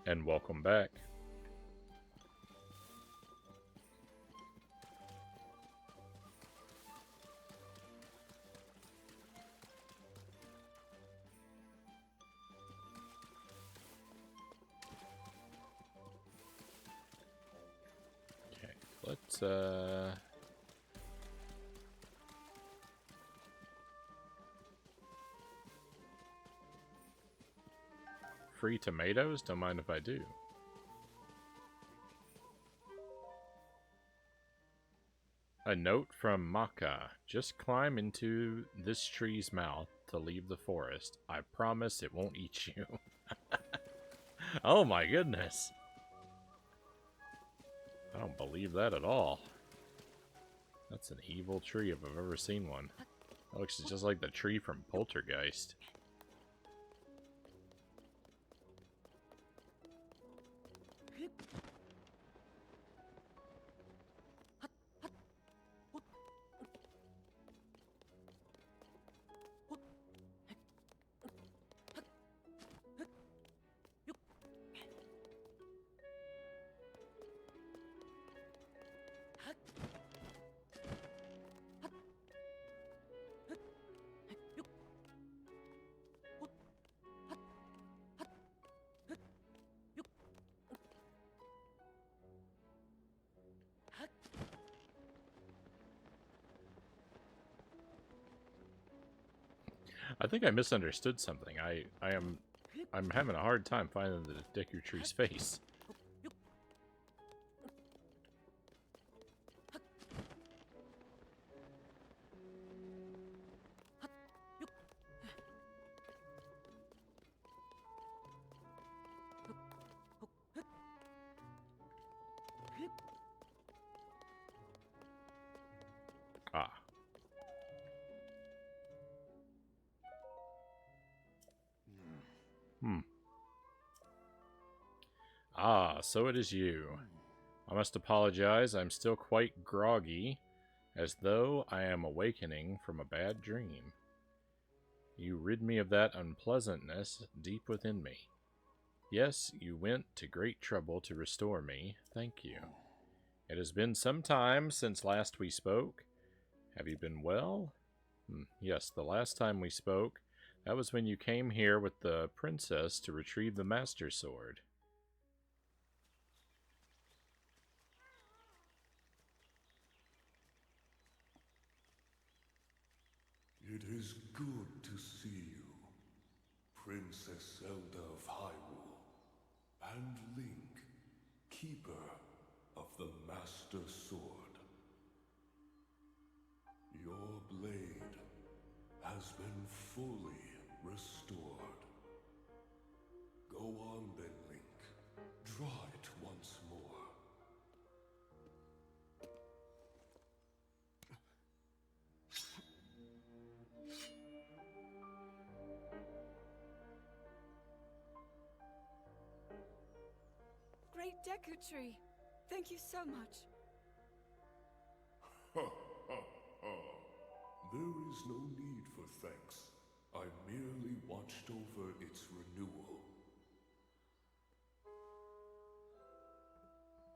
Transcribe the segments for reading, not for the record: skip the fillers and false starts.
And welcome back. Okay, let's free tomatoes? Don't mind if I do. A note from Maka. Just climb into this tree's mouth to leave the forest. I promise it won't eat you. Oh my goodness. I don't believe that at all. That's an evil tree if I've ever seen one. That looks just like the tree from Poltergeist. I think I misunderstood something. I'm having a hard time finding the Deku Tree's face. Ah. Hmm. Ah, so it is you. I must apologize, I'm still quite groggy, as though I am awakening from a bad dream. You rid me of that unpleasantness deep within me. Yes, you went to great trouble to restore me. Thank you. It has been some time since last we spoke. Have you been well? Yes, the last time we spoke, that was when you came here with the princess to retrieve the Master Sword. It is good to see you, Princess Zelda of Hyrule, and Link, Keeper of the Master Sword. Your blade has been fully restored. Go on then, Link. Draw it once more. Great Deku Tree! Thank you so much. Ha ha ha. There is no need for thanks. I merely watched over its renewal.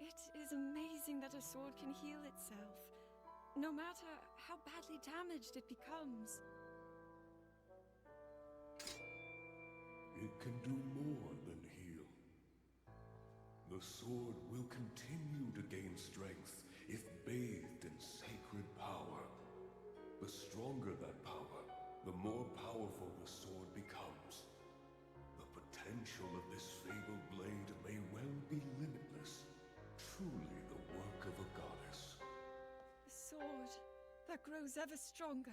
It is amazing that a sword can heal itself, no matter how badly damaged it becomes. It can do more than heal. The sword will continue to gain strength if bathed in sacred power. The stronger that power, the more powerful the sword becomes. The potential of this fabled blade may well be limitless. Truly the work of a goddess. A sword that grows ever stronger.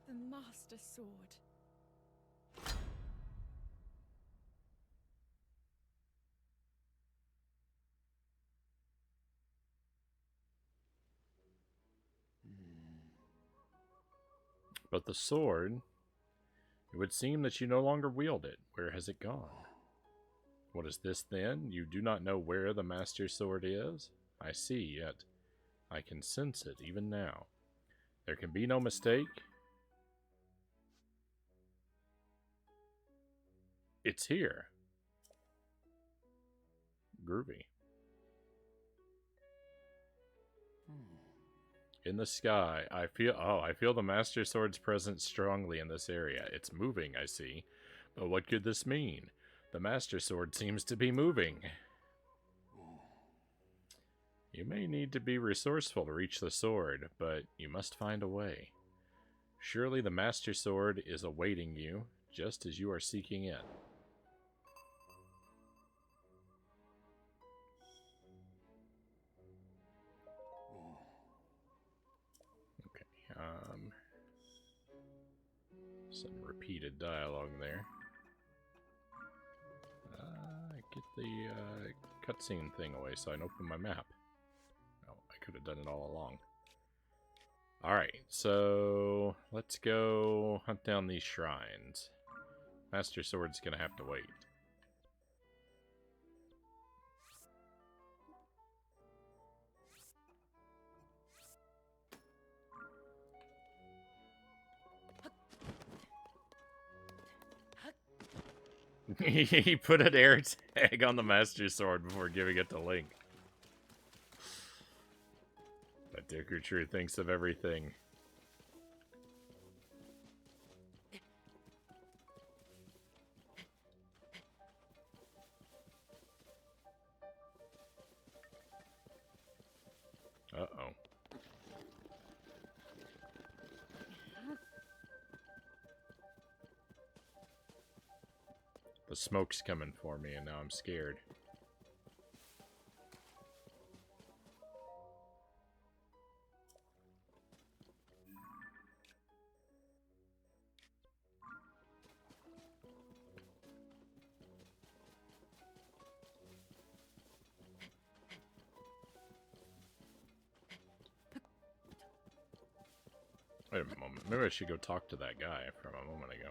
The Master Sword. But the sword, it would seem that you no longer wield it. Where has it gone? What is this then? You do not know where the Master Sword is? I see, yet I can sense it even now. There can be no mistake. It's here. Groovy. In the sky, I feel the Master Sword's presence strongly in this area. It's moving, I see. But what could this mean? The Master Sword seems to be moving. You may need to be resourceful to reach the sword, but you must find a way. Surely the Master Sword is awaiting you, just as you are seeking it. Some repeated dialogue there. Get the cutscene thing away so I can open my map. Oh, I could have done it all along. Alright, so let's go hunt down these shrines. Master Sword's gonna have to wait. He put an air tag on the Master Sword before giving it to Link. But Deku True thinks of everything. Uh-oh. The smoke's coming for me, and now I'm scared. Wait a moment. Maybe I should go talk to that guy from a moment ago.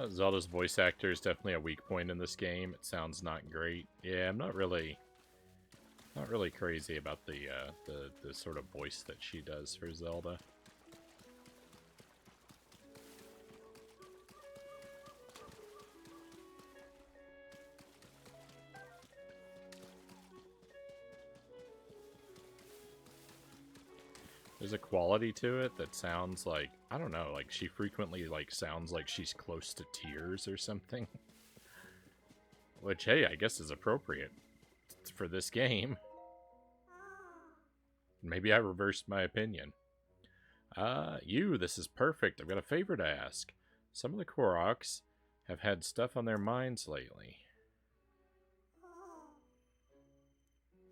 Zelda's voice actor is definitely a weak point in this game. It sounds not great. Yeah, I'm not really crazy about the sort of voice that she does for Zelda. There's a quality to it that sounds like, I don't know, like she frequently like sounds like she's close to tears or something. Which, hey, I guess is appropriate for this game. Maybe I reversed my opinion. This is perfect. I've got a favor to ask. Some of the Koroks have had stuff on their minds lately.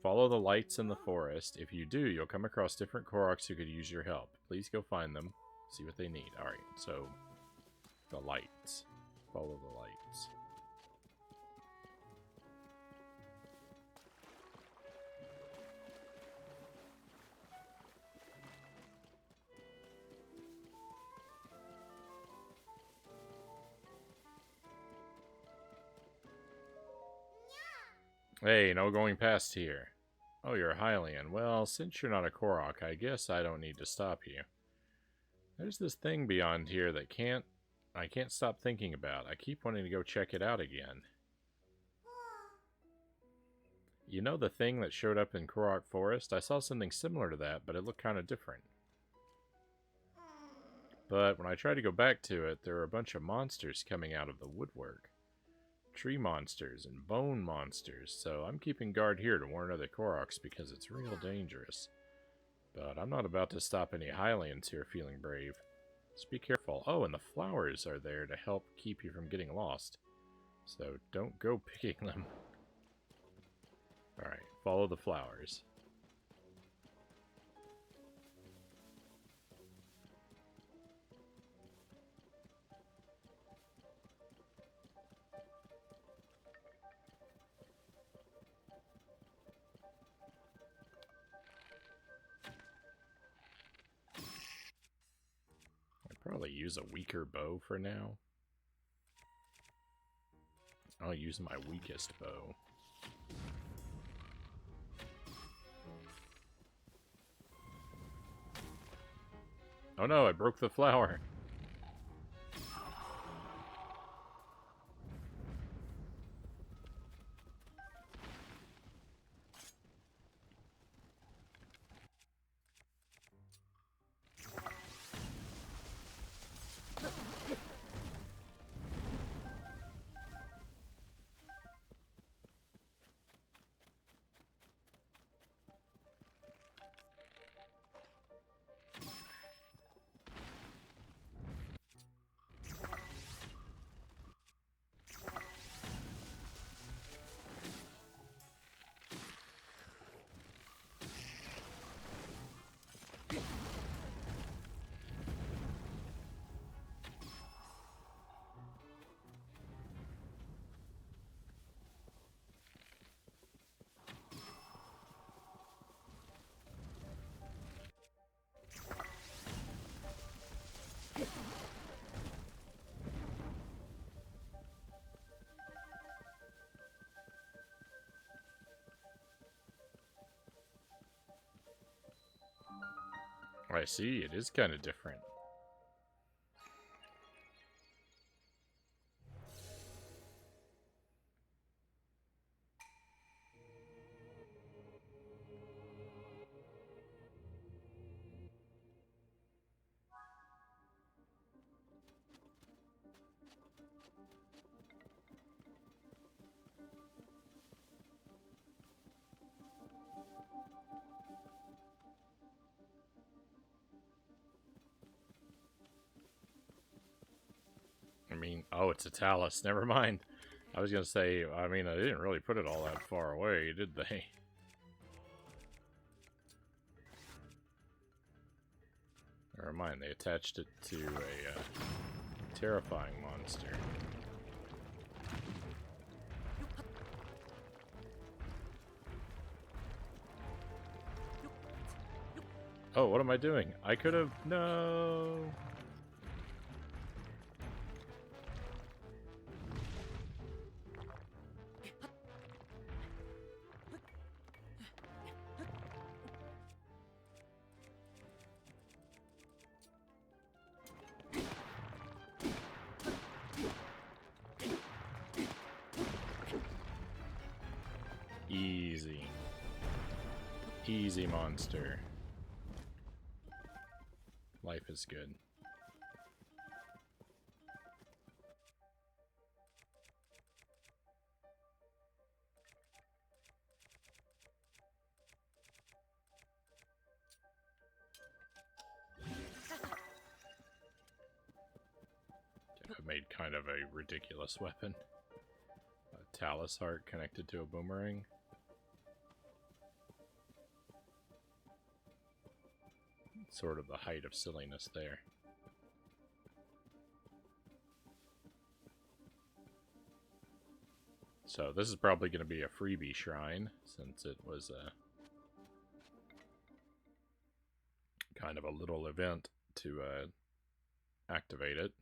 Follow the lights in the forest. If you do, you'll come across different Koroks who could use your help. Please go find them. See what they need. Alright, so the lights. Follow the lights. Hey, no going past here. Oh, you're a Hylian. Well, since you're not a Korok, I guess I don't need to stop you. There's this thing beyond here that I can't stop thinking about. I keep wanting to go check it out again. You know the thing that showed up in Korok Forest? I saw something similar to that, but it looked kind of different. But when I tried to go back to it, there were a bunch of monsters coming out of the woodwork. Tree monsters and bone monsters, so I'm keeping guard here to warn other Koroks because it's real dangerous. But I'm not about to stop any Hylians who are feeling brave. Just be careful. Oh, and the flowers are there to help keep you from getting lost. So don't go picking them. Alright, follow the flowers. Probably use a weaker bow for now. I'll use my weakest bow. Oh no, I broke the flower. I see, it is kind of different. I mean, oh, it's a talus. Never mind. I was gonna say, I mean, I didn't really put it all that far away, did they? Never mind, they attached it to a terrifying monster. Oh, what am I doing? I could have... No! Easy. Easy, monster. Life is good. I've made kind of a ridiculous weapon. A talus heart connected to a boomerang. Sort of the height of silliness there. So this is probably going to be a freebie shrine, since it was a kind of a little event to activate it.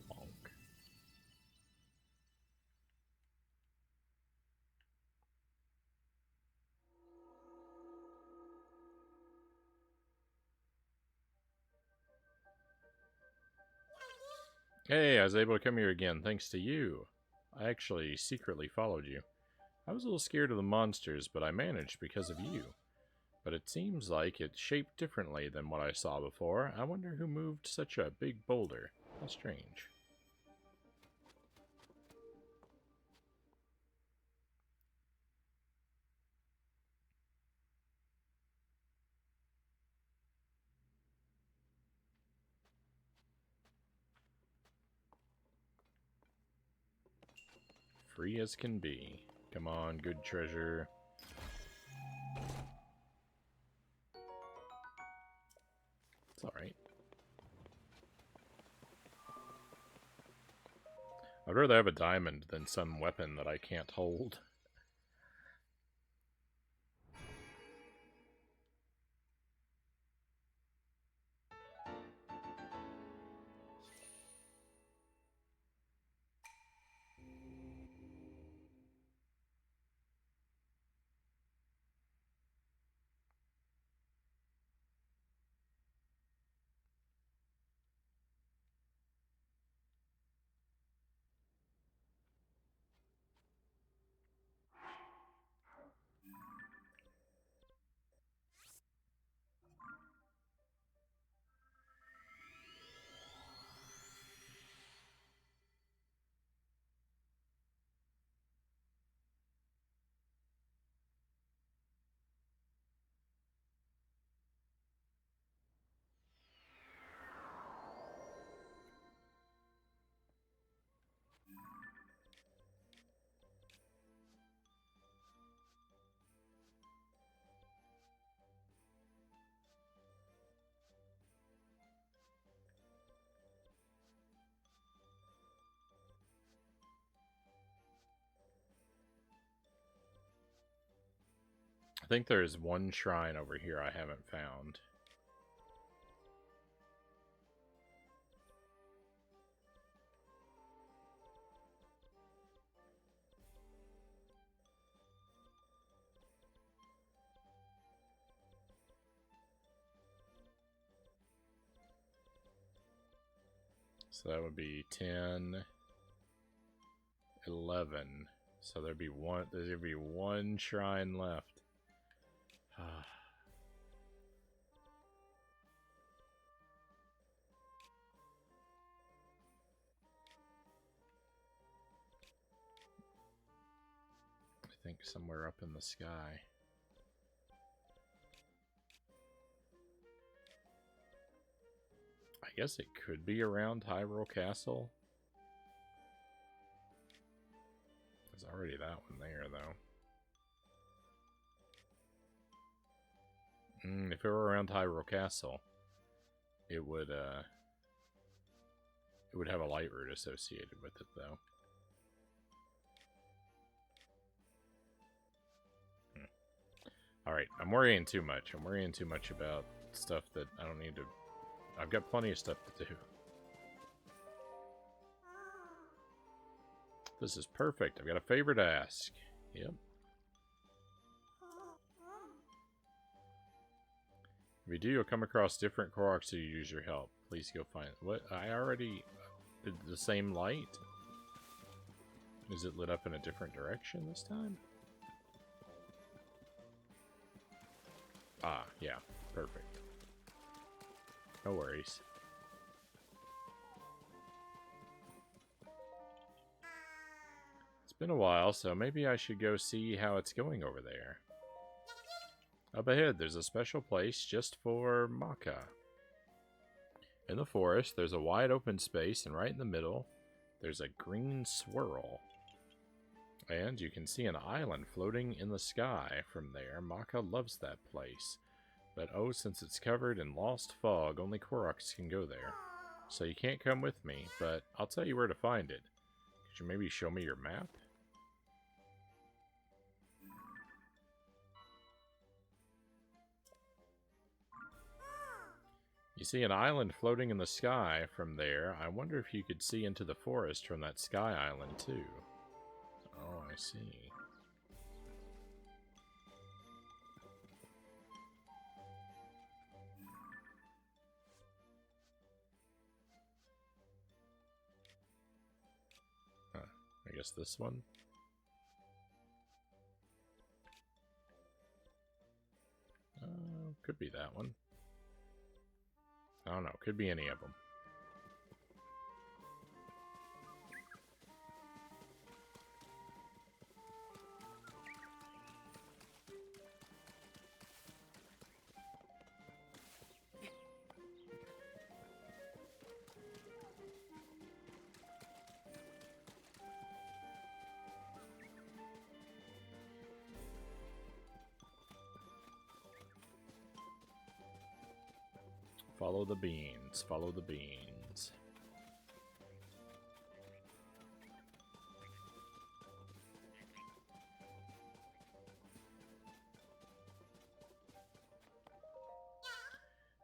Plonk. Hey, I was able to come here again thanks to you. I actually secretly followed you. I was a little scared of the monsters, but I managed because of you. But it seems like it's shaped differently than what I saw before. I wonder who moved such a big boulder. How strange. Free as can be. Come on, good treasure. It's alright. I'd rather have a diamond than some weapon that I can't hold. I think there's one shrine over here I haven't found. So that would be 10, 11. So there'd be one shrine left. I think somewhere up in the sky. I guess it could be around Hyrule Castle. There's already that one there, though. If it were around Hyrule Castle, it would have a light route associated with it, though. Alright, I'm worrying too much. I'm worrying too much about stuff that I don't need to... I've got plenty of stuff to do. This is perfect. I've got a favor to ask. Yep. If you do, you'll come across different Koroks who use your help. Please go find... What? I already... Did the same light? Is it lit up in a different direction this time? Ah, yeah. Perfect. No worries. It's been a while, so maybe I should go see how it's going over there. Up ahead, there's a special place just for Maka. In the forest, there's a wide open space, and right in the middle, there's a green swirl. And you can see an island floating in the sky from there. Maka loves that place. But oh, since it's covered in lost fog, only Koroks can go there. So you can't come with me, but I'll tell you where to find it. Could you maybe show me your map? You see an island floating in the sky from there. I wonder if you could see into the forest from that sky island too. Oh, I see. Huh, I guess this one? Could be that one. I don't know. Could be any of them. Follow the beans. Follow the beans.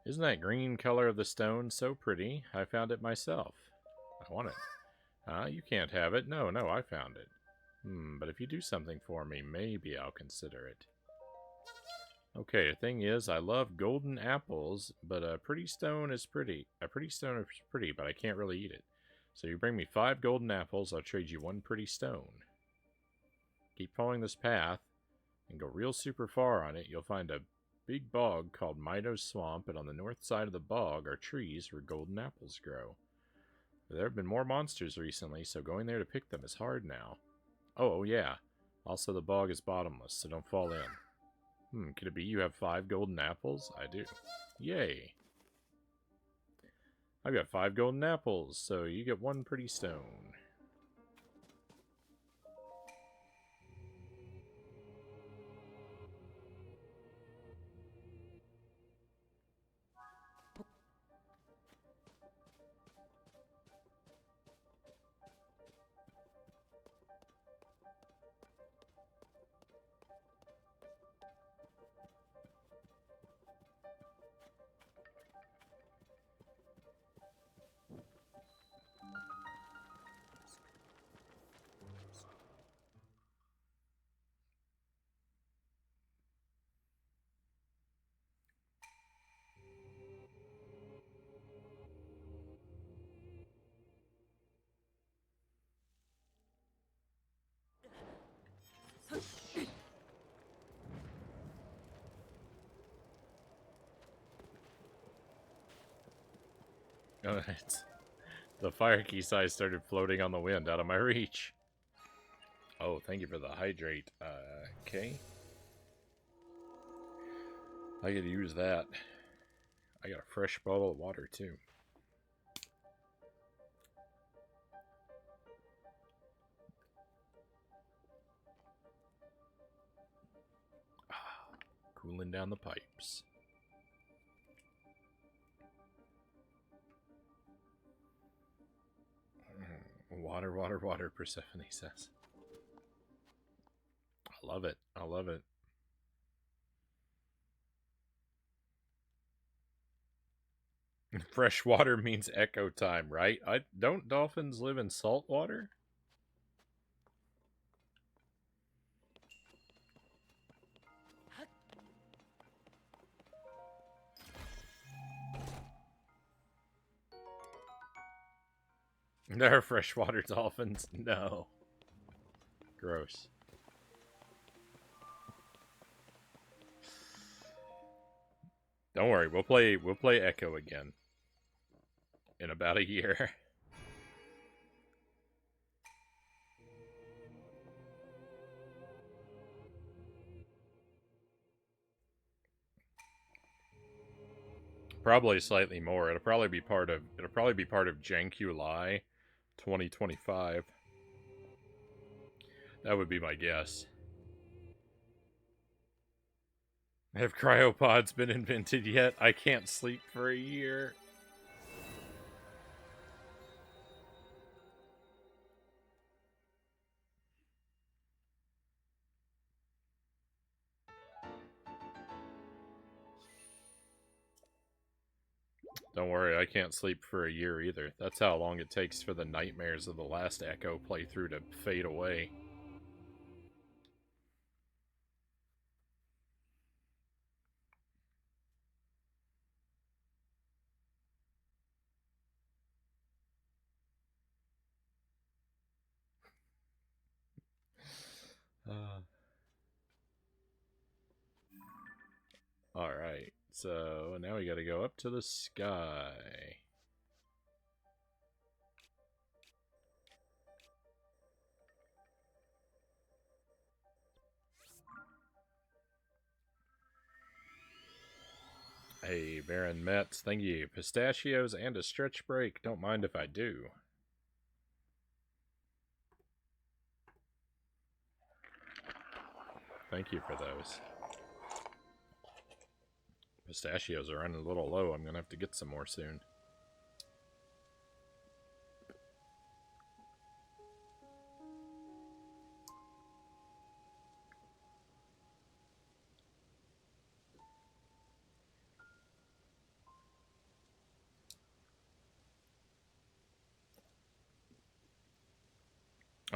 Isn't that green color of the stone so pretty? I found it myself. I want it. You can't have it. No, I found it. But if you do something for me, maybe I'll consider it. Okay, the thing is, I love golden apples, but a pretty stone is pretty. A pretty stone is pretty, but I can't really eat it. So you bring me 5 golden apples, I'll trade you 1 pretty stone. Keep following this path, and go real super far on it. You'll find a big bog called Mido's Swamp, and on the north side of the bog are trees where golden apples grow. There have been more monsters recently, so going there to pick them is hard now. Oh yeah. Also, the bog is bottomless, so don't fall in. Could it be you have 5 golden apples? I do. Yay. I've got 5 golden apples, so you get 1 pretty stone. The fire key size started floating on the wind out of my reach. Oh, thank you for the hydrate. Okay. I could use that. I got a fresh bottle of water, too. Cooling down the pipes. Water, water, water, Persephone says. I love it. I love it. Fresh water means echo time, right? Don't dolphins live in salt water? There are freshwater dolphins? No. Gross. Don't worry, we'll play Echo again in about a year. Probably slightly more. It'll probably be part of Jankulai 2025. That would be my guess. Have cryopods been invented yet? I can't sleep for a year. Don't worry, I can't sleep for a year either. That's how long it takes for the nightmares of the last Echo playthrough to fade away. Alright, so now we gotta go up to the sky. Hey, Baron Metz, thank you. Pistachios and a stretch break. Don't mind if I do. Thank you for those. Pistachios are running a little low. I'm gonna have to get some more soon.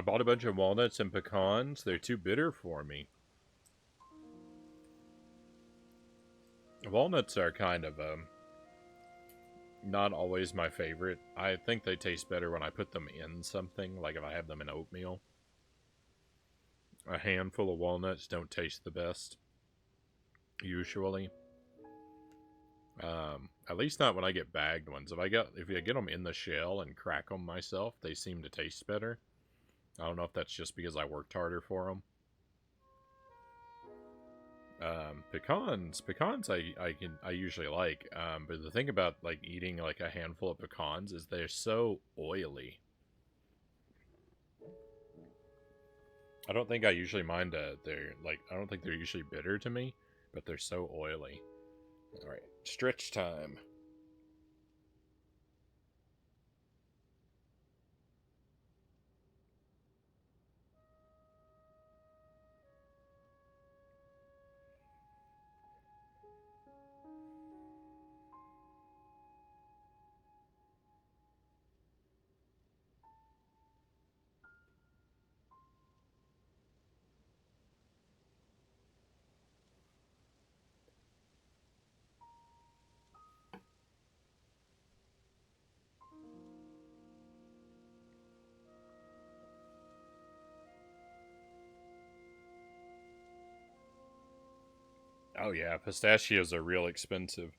I bought a bunch of walnuts and pecans. They're too bitter for me. Walnuts are kind of not always my favorite. I think they taste better when I put them in something, like if I have them in oatmeal. A handful of walnuts don't taste the best, usually. At least not when I get bagged ones. If I get them in the shell and crack them myself, they seem to taste better. I don't know if that's just because I worked harder for them. Pecans I usually like. But the thing about like eating like a handful of pecans is they're so oily. I don't think I usually mind. I don't think they're usually bitter to me, but they're so oily. All right, stretch time. Oh yeah, pistachios are real expensive.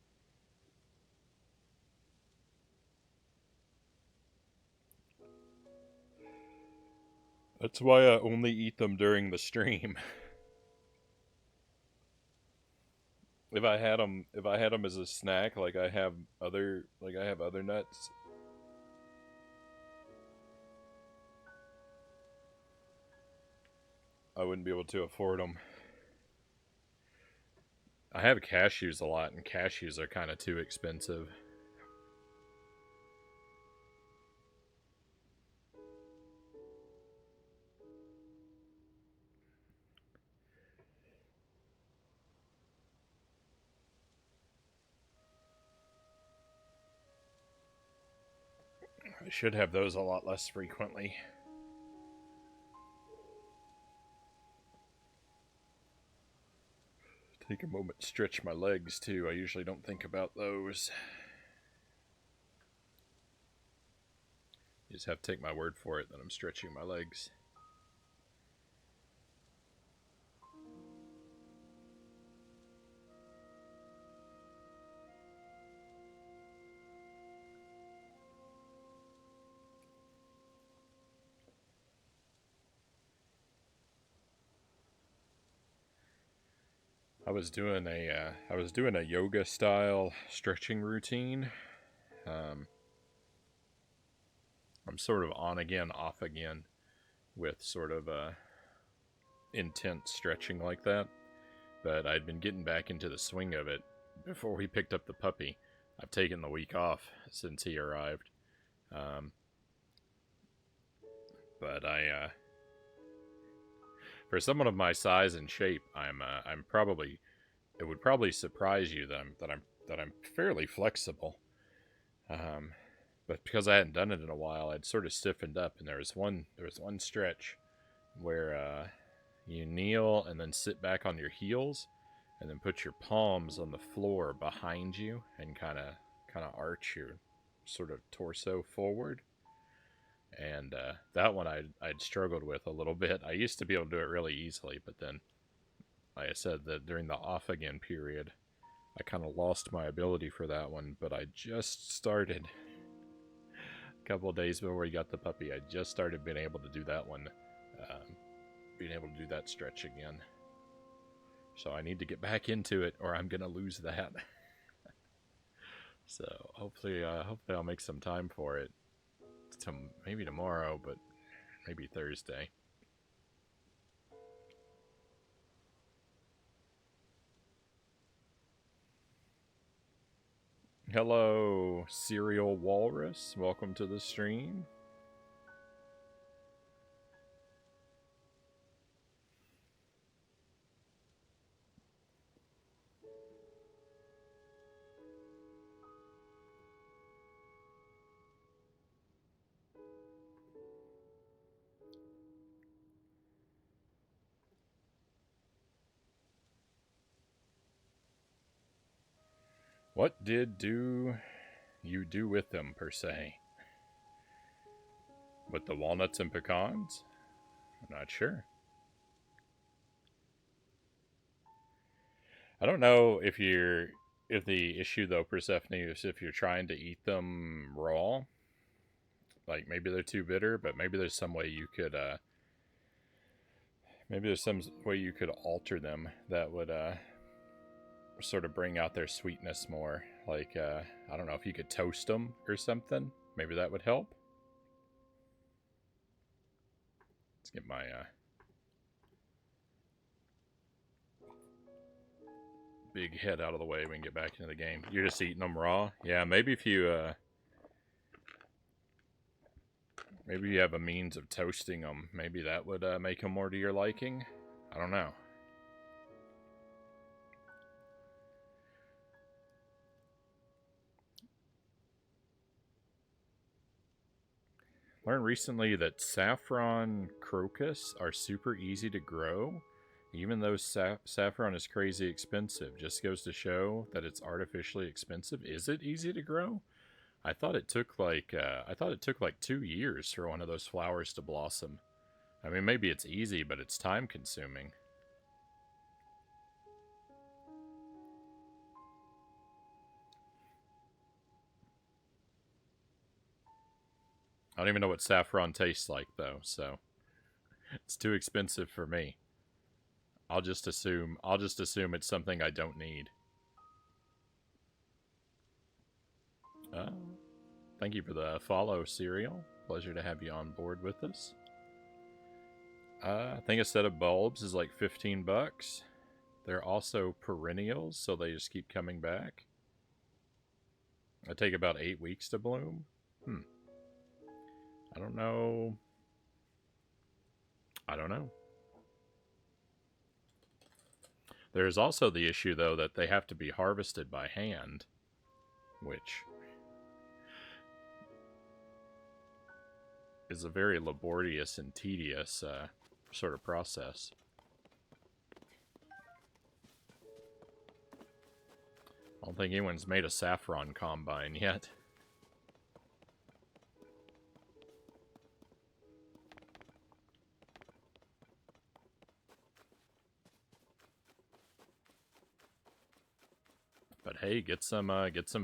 That's why I only eat them during the stream. If I had them as a snack, like I have other nuts, I wouldn't be able to afford them. I have cashews a lot, and cashews are kind of too expensive. I should have those a lot less frequently. Take a moment to stretch my legs too. I usually don't think about those. You just have to take my word for it that I'm stretching my legs. I was doing a yoga style stretching routine. Um, I'm sort of on again, off again with sort of intense stretching like that. But I'd been getting back into the swing of it before we picked up the puppy. I've taken the week off since he arrived. Um, but for someone of my size and shape, I'm probably, it would probably surprise you that I'm fairly flexible. Um, but because I hadn't done it in a while, I'd sort of stiffened up, and there was one stretch where you kneel and then sit back on your heels, and then put your palms on the floor behind you, and kind of arch your sort of torso forward. And that one I'd struggled with a little bit. I used to be able to do it really easily, but then, like I said, that during the off again period, I kind of lost my ability for that one. But I just started a couple of days before we got the puppy. I just started being able to do that one, being able to do that stretch again. So I need to get back into it, or I'm gonna lose that. So hopefully I'll make some time for it. Maybe tomorrow, but maybe Thursday. Hello, Serial Walrus. Welcome to the stream. What did you do with them, per se? With the walnuts and pecans? I'm not sure. I don't know if the issue though, Persephone, is if you're trying to eat them raw. Like maybe they're too bitter, but maybe there's some way you could alter them that would sort of bring out their sweetness more. Like I don't know if you could toast them or something. Maybe that would help. Let's get my big head out of the way. We can get back into the game. You're just eating them raw? Yeah, maybe if you maybe you have a means of toasting them. Maybe that would make them more to your liking. I don't know. Learned recently that saffron crocus are super easy to grow, even though saffron is crazy expensive. Just goes to show that it's artificially expensive. Is it easy to grow? I thought it took like 2 years for one of those flowers to blossom. I mean, maybe it's easy, but it's time consuming. I don't even know what saffron tastes like though, so it's too expensive for me. I'll just assume it's something I don't need. Thank you for the follow, Serial. Pleasure to have you on board with us. I think a set of bulbs is like 15 bucks. They're also perennials, so they just keep coming back. They take about 8 weeks to bloom. I don't know. There's also the issue, though, that they have to be harvested by hand, which is a very laborious and tedious sort of process. I don't think anyone's made a saffron combine yet. But hey, get some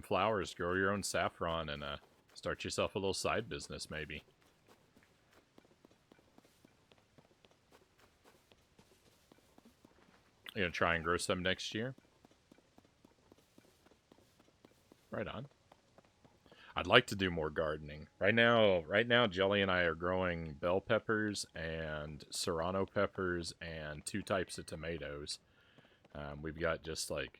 flowers, grow your own saffron, and start yourself a little side business, maybe. You gonna try and grow some next year? Right on. I'd like to do more gardening. Right now, Jelly and I are growing bell peppers and serrano peppers and 2 types of tomatoes. We've got just like,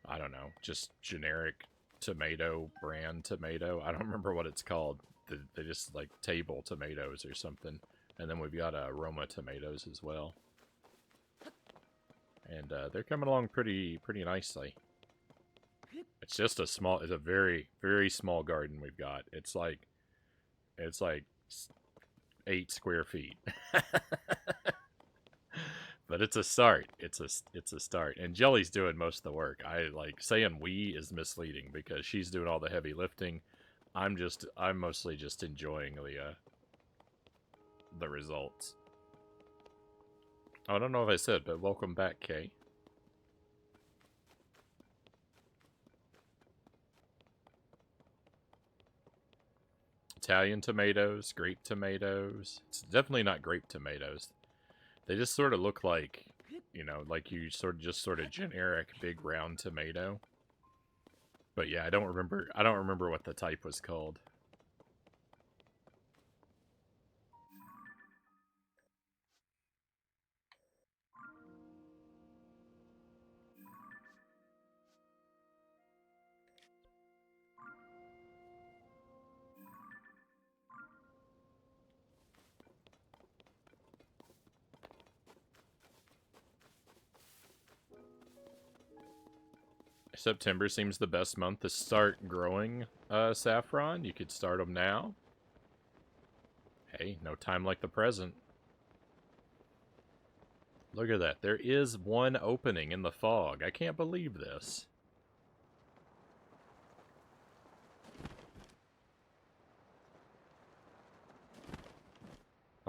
I don't know, just generic tomato, brand tomato. I don't remember what it's called. They just like table tomatoes or something. And then we've got Roma tomatoes as well. And they're coming along pretty nicely. It's just it's a very, very small garden we've got. It's like 8 square feet. But it's a start. It's a start. And Jelly's doing most of the work. I like saying we is misleading because she's doing all the heavy lifting. I'm mostly just enjoying the results. I don't know if I said, but welcome back, Kay. Italian tomatoes, grape tomatoes. It's definitely not grape tomatoes. They just sort of look like, like you sort of generic big round tomato. But yeah, I don't remember what the type was called. September seems the best month to start growing saffron. You could start them now. Hey, no time like the present. Look at that. There is one opening in the fog. I can't believe this.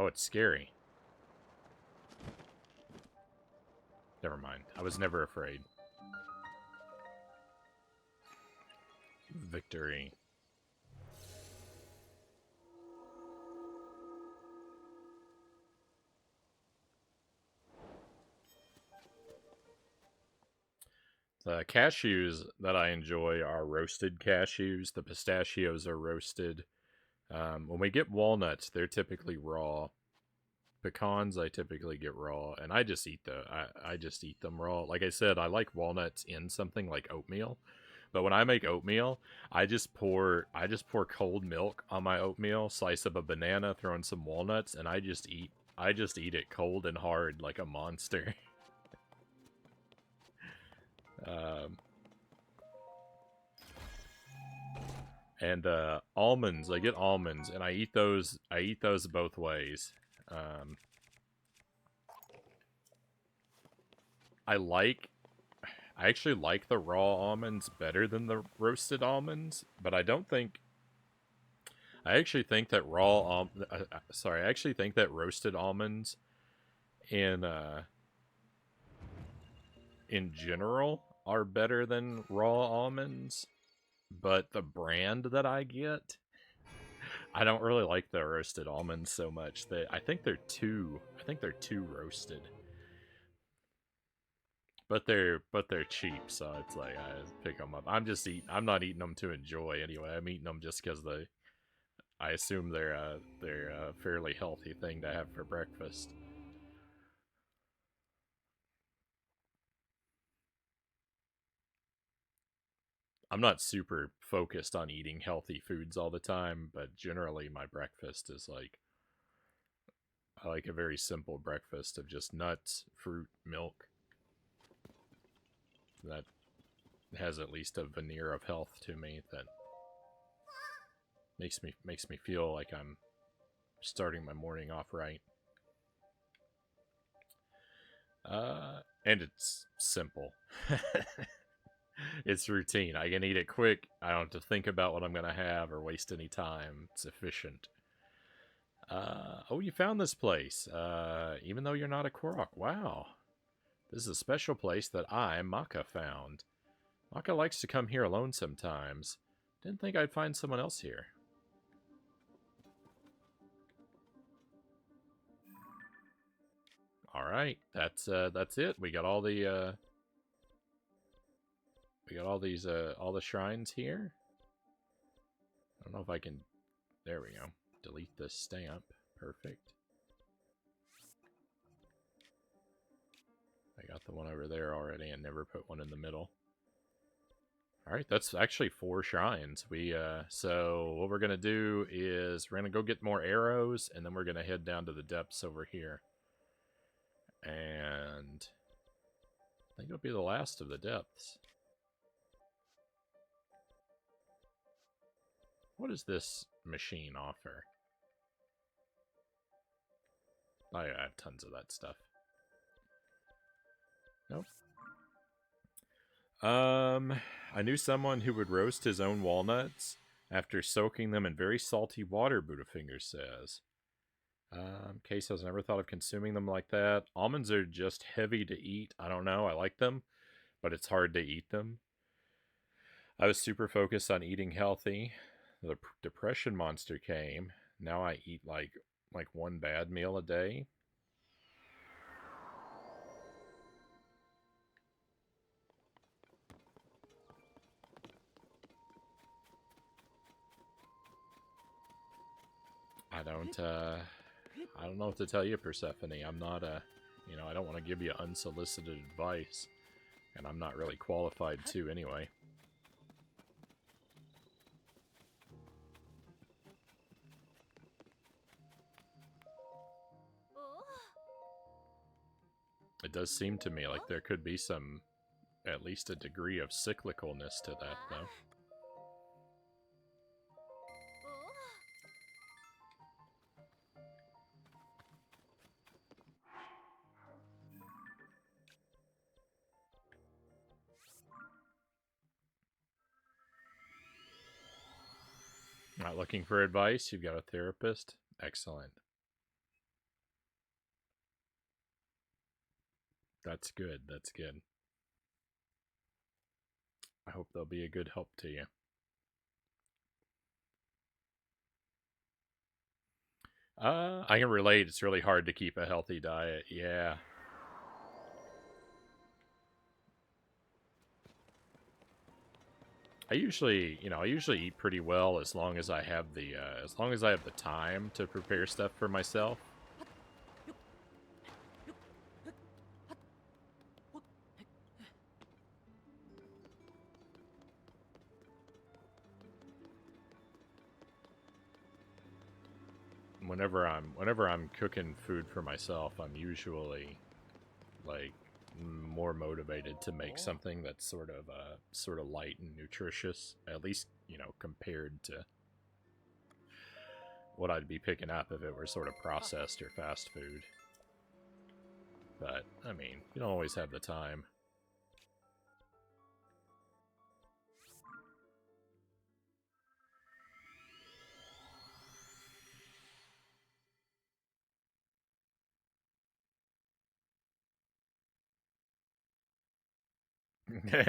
Oh, it's scary. Never mind. I was never afraid. Victory. The cashews that I enjoy are roasted cashews. The pistachios are roasted. When we get walnuts, they're typically raw. Pecans, I typically get raw, and I just eat I just eat them raw. Like I said, I like walnuts in something like oatmeal. But when I make oatmeal, I just pour cold milk on my oatmeal, slice up a banana, throw in some walnuts, and I just eat it cold and hard like a monster. um, and almonds, I get almonds, and I eat those both ways. Um, I like I actually like the raw almonds better than the roasted almonds, but I don't think I actually think that I actually think that roasted almonds in in general are better than raw almonds, but the brand that I get, I don't really like the roasted almonds so much. I think they're too roasted. But they're cheap, so it's like I pick them up. I'm not eating them to enjoy anyway. I'm eating them just because I assume they're a fairly healthy thing to have for breakfast. I'm not super focused on eating healthy foods all the time, but generally my breakfast is like I like a very simple breakfast of just nuts, fruit, milk. That has at least a veneer of health to me that makes me feel like I'm starting my morning off right. And it's simple. It's routine. I can eat it quick. I don't have to think about what I'm gonna have or waste any time. It's efficient. Oh, you found this place. Even though you're not a Korok. Wow. This is a special place that I, Maka, found. Maka likes to come here alone sometimes. Didn't think I'd find someone else here. Alright, that's it. We got all the shrines here. I don't know if I can there we go. Delete this stamp. Perfect. I got the one over there already and never put one in the middle. Alright, that's actually 4 shrines. So what we're gonna do is we're gonna go get more arrows, and then we're gonna head down to the depths over here. And I think it'll be the last of the depths. What does this machine offer? I have tons of that stuff. Nope. I knew someone who would roast his own walnuts after soaking them in very salty water, Buddhafinger says. Case has never thought of consuming them like that. Almonds are just heavy to eat. I don't know. I like them, but it's hard to eat them. I was super focused on eating healthy. The depression monster came. Now I eat like one bad meal a day. I don't know what to tell you, Persephone. I'm not I don't want to give you unsolicited advice, and I'm not really qualified to anyway. It does seem to me like there could be at least a degree of cyclicalness to that, though. Not looking for advice? You've got a therapist? Excellent. That's good. That's good. I hope they'll be a good help to you. I can relate. It's really hard to keep a healthy diet. Yeah. I usually eat pretty well as long as I have the time to prepare stuff for myself. Whenever I'm cooking food for myself, I'm usually like more motivated to make something that's sort of light and nutritious, at least, compared to what I'd be picking up if it were sort of processed or fast food. But I mean, you don't always have the time.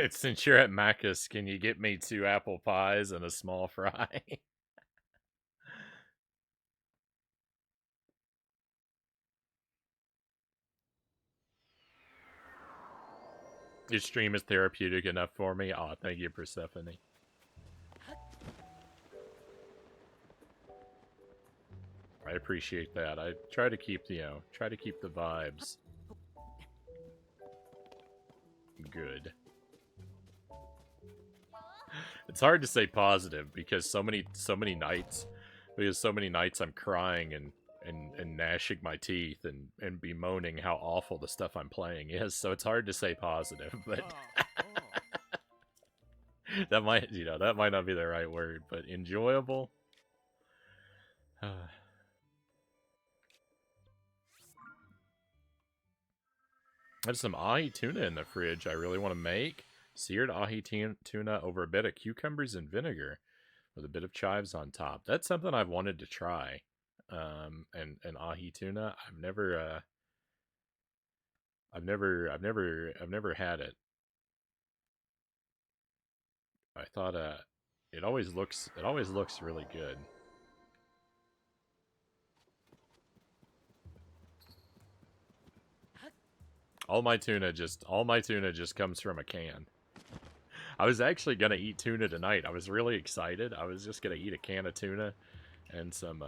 Since you're at Macca's, can you get me 2 apple pies and a small fry? Your stream is therapeutic enough for me. Aw, thank you, Persephone. I appreciate that. I try to keep the vibes good. It's hard to say positive because so many nights I'm crying and gnashing my teeth and bemoaning how awful the stuff I'm playing is. So it's hard to say positive, but that might not be the right word, but enjoyable. I have some ahi tuna in the fridge I really want to make. Seared ahi tuna over a bit of cucumbers and vinegar with a bit of chives on top. That's something I've wanted to try. And ahi tuna, I've never had it. I thought it always looks really good. All my tuna just comes from a can. I was actually gonna eat tuna tonight. I was really excited. I was just gonna eat a can of tuna and some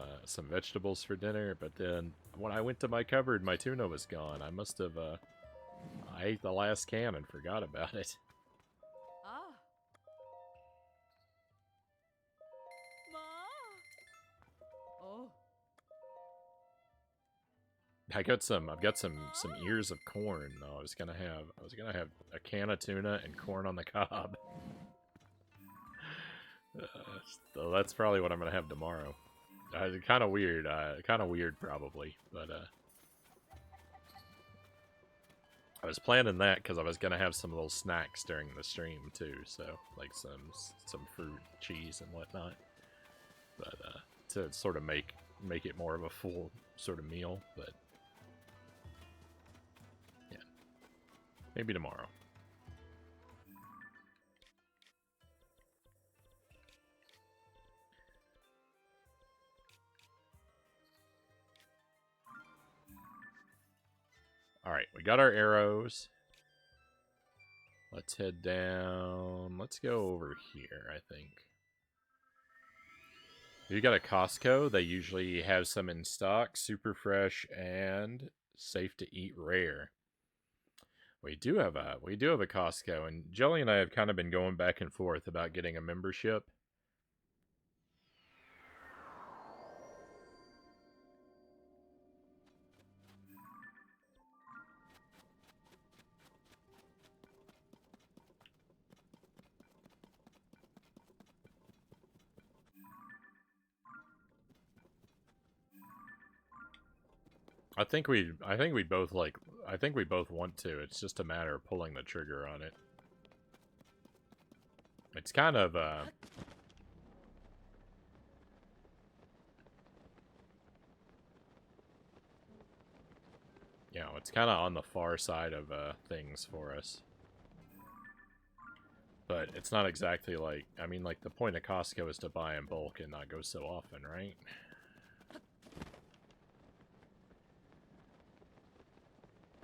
vegetables for dinner. But then when I went to my cupboard, my tuna was gone. I must have I ate the last can and forgot about it. I've got some ears of corn. No, I was gonna have a can of tuna and corn on the cob. So that's probably what I'm gonna have tomorrow. Kind of weird, probably, but I was planning that because I was gonna have some little snacks during the stream too. So like some fruit, cheese, and whatnot. But to sort of make it more of a full sort of meal, but. Maybe tomorrow. Alright, we got our arrows. Let's head down. Let's go over here, I think. If you got a Costco, they usually have some in stock, super fresh and safe to eat rare. We do have a Costco, and Jelly and I have kind of been going back and forth about getting a membership. I think we both want to. It's just a matter of pulling the trigger on it. It's kind of it's kind of on the far side of things for us. But it's not exactly like, I mean, like, the point of Costco is to buy in bulk and not go so often, right?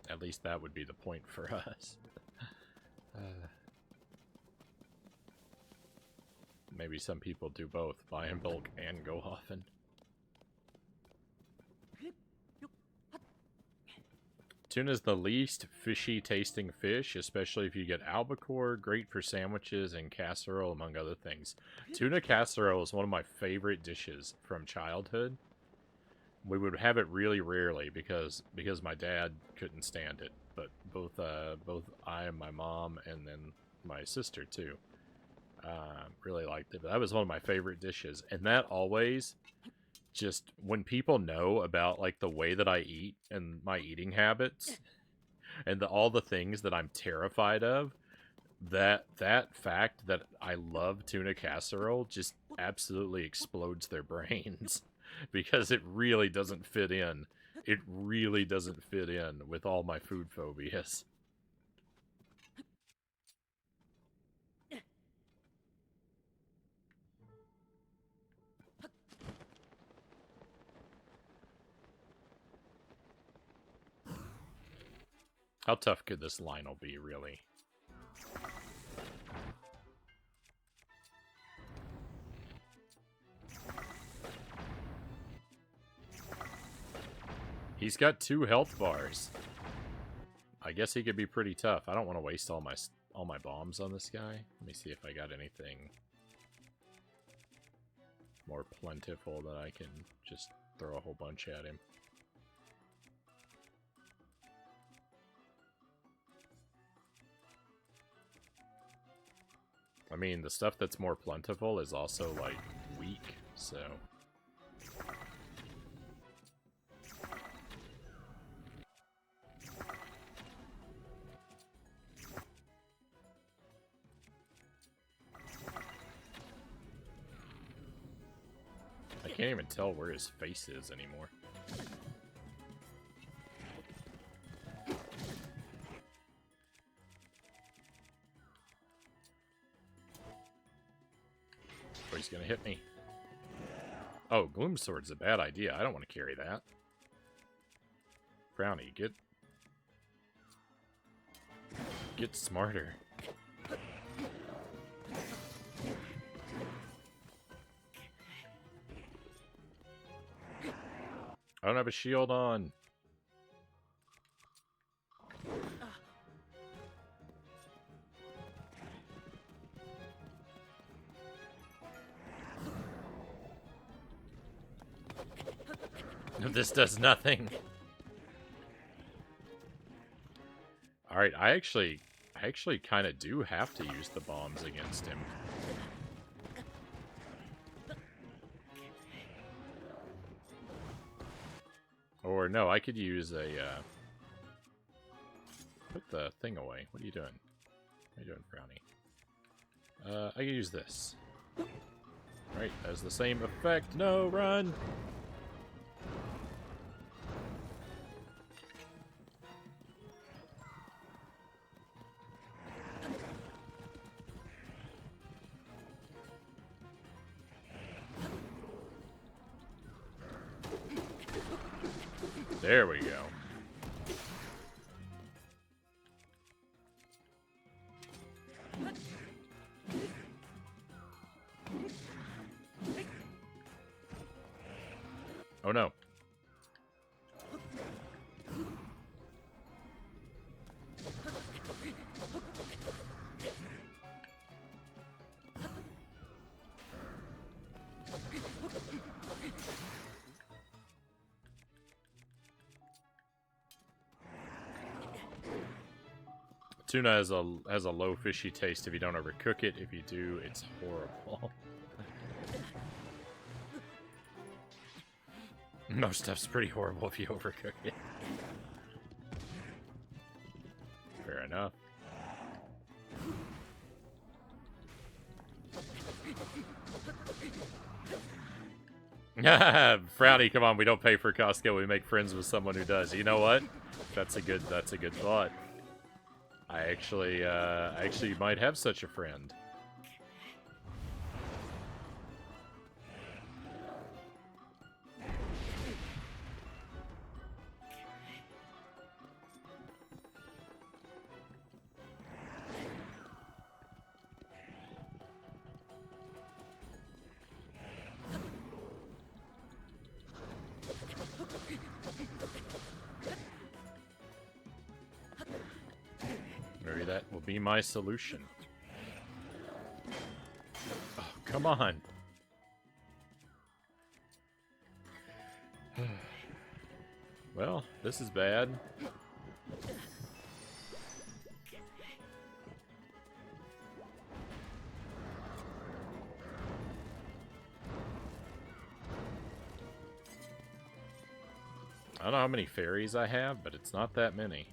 At least that would be the point for us. Maybe some people do both, buy in bulk and go often. Tuna's the least fishy tasting fish, especially if you get albacore, great for sandwiches and casserole, among other things. Tuna casserole is one of my favorite dishes from childhood. We would have it really rarely because my dad couldn't stand it, but both I and my mom and then my sister too really liked it. But that was one of my favorite dishes, and that always, just when people know about like the way that I eat and my eating habits and all the things that I'm terrified of, that fact that I love tuna casserole just absolutely explodes their brains because it really doesn't fit in. It really doesn't fit in with all my food phobias. How tough could this Lionel be, really? He's got 2 health bars. I guess he could be pretty tough. I don't want to waste all my bombs on this guy. Let me see if I got anything more plentiful that I can just throw a whole bunch at him. I mean, the stuff that's more plentiful is also, like, weak, so... I can't even tell where his face is anymore. Oh, he's gonna hit me. Oh, Gloom Sword's a bad idea. I don't want to carry that. Frownie, get smarter. I don't have a shield on. This does nothing. Alright, I actually kind of do have to use the bombs against him. Or no, I could use a, put the thing away. What are you doing? What are you doing, Frownie? I can use this. Right, has the same effect. No, run! There we go. Oh no. Tuna has a low fishy taste if you don't overcook it. If you do, it's horrible. Most stuff's pretty horrible if you overcook it. Fair enough. Frownie, come on, we don't pay for Costco, we make friends with someone who does. You know what? That's a good thought. I actually might have such a friend. Maybe that will be my solution. Oh, come on. Well, this is bad. I don't know how many fairies I have, but it's not that many.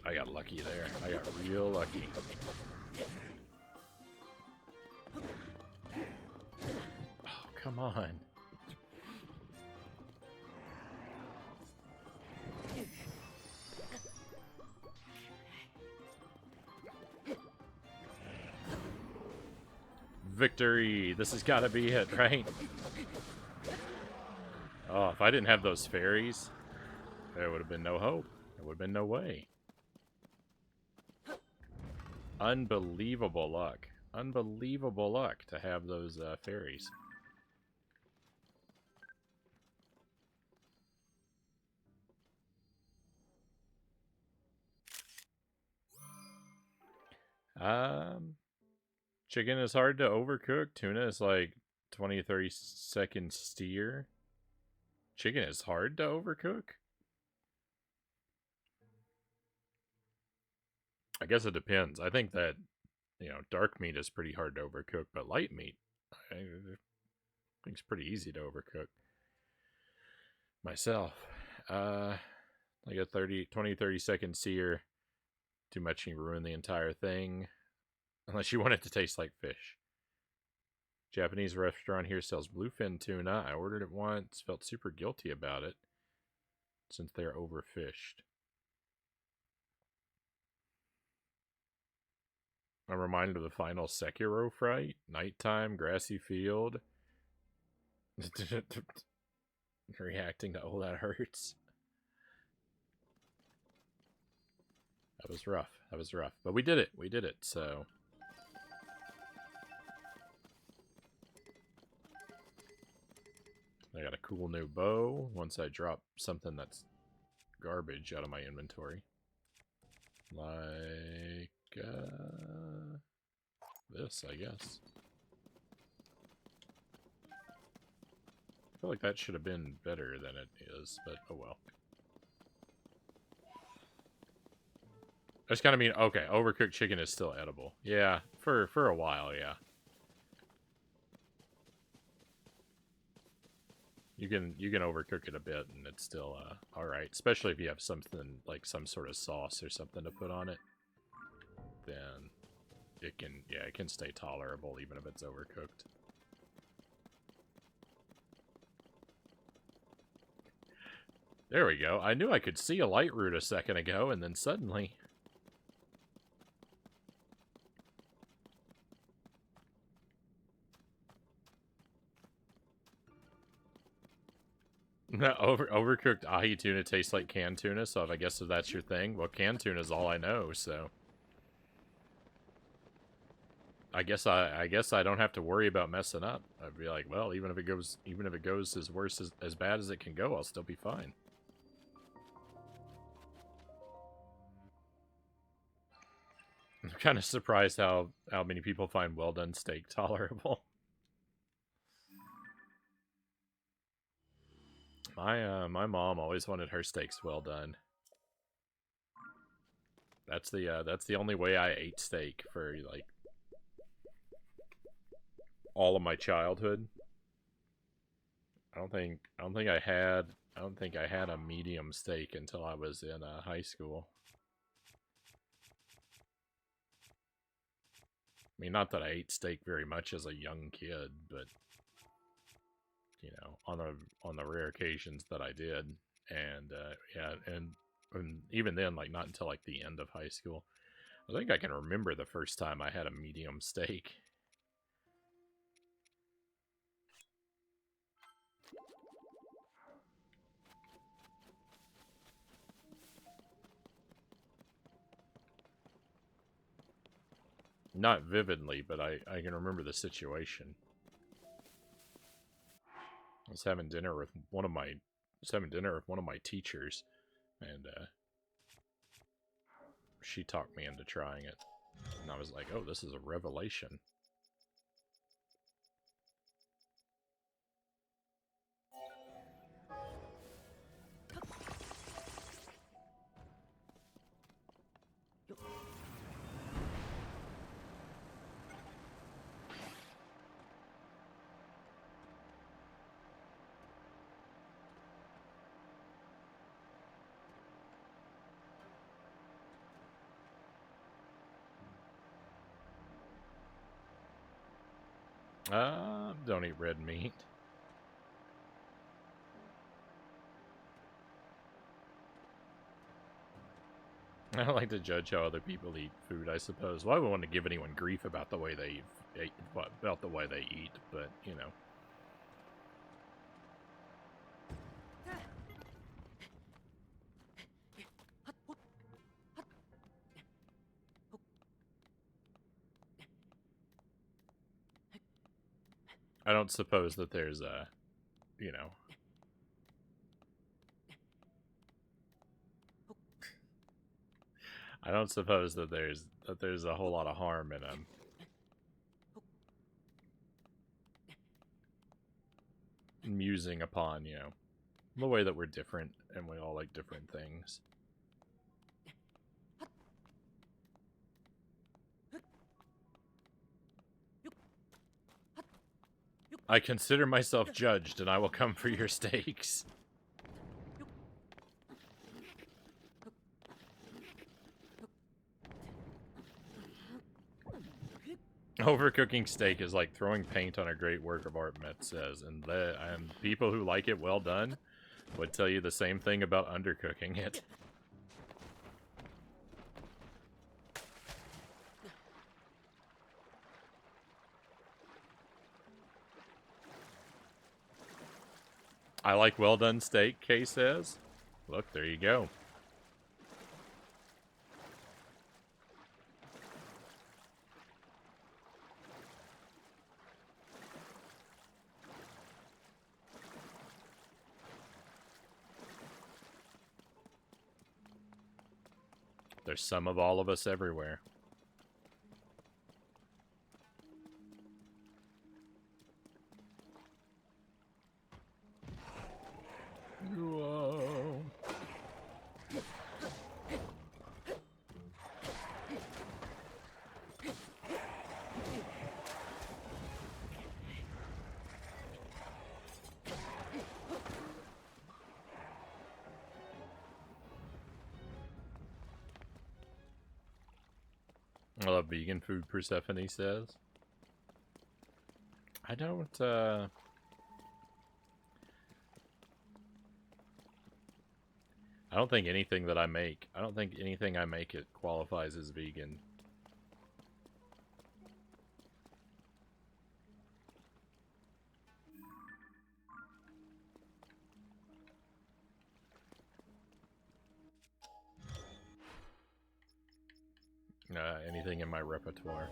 I got lucky there. I got real lucky. Oh, come on. Victory! This has got to be it, right? Oh, if I didn't have those fairies, there would have been no hope. There would have been no way. Unbelievable luck. Unbelievable luck to have those fairies. Chicken is hard to overcook. Tuna is like 20-30 second steer. Chicken is hard to overcook? I guess it depends. I think that, you know, dark meat is pretty hard to overcook, but light meat, I think it's pretty easy to overcook. Myself. Like a 20-30 second sear. Too much, you ruin the entire thing. Unless you want it to taste like fish. Japanese restaurant here sells bluefin tuna. I ordered it once. Felt super guilty about it. Since they're overfished. I'm reminded of the final Sekiro fight. Nighttime, grassy field. Reacting to, oh, that hurts. That was rough. That was rough. But we did it. We did it, so. I got a cool new bow once I drop something that's garbage out of my inventory. Like this, I guess. I feel like that should have been better than it is, but oh well. I just kind of mean, okay, overcooked chicken is still edible. Yeah, for a while, yeah. You can overcook it a bit and it's still alright. Especially if you have something like some sort of sauce or something to put on it. Then it can stay tolerable even if it's overcooked. There we go. I knew I could see a light root a second ago, and then suddenly... Overcooked ahi tuna tastes like canned tuna, so I guess if that's your thing, well, canned tuna is all I know, so... I guess I don't have to worry about messing up. I'd be like, well, even if it goes as bad as it can go, I'll still be fine. I'm kind of surprised how many people find well done steak tolerable. My mom always wanted her steaks well done. That's the only way I ate steak for like all of my childhood. I don't think I had a medium steak until I was in high school. I mean, not that I ate steak very much as a young kid, but you know, on the rare occasions that I did, and yeah, and even then, like not until like the end of high school. I think I can remember the first time I had a medium steak. Not vividly, but I can remember the situation. I was having dinner with one of my teachers, and she talked me into trying it, and I was like, "Oh, this is a revelation." Don't eat red meat. I don't like to judge how other people eat food, I suppose. Well, I wouldn't want to give anyone grief about the way they eat, about the way they eat, but you know. I don't suppose that there's a, you know. I don't suppose that there's a whole lot of harm in musing upon, you know, the way that we're different and we all like different things. I consider myself judged, and I will come for your steaks. Overcooking steak is like throwing paint on a great work of art, Met says, and people who like it well done would tell you the same thing about undercooking it. I like well done steak, Kay says. Look, there you go. There's some of all of us everywhere. Whoa. I love vegan food, Persephone says. I don't, I don't think anything that I make, it qualifies as vegan. Anything in my repertoire.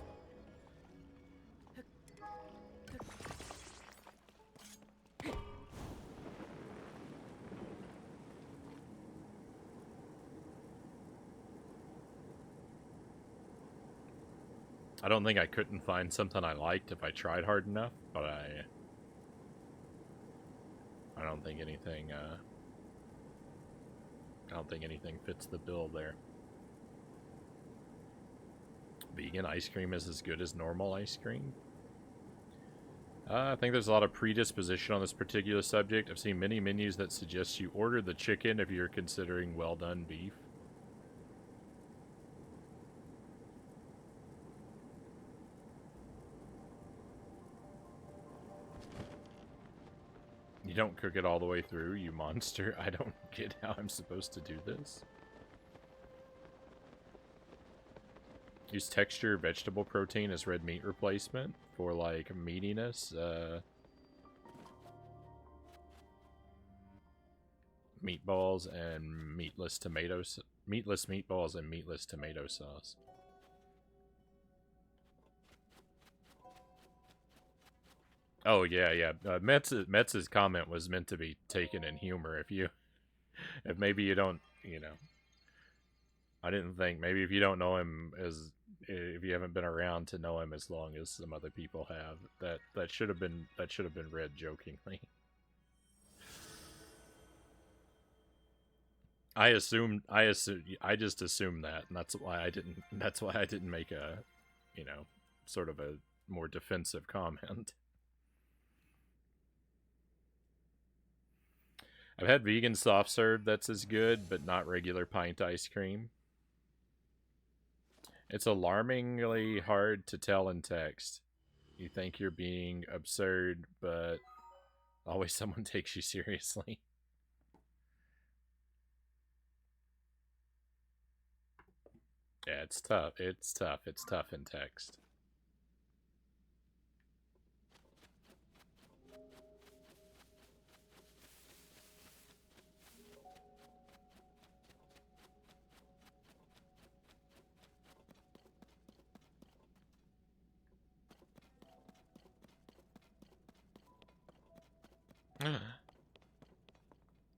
I don't think I couldn't find something I liked if I tried hard enough, but I I don't think anything fits the bill there. Vegan ice cream is as good as normal ice cream? I think there's a lot of predisposition on this particular subject. I've seen many menus that suggest you order the chicken if you're considering well-done beef. You don't cook it all the way through, you monster. I don't get how I'm supposed to do this. Use texture vegetable protein as red meat replacement for, like, meatiness. Meatballs and meatless tomatoes. Meatless meatballs and meatless tomato sauce. Oh, yeah. Metz's comment was meant to be taken in humor. If maybe you don't, you know. I didn't think, maybe if you don't know him if you haven't been around to know him as long as some other people have, that should have been read jokingly. I just assumed that, and that's why I didn't make a, sort of a more defensive comment. I've had vegan soft serve that's as good, but not regular pint ice cream. It's alarmingly hard to tell in text. You think you're being absurd, but always someone takes you seriously. Yeah, it's tough. It's tough in text.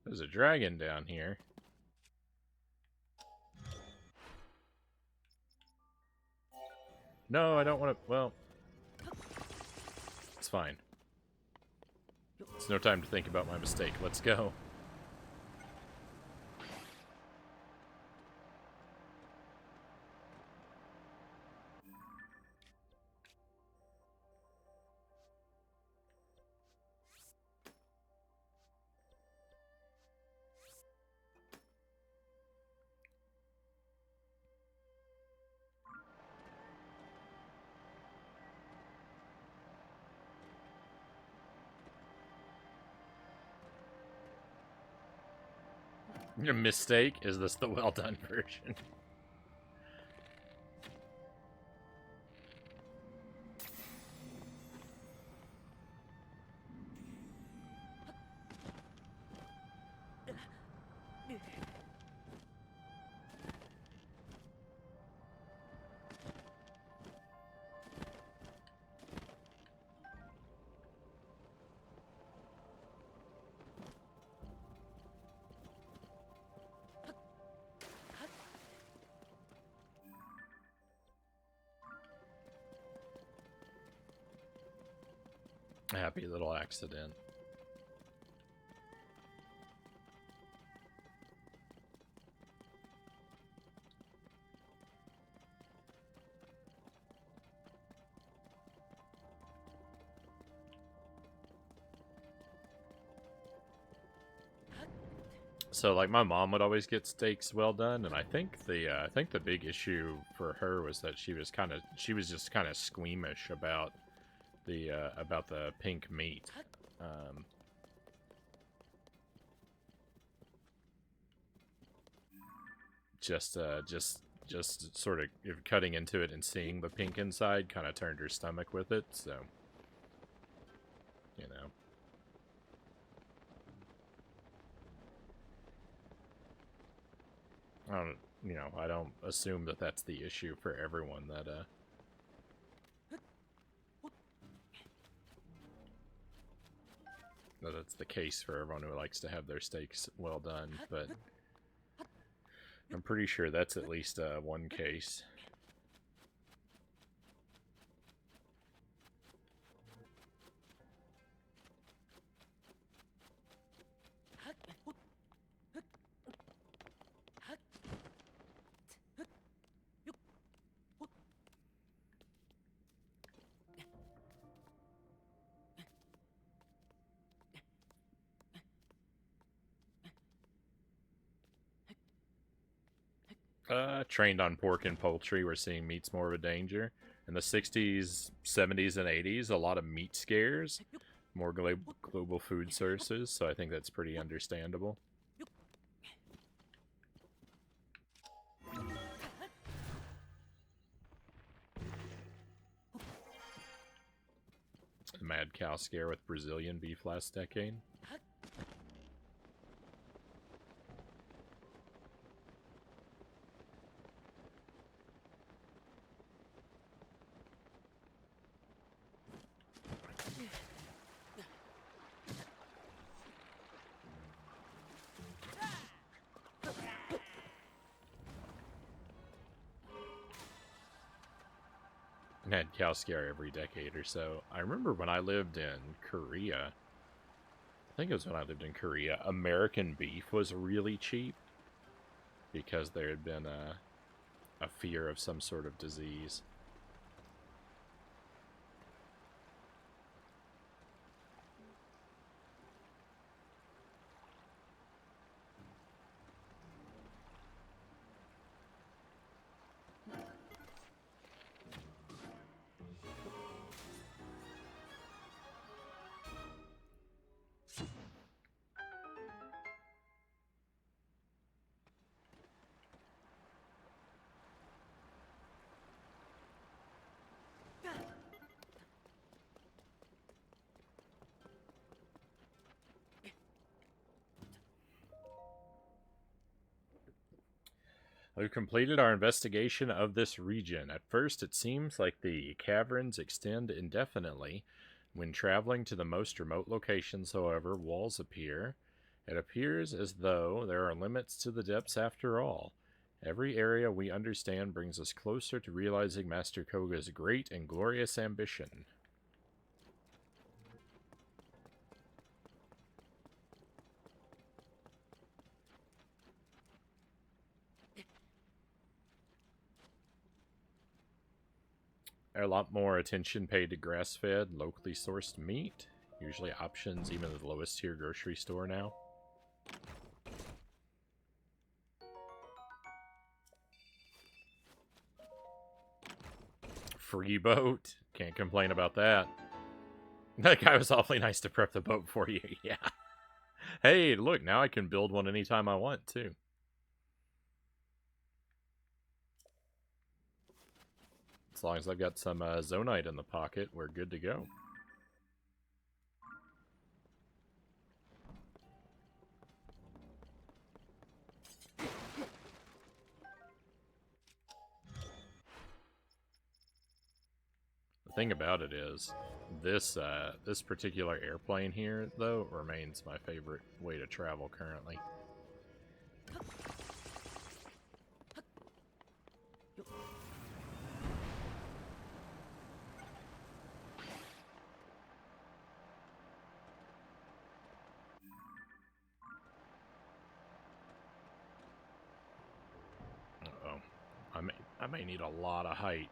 There's a dragon down here. No, I don't want to... Well... It's fine. It's no time to think about my mistake. Let's go. Your mistake? Is this the well-done version? Happy little accident. So, like, my mom would always get steaks well done, and I think the big issue for her was that she was just kind of squeamish about the pink meat. Just sort of cutting into it and seeing the pink inside kind of turned her stomach with it. So, you know. I don't assume that that's the issue for everyone that that's the case for everyone who likes to have their steaks well done, but I'm pretty sure that's at least one case. Trained on pork and poultry, we're seeing meat's more of a danger. In the 60s, 70s, and 80s, a lot of meat scares, more global food sources, so I think that's pretty understandable. The mad cow scare with Brazilian beef last decade. Had cow scare every decade or so. I remember when I lived in Korea, I think it was when I lived in Korea, American beef was really cheap because there had been a fear of some sort of disease. We've completed our investigation of this region. At first, it seems like the caverns extend indefinitely. When traveling to the most remote locations, however, walls appear. It appears as though there are limits to the depths after all. Every area we understand brings us closer to realizing Master Koga's great and glorious ambition. A lot more attention paid to grass-fed, locally sourced meat. Usually options even at the lowest tier grocery store now. Free boat. Can't complain about that. That guy was awfully nice to prep the boat for you. Yeah. Hey, look, now I can build one anytime I want, too. As long as I've got some Zonite in the pocket, we're good to go. The thing about it is, this this particular airplane here, though, remains my favorite way to travel currently. Uh-oh. I may need a lot of height.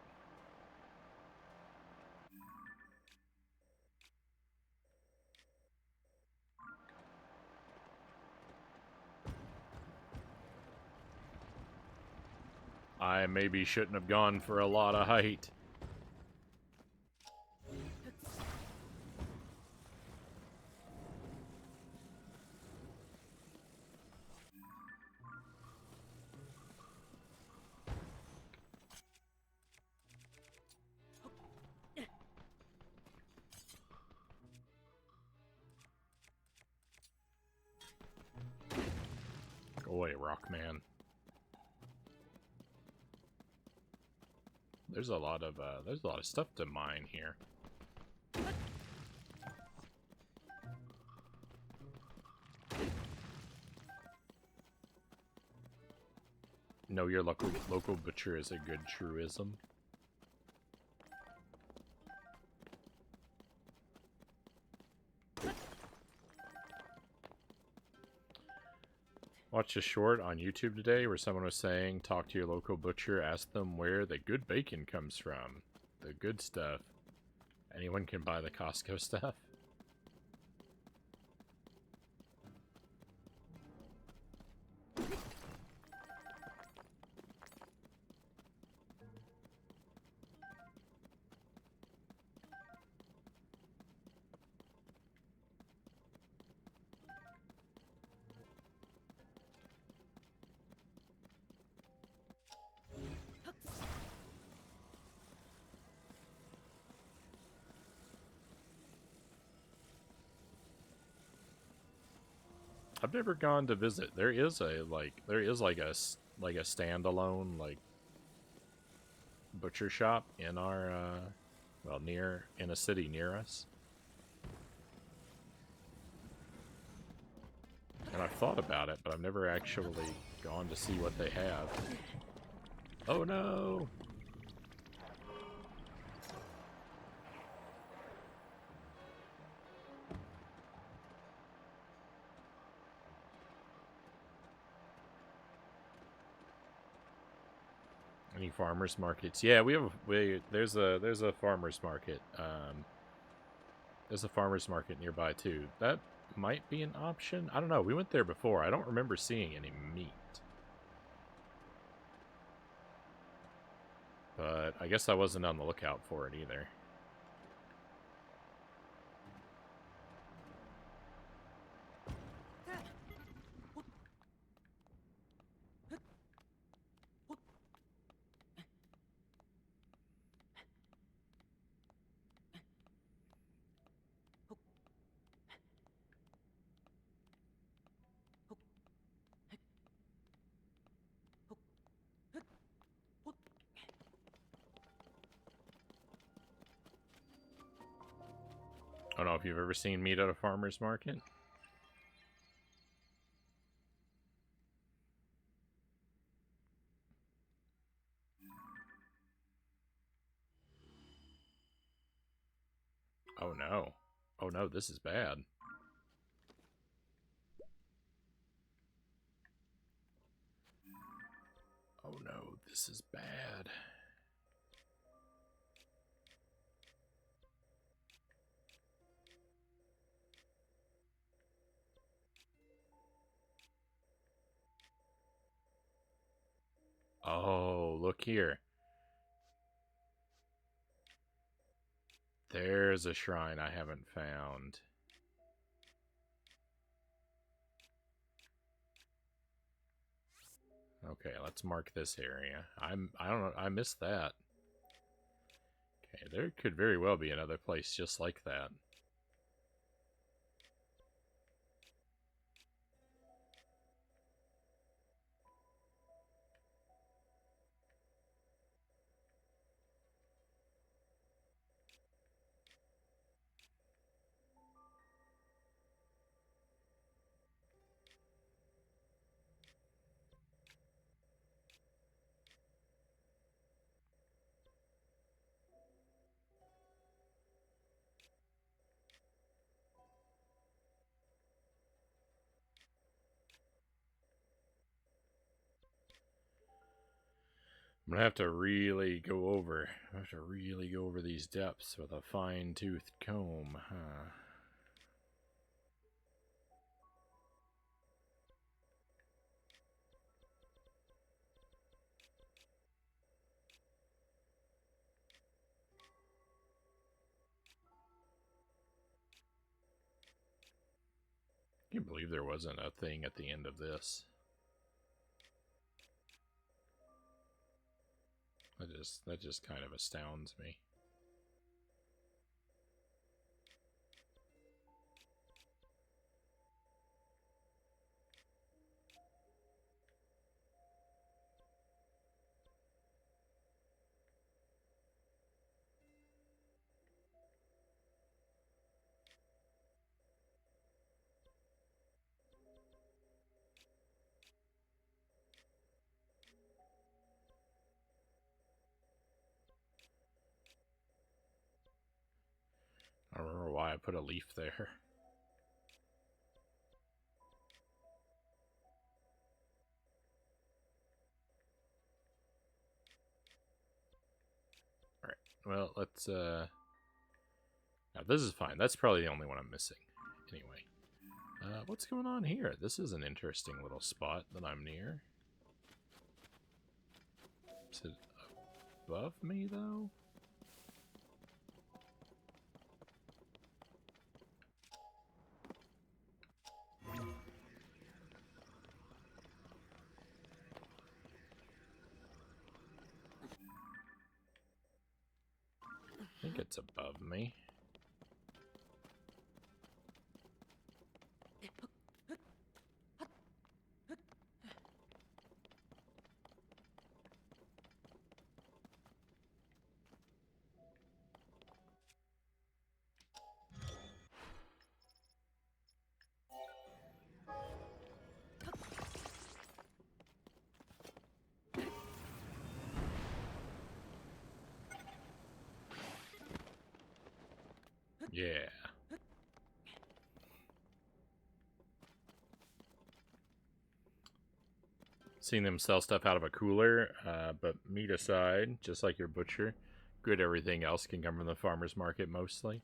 I maybe shouldn't have gone for a lot of height. Go away, Rockman. There's a lot of stuff to mine here. Know your local butcher is a good truism. Watched a short on YouTube today where someone was saying, talk to your local butcher, ask them where the good bacon comes from. The good stuff. Anyone can buy the Costco stuff. I've never gone to visit. There is a like a standalone like butcher shop in our well, in a city near us. And I've thought about it, but I've never actually gone to see what they have. Oh no! Any farmers markets? Yeah, there's a farmers market. There's a farmers market nearby too. That might be an option. I don't know. We went there before. I don't remember seeing any meat. But I guess I wasn't on the lookout for it either. I don't know if you've ever seen meat at a farmer's market. Oh no. Oh no, this is bad. Oh no, this is bad. Oh, look here. There's a shrine I haven't found. Okay, let's mark this area. I don't know, I missed that. Okay, there could very well be another place just like that. I'm gonna have to really go over. These depths with a fine-toothed comb, huh? Can you believe there wasn't a thing at the end of this? That just kind of astounds me. I don't remember why I put a leaf there. Alright, well, let's, now this is fine. That's probably the only one I'm missing. Anyway. What's going on here? This is an interesting little spot that I'm near. Is it above me, though? I think it's above me. Yeah. Seen them sell stuff out of a cooler, but meat aside, just like your butcher, good everything else can come from the farmer's market mostly.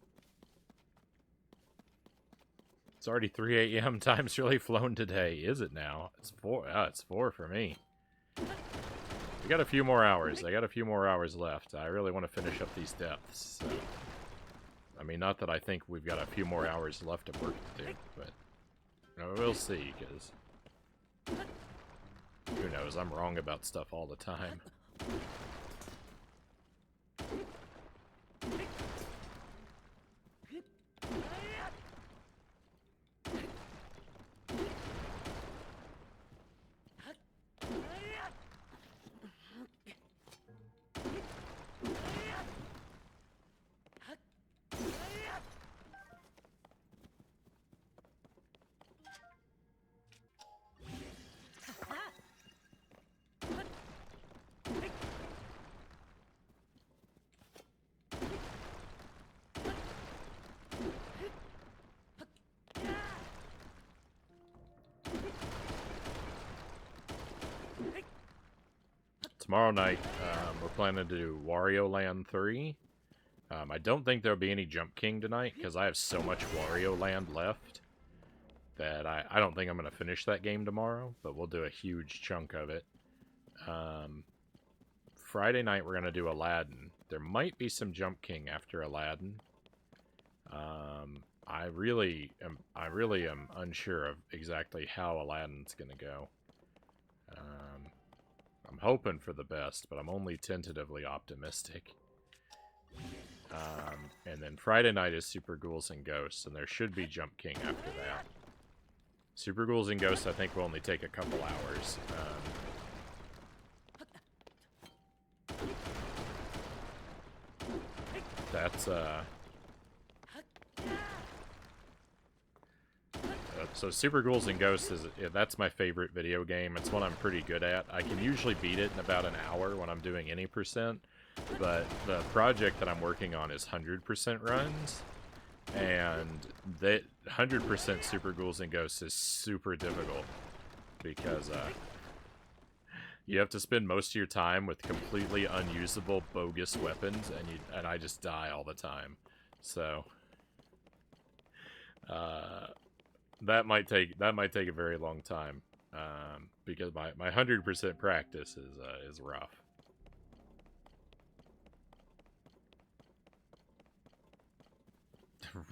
It's already 3 a.m. Time's really flown today. Is it now? It's 4. Oh, it's 4 for me. We got a few more hours. I got a few more hours left. I really want to finish up these depths. So. I mean, not that I think we've got a few more hours left of work to do, but we'll see, because who knows? I'm wrong about stuff all the time. Tomorrow night, we're planning to do Wario Land 3. I don't think there'll be any Jump King tonight, because I have so much Wario Land left that I don't think I'm going to finish that game tomorrow, but we'll do a huge chunk of it. Friday night, we're going to do Aladdin. There might be some Jump King after Aladdin. I really am unsure of exactly how Aladdin's going to go. I'm hoping for the best, but I'm only tentatively optimistic. And then Friday night is Super Ghouls and Ghosts, and there should be Jump King after that. Super Ghouls and Ghosts, I think, will only take a couple hours. So Super Ghouls and Ghosts that's my favorite video game. It's one I'm pretty good at. I can usually beat it in about an hour when I'm doing any percent, but the project that I'm working on is 100% runs, and that 100% Super Ghouls and Ghosts is super difficult because you have to spend most of your time with completely unusable bogus weapons, and I just die all the time. So that might take a very long time, because my 100% practice is rough.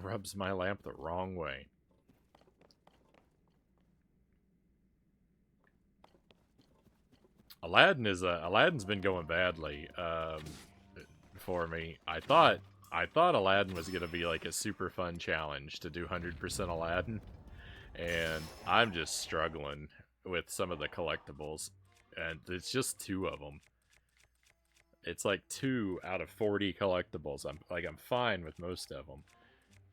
Rubs my lamp the wrong way. Aladdin's been going badly for me. I thought Aladdin was gonna be like a super fun challenge to do 100% Aladdin. And I'm just struggling with some of the collectibles. And it's just 2 of them. It's like 2 out of 40 collectibles. I'm fine with most of them.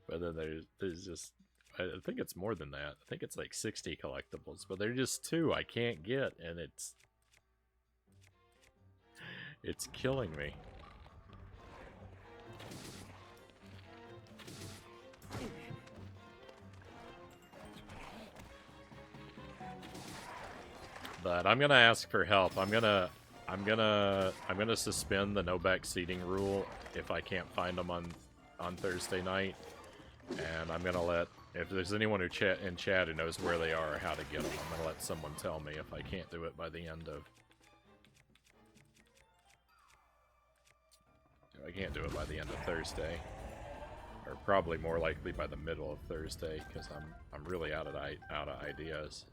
But then there's just... I think it's more than that. I think it's like 60 collectibles. But they're just 2 I can't get. And it's killing me. But I'm gonna ask for help. I'm gonna suspend the no back seating rule if I can't find them on Thursday night, and I'm gonna let, if there's anyone in chat who knows where they are or how to get them, I'm gonna let someone tell me if I can't do it by the end of. I can't do it by the end of Thursday, or probably more likely by the middle of Thursday, because I'm really out of ideas.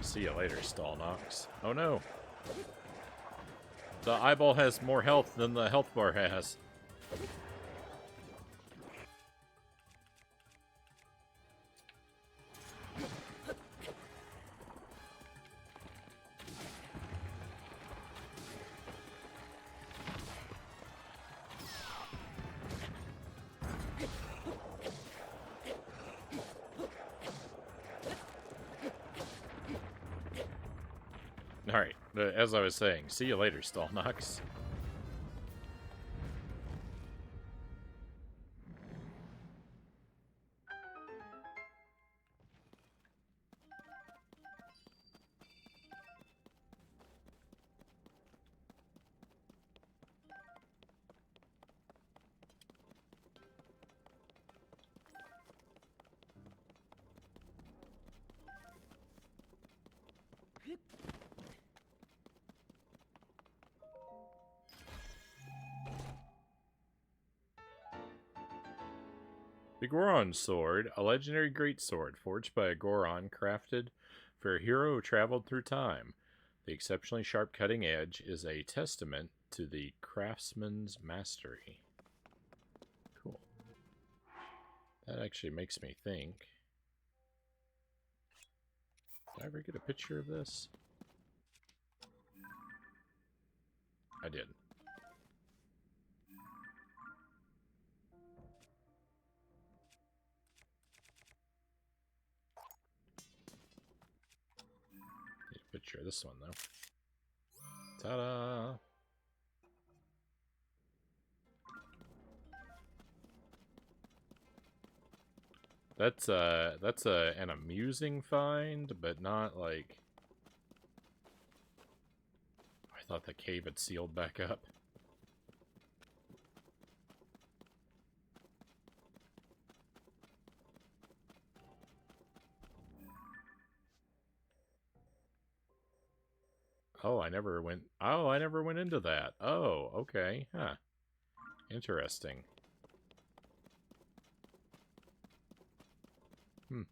See you later, Stall Knox. Oh no! The eyeball has more health than the health bar has. Alright, as I was saying, see you later, Stallnox. The Goron Sword, a legendary greatsword forged by a Goron, crafted for a hero who traveled through time. The exceptionally sharp cutting edge is a testament to the craftsman's mastery. Cool. That actually makes me think. Did I ever get a picture of this? I did. Need a picture of this one, though. Ta-da! That's an amusing find, but not like. I thought the cave had sealed back up. Oh, I never went. Oh, I never went into that. Oh, okay. Huh. Interesting. Hmm.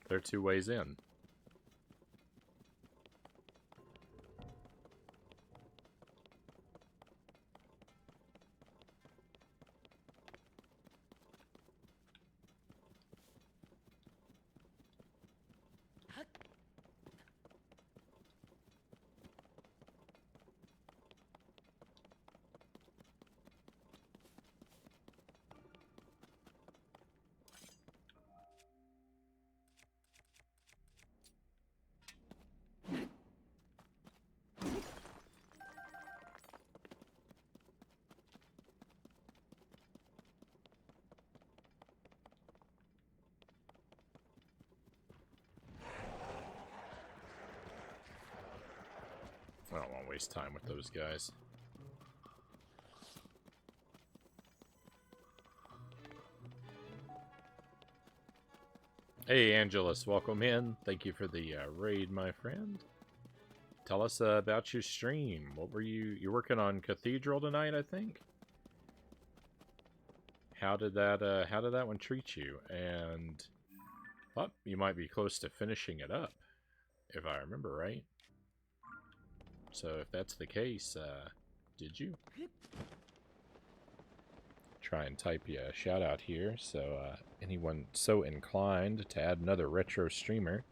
There are two ways in. I don't want to waste time with those guys. Hey, Angelus, welcome in. Thank you for the raid, my friend. Tell us about your stream. What were you're working on Cathedral tonight, I think? How did that one treat you? And you might be close to finishing it up, if I remember right. So if that's the case, did you? Try and type you a shout out here, so anyone so inclined to add another retro streamer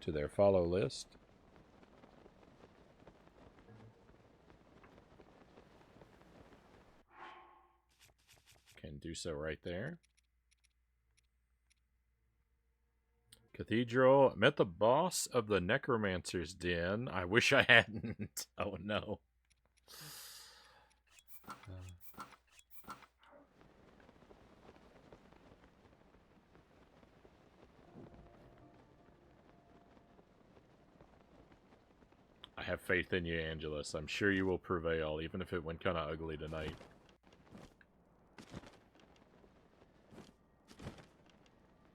to their follow list. Can do so right there. Cathedral. Met the boss of the Necromancer's Den. I wish I hadn't. Oh no. I have faith in you, Angelus. I'm sure you will prevail, even if it went kind of ugly tonight.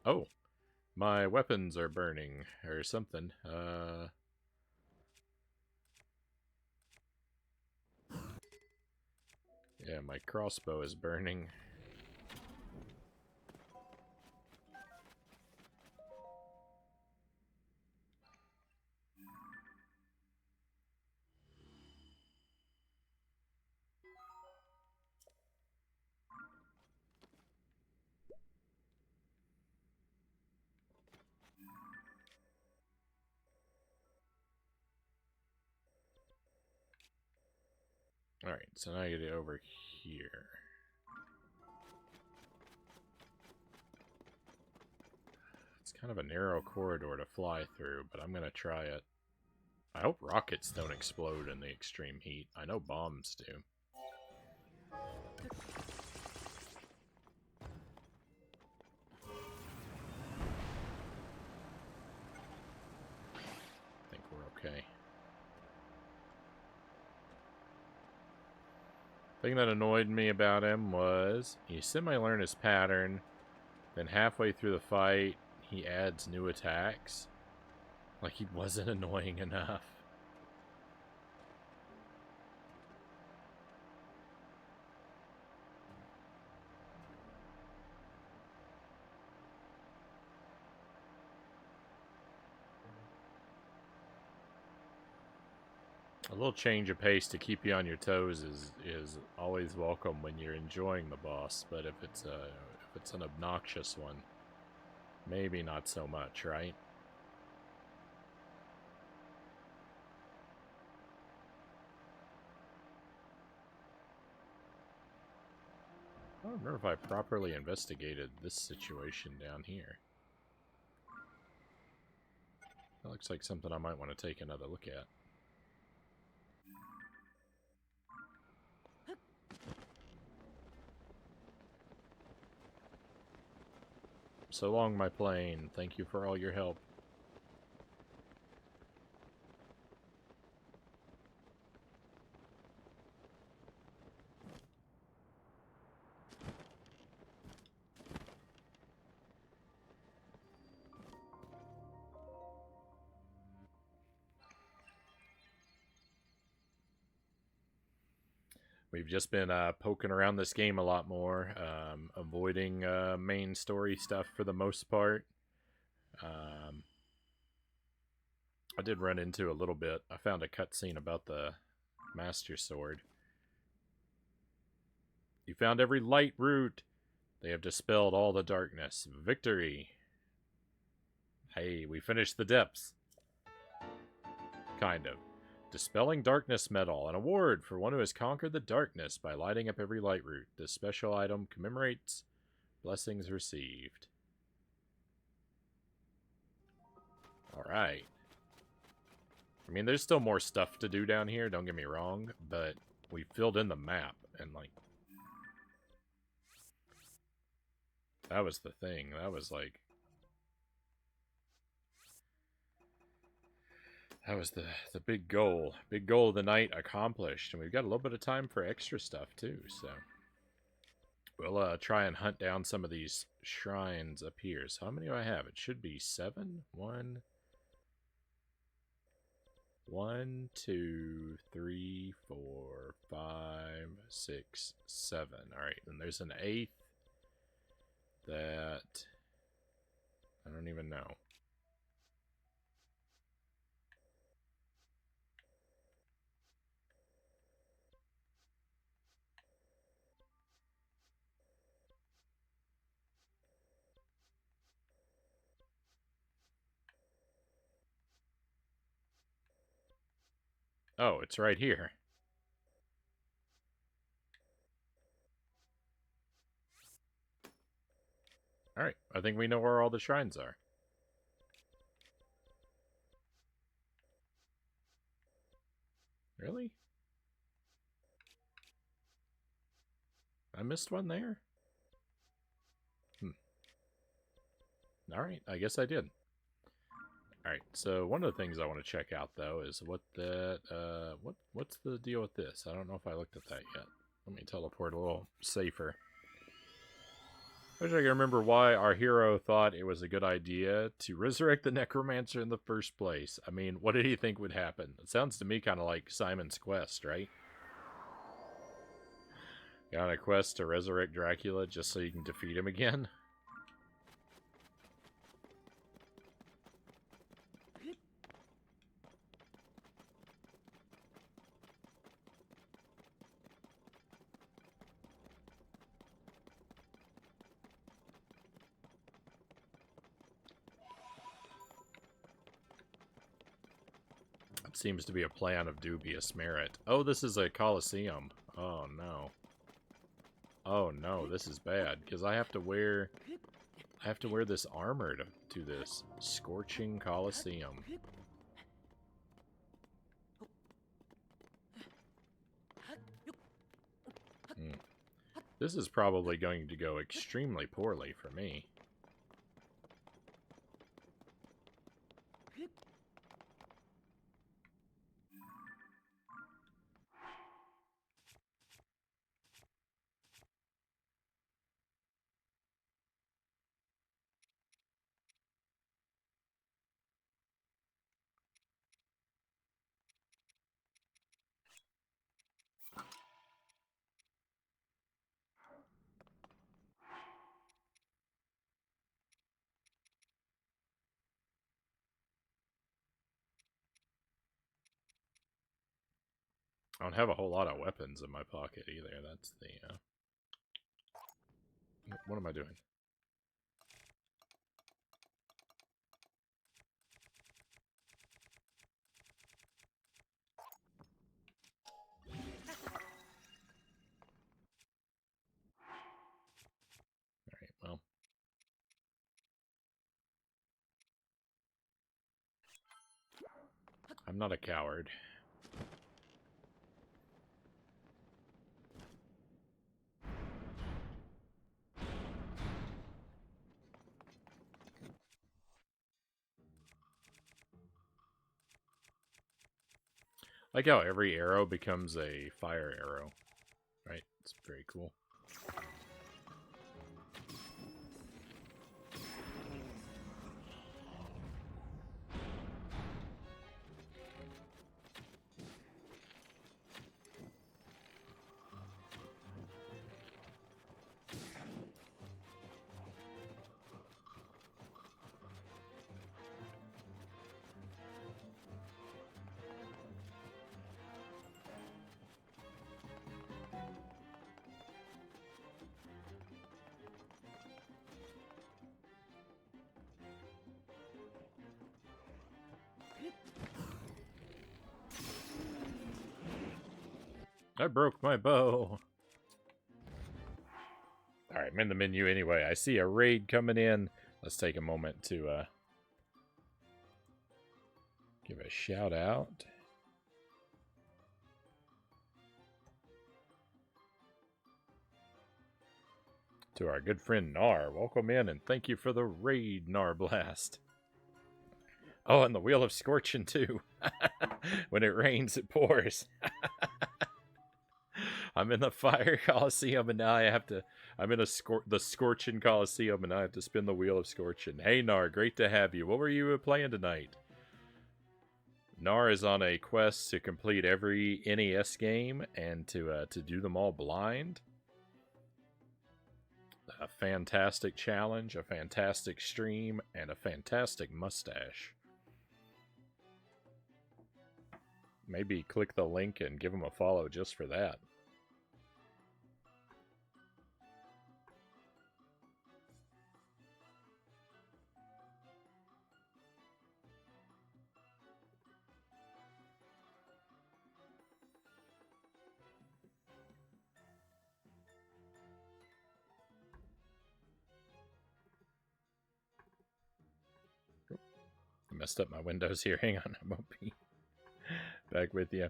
Oh. My weapons are burning, or something. Yeah, my crossbow is burning. Alright, so now I get it over here. It's kind of a narrow corridor to fly through, but I'm gonna try it. I hope rockets don't explode in the extreme heat. I know bombs do. I think we're okay. The thing that annoyed me about him was he semi-learned his pattern, then halfway through the fight, he adds new attacks. Like he wasn't annoying enough. A little change of pace to keep you on your toes is always welcome when you're enjoying the boss, but if it's an obnoxious one, maybe not so much, right? I don't remember if I properly investigated this situation down here. That looks like something I might want to take another look at. So long, my plane. Thank you for all your help. We've just been poking around this game a lot more, avoiding main story stuff for the most part. I did run into a little bit. I found a cutscene about the Master Sword. You found every light root. They have dispelled all the darkness. Victory! Hey, we finished the depths. Kind of. Dispelling Darkness Medal, an award for one who has conquered the darkness by lighting up every light root. This special item commemorates blessings received. Alright. I mean, there's still more stuff to do down here, don't get me wrong, but we filled in the map, and, like, that was the thing. That was, like, that was the big goal. Big goal of the night accomplished. And we've got a little bit of time for extra stuff, too, so we'll try and hunt down some of these shrines up here. So how many do I have? It should be 7. 1, 2, 3, 4, 5, 6, 7. Alright, and there's an 8th that I don't even know. Oh, it's right here. Alright, I think we know where all the shrines are. Really? I missed one there? Alright, I guess I did. Alright, so one of the things I want to check out, though, is what that, what's the deal with this? I don't know if I looked at that yet. Let me teleport a little safer. I wish I could remember why our hero thought it was a good idea to resurrect the Necromancer in the first place. I mean, what did he think would happen? It sounds to me kind of like Simon's Quest, right? You're on a quest to resurrect Dracula just so you can defeat him again? It seems to be a plan of dubious merit. Oh, this is a Colosseum. Oh, no. Oh, no, this is bad, because I have to wear this armor to this scorching Colosseum. This is probably going to go extremely poorly for me. I don't have a whole lot of weapons in my pocket either. That's the, What am I doing? Alright, well. I'm not a coward. Like how every arrow becomes a fire arrow. Right? It's very cool. I broke my bow. Alright, I'm in the menu anyway. I see a raid coming in. Let's take a moment to give a shout out. To our good friend Nar. Welcome in and thank you for the raid, Nar Blast. Oh, and the Wheel of Scorching too. When it rains, it pours. I'm in the Fire Coliseum and now I have to... I'm in the Scorching Coliseum and I have to spin the Wheel of Scorching. Hey, Nar, great to have you. What were you playing tonight? Nar is on a quest to complete every NES game and to do them all blind. A fantastic challenge, a fantastic stream, and a fantastic mustache. Maybe click the link and give him a follow just for that. I messed up my windows here. Hang on, I won't be back with you.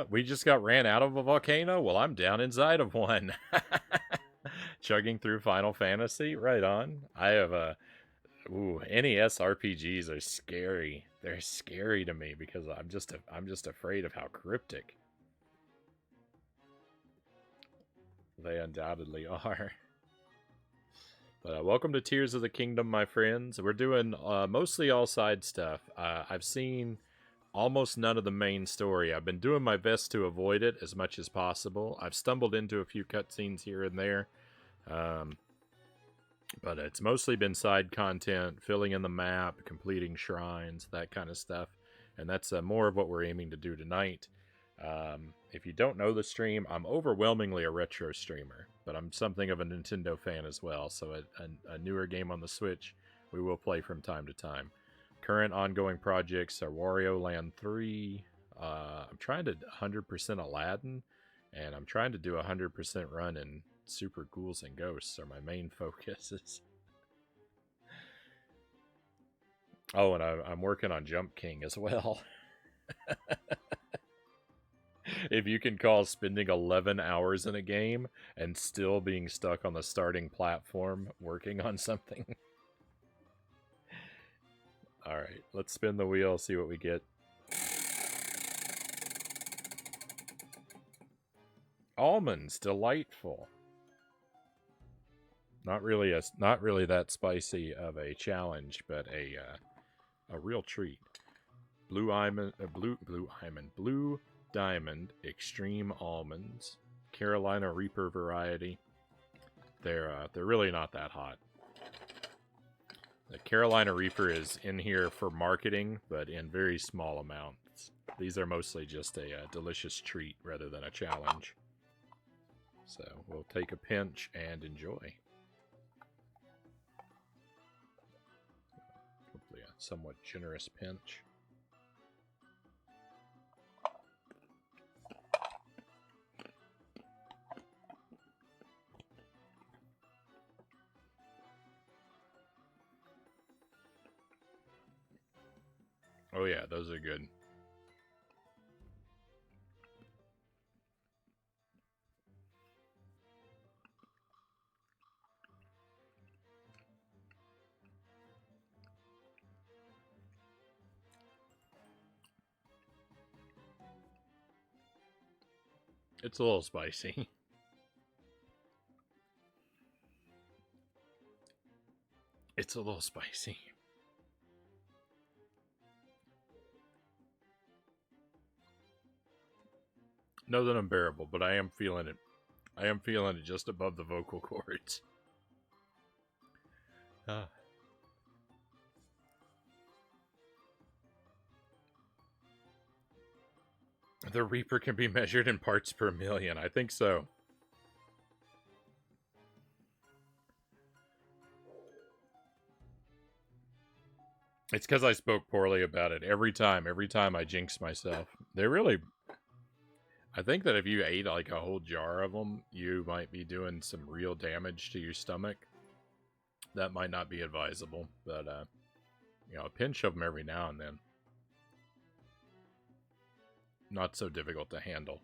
We just got ran out of a volcano? Well, I'm down inside of one. Chugging through Final Fantasy? Right on. I have a... NES RPGs are scary. They're scary to me because I'm just afraid of how cryptic they undoubtedly are. But welcome to Tears of the Kingdom, my friends. We're doing mostly all side stuff. I've seen almost none of the main story. I've been doing my best to avoid it as much as possible. I've stumbled into a few cutscenes here and there. But it's mostly been side content, filling in the map, completing shrines, that kind of stuff. And that's more of what we're aiming to do tonight. If you don't know the stream, I'm overwhelmingly a retro streamer, but I'm something of a Nintendo fan as well. So a newer game on the Switch we will play from time to time. Current ongoing projects are Wario Land 3. I'm trying to 100% Aladdin, and I'm trying to do a 100% run in Super Ghouls and Ghosts are my main focuses. Oh, and I'm working on Jump King as well. If you can call spending 11 hours in a game and still being stuck on the starting platform working on something. Alright, let's spin the wheel, see what we get. Almonds, delightful. Not really that spicy of a challenge, but a real treat. Blue Diamond Extreme Almonds, Carolina Reaper variety. They're really not that hot. The Carolina Reaper is in here for marketing, but in very small amounts. These are mostly just a delicious treat rather than a challenge. So we'll take a pinch and enjoy. Hopefully a somewhat generous pinch. Oh yeah, those are good. It's a little spicy. It's a little spicy. No, that unbearable, but I am feeling it. I am feeling it just above the vocal cords. The Reaper can be measured in parts per million. I think so. It's because I spoke poorly about it every time I jinx myself. They're really... I think that if you ate like a whole jar of them, you might be doing some real damage to your stomach. That might not be advisable, but, you know, a pinch of them every now and then. Not so difficult to handle.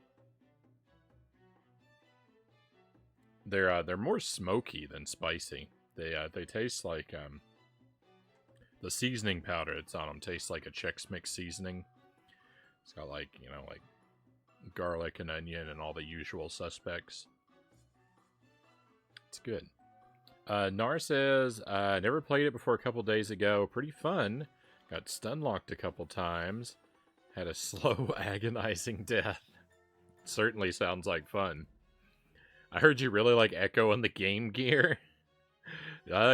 They're more smoky than spicy. They taste like, the seasoning powder that's on them tastes like a Chex Mix seasoning. It's got like, you know, like garlic and onion and all the usual suspects. It's good. Nar says, never played it before a couple days ago. Pretty fun. Got stun locked a couple times. Had a slow, agonizing death. Certainly sounds like fun. I heard you really like Echo on the Game Gear.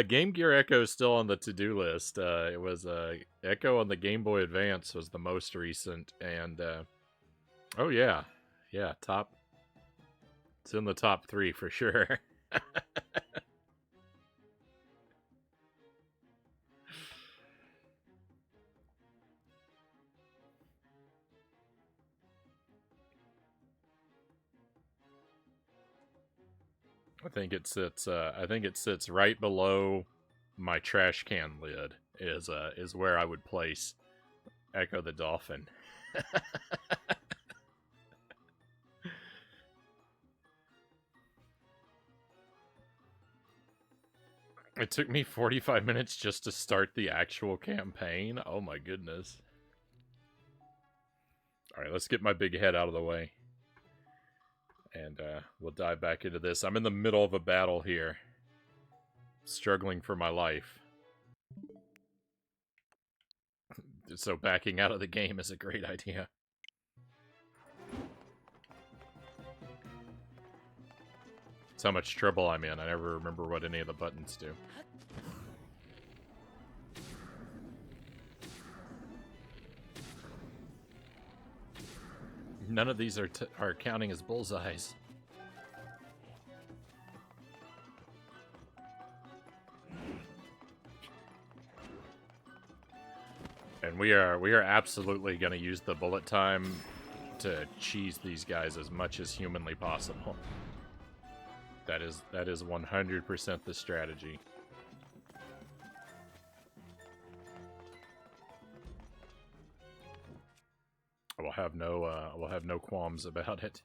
Game Gear Echo is still on the to-do list. It was Echo on the Game Boy Advance was the most recent, and oh yeah, top. It's in the top 3 for sure. I think it sits right below my trash can lid. Is where I would place Echo the Dolphin. It took me 45 minutes just to start the actual campaign. Oh my goodness. Alright, let's get my big head out of the way. And we'll dive back into this. I'm in the middle of a battle here. Struggling for my life. So backing out of the game is a great idea. That's how much trouble I'm in. I never remember what any of the buttons do. None of these are counting as bullseyes. And we are absolutely going to use the bullet time to cheese these guys as much as humanly possible. That is 100% the strategy. I will have no qualms about it.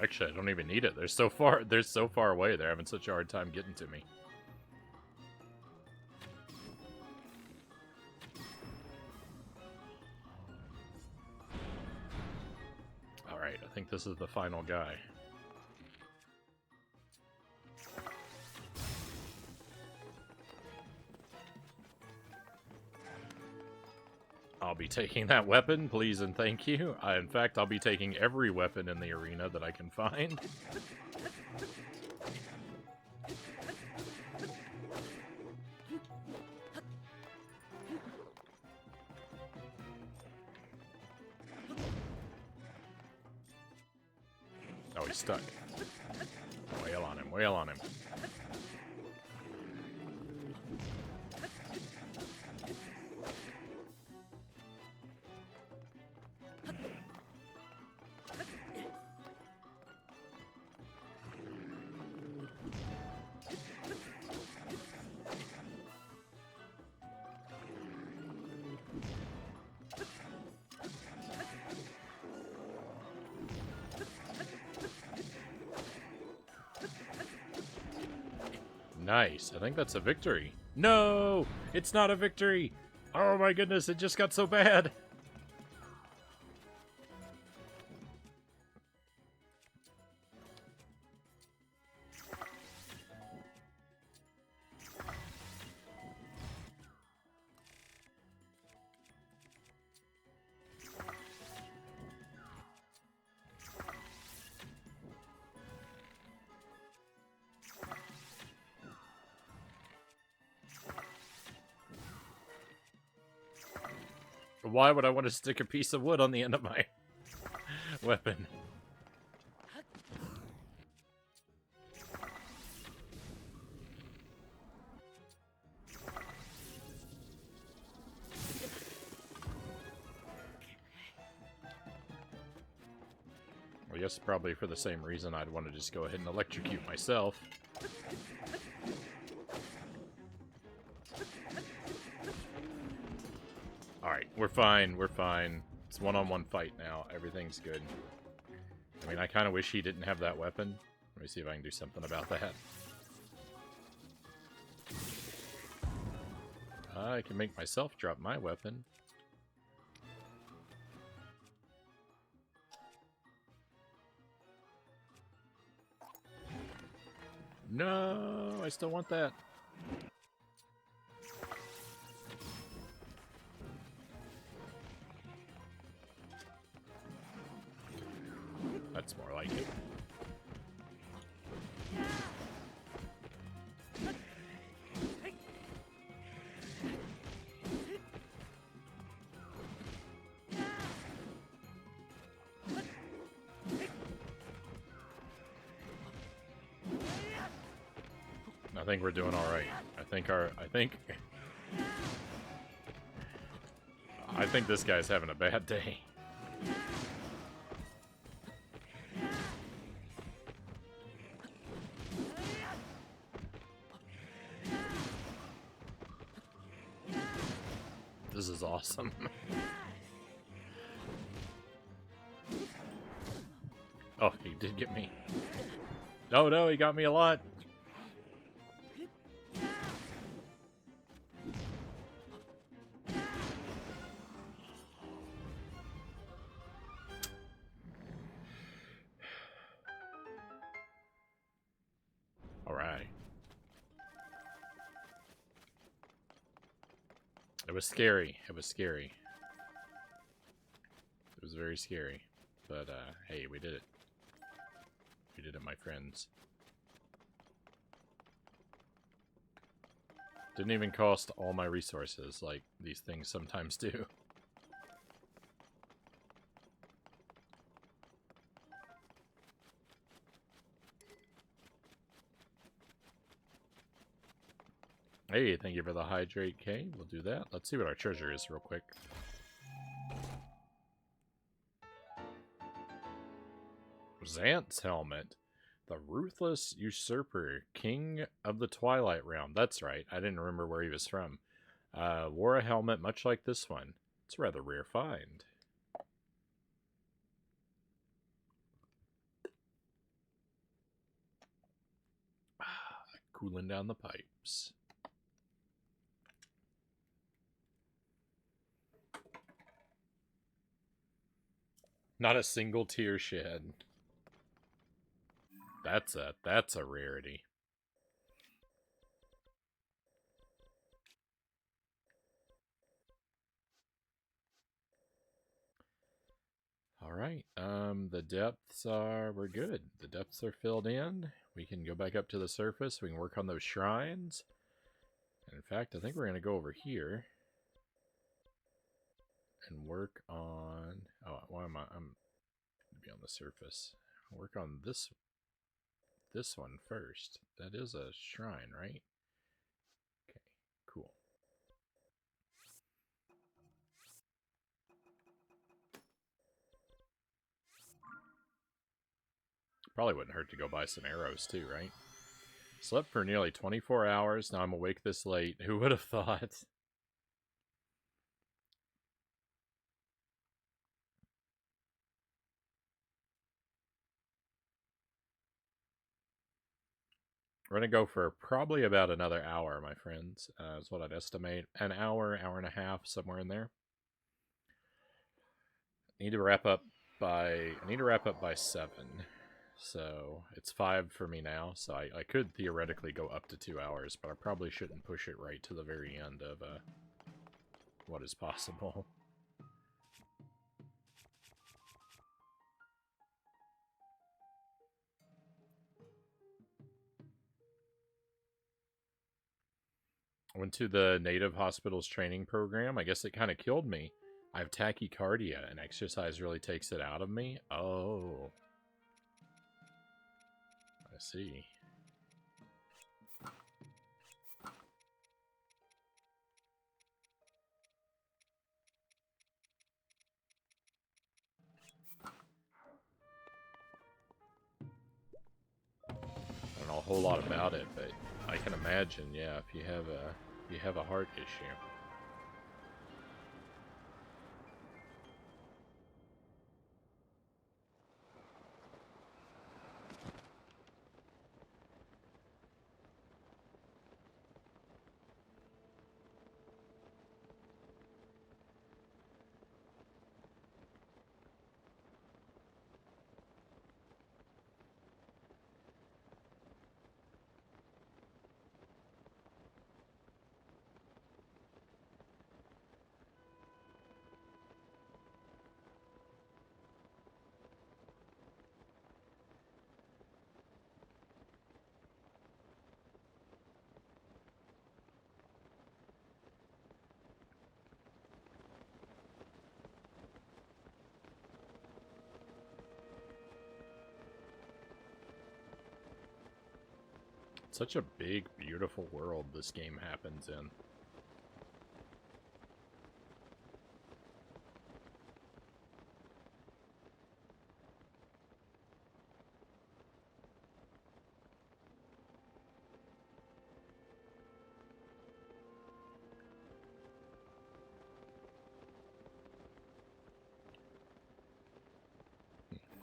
Actually, I don't even need it. They're so far away. They're having such a hard time getting to me. Alright, I think this is the final guy. I'll be taking that weapon, please and thank you. In fact, I'll be taking every weapon in the arena that I can find. Oh, he's stuck. Wail on him, wail on him. Nice. I think that's a victory. No! It's not a victory! Oh my goodness, it just got so bad! Why would I want to stick a piece of wood on the end of my weapon? Well, yes, probably for the same reason I'd want to just go ahead and electrocute myself. Alright, we're fine, we're fine. It's one-on-one fight now. Everything's good. I mean, I kind of wish he didn't have that weapon. Let me see if I can do something about that. I can make myself drop my weapon. No, I still want that. That's more like it. I think we're doing all right. I think this guy's having a bad day. This is awesome. Oh, he did get me. No, no, he got me a lot. Alright. It was scary. It was scary. It was very scary. But, hey, we did it. We did it, my friends. Didn't even cost all my resources like these things sometimes do. Hey, thank you for the hydrate, K. We'll do that. Let's see what our treasure is real quick. Xant's helmet. The Ruthless Usurper, King of the Twilight Realm. That's right. I didn't remember where he was from. Wore a helmet much like this one. It's a rather rare find. Cooling down the pipes. Not a single tear shed. That's a rarity. Alright, the depths we're good. The depths are filled in. We can go back up to the surface. We can work on those shrines. And in fact, I think we're going to go over here. And work on... Oh, why am I'm going to be on the surface. Work on this one first. That is a shrine, right? Okay, cool. Probably wouldn't hurt to go buy some arrows too, right? Slept for nearly 24 hours. Now I'm awake this late. Who would have thought? We're going to go for probably about another hour, my friends. Is what I'd estimate. An hour, hour and a half, somewhere in there. I need to wrap up by 7. So it's 5 for me now. So I could theoretically go up to 2 hours, but I probably shouldn't push it right to the very end of what is possible. I went to the Native Hospitals training program. I guess it kind of killed me. I have tachycardia, and exercise really takes it out of me. Oh. I see. I don't know a whole lot about it, but I can imagine, yeah, if you have a heart issue. Such a big, beautiful world this game happens in.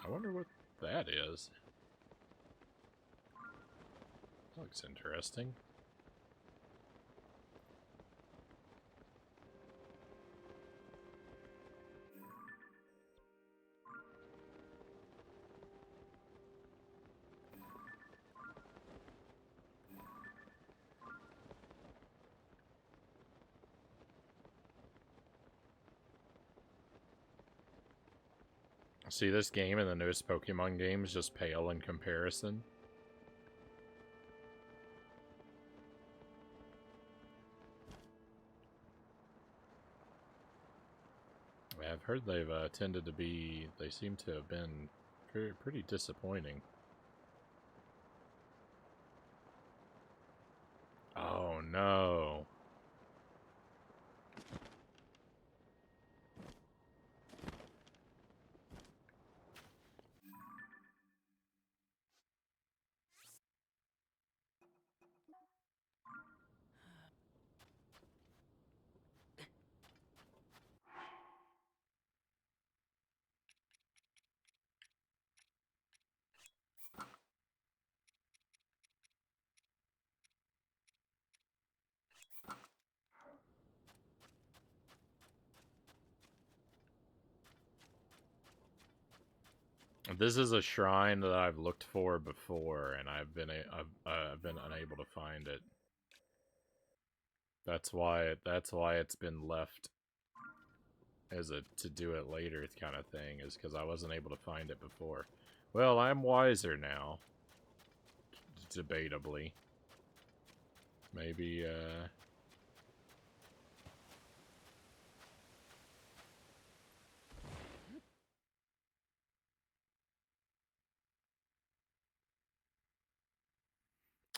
I wonder what that is. Looks interesting. See, this game and the newest Pokemon games just pale in comparison. I've heard they've tended to be, they seem to have been pretty disappointing. Oh no. This is a shrine that I've looked for before, and I've been unable to find it. That's why it's been left as a to do it later kind of thing, is because I wasn't able to find it before. Well, I'm wiser now. Debatably. Maybe,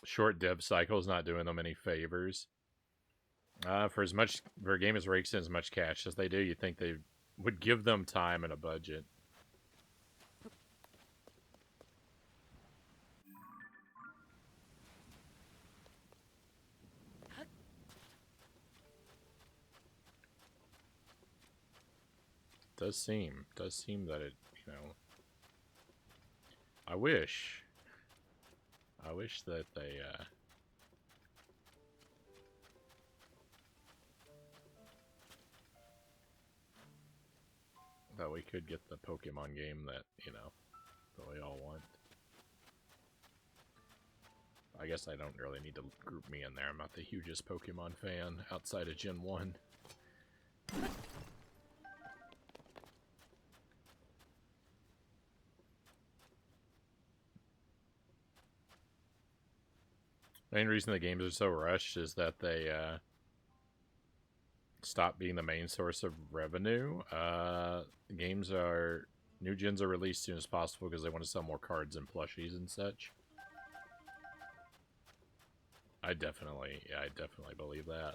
short dev cycle's not doing them any favors. For a game as rakes in as much cash as they do, you'd think they would give them time and a budget. Does seem that it, you know, I wish that they, that we could get the Pokemon game that, you know, that we all want. I guess I don't really need to group me in there. I'm not the hugest Pokemon fan outside of Gen 1. The main reason the games are so rushed is that they stop being the main source of revenue. New gens are released as soon as possible because they want to sell more cards and plushies and such. I definitely believe that.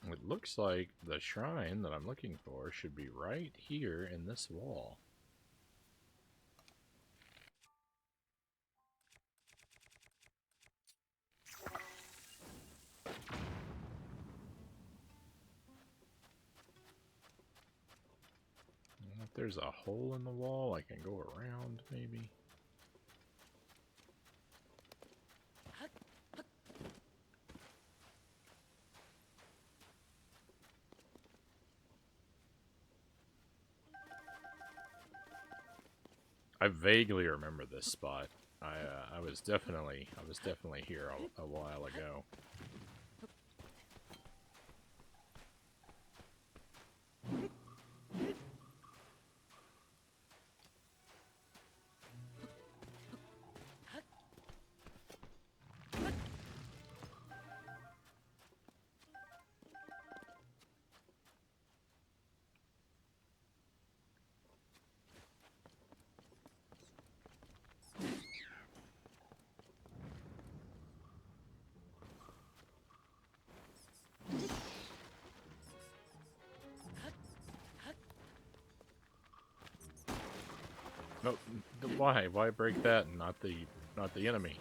It looks like the shrine that I'm looking for should be right here in this wall. If there's a hole in the wall, I can go around, maybe. I vaguely remember this spot. I was definitely here a while ago. No, why? Why break that and not the enemy?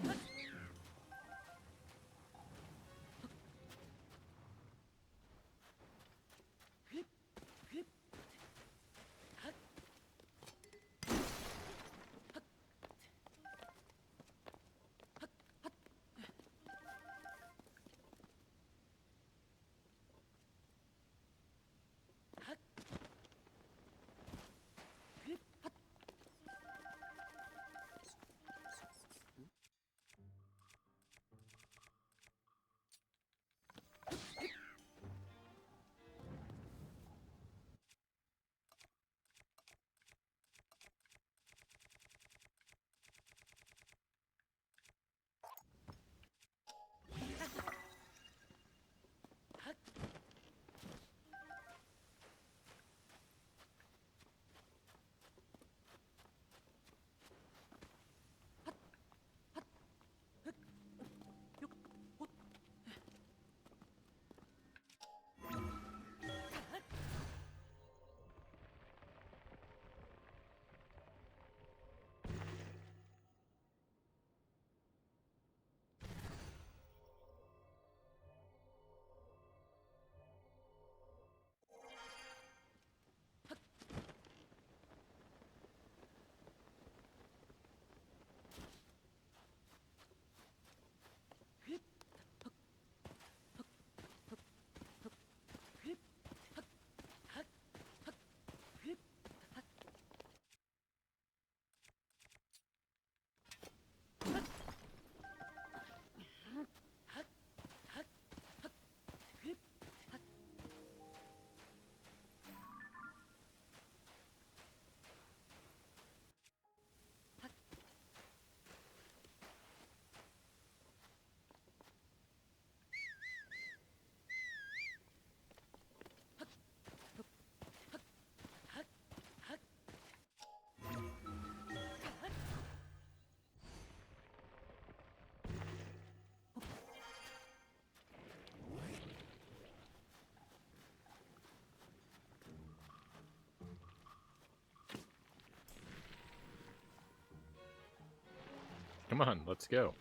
Come on, let's go.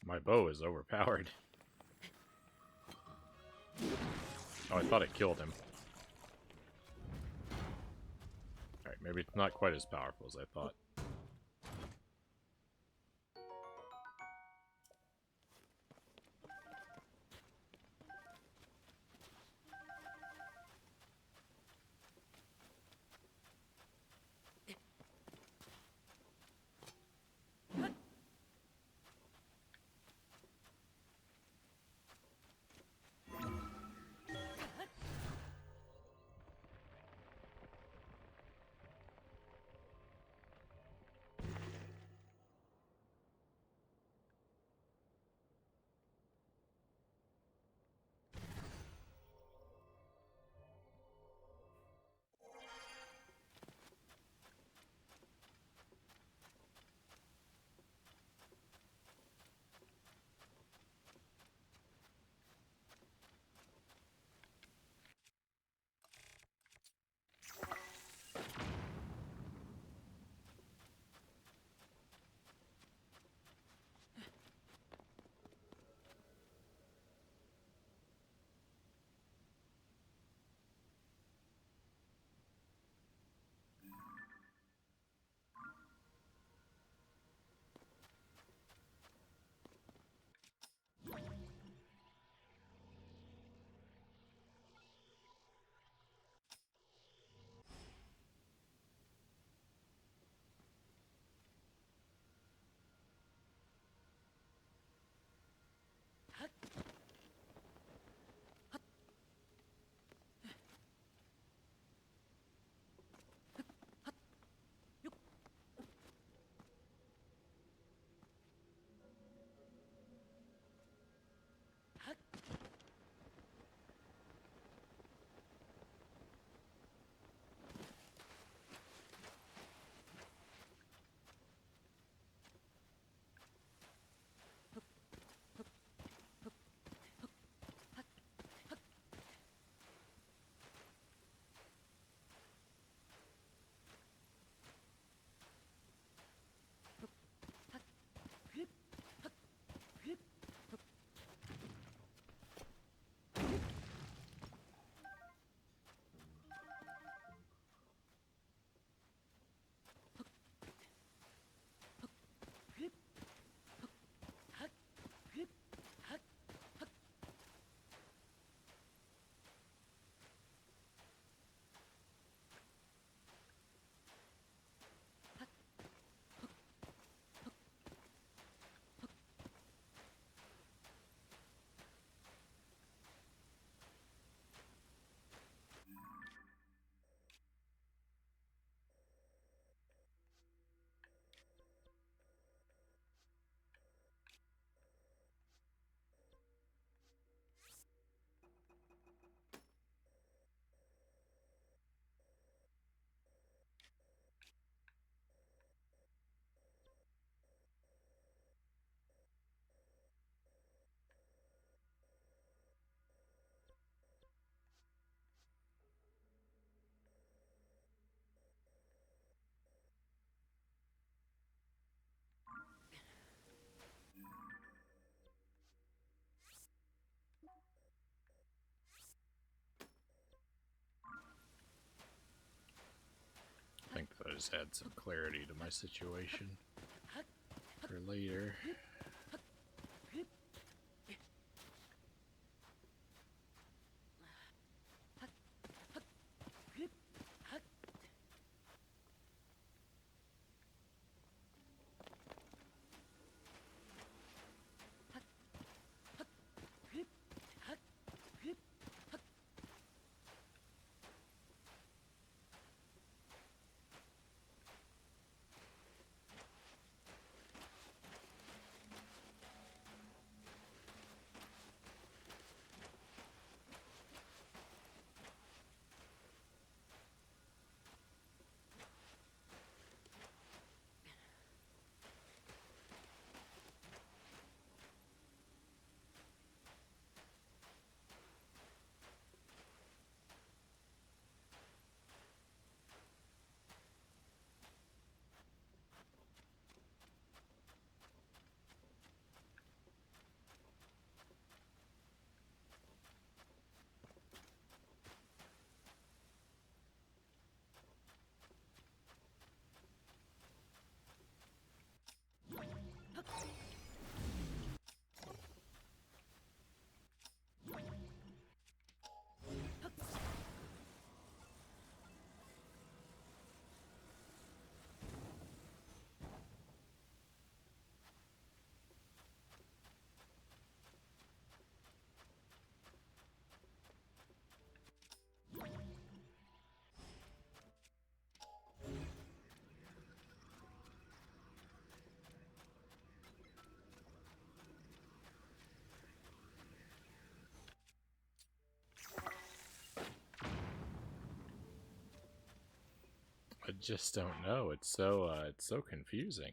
My bow is overpowered. Oh, I thought it killed him. Alright, maybe it's not quite as powerful as I thought. I think that has had some clarity to my situation for later. just don't know. It's so confusing.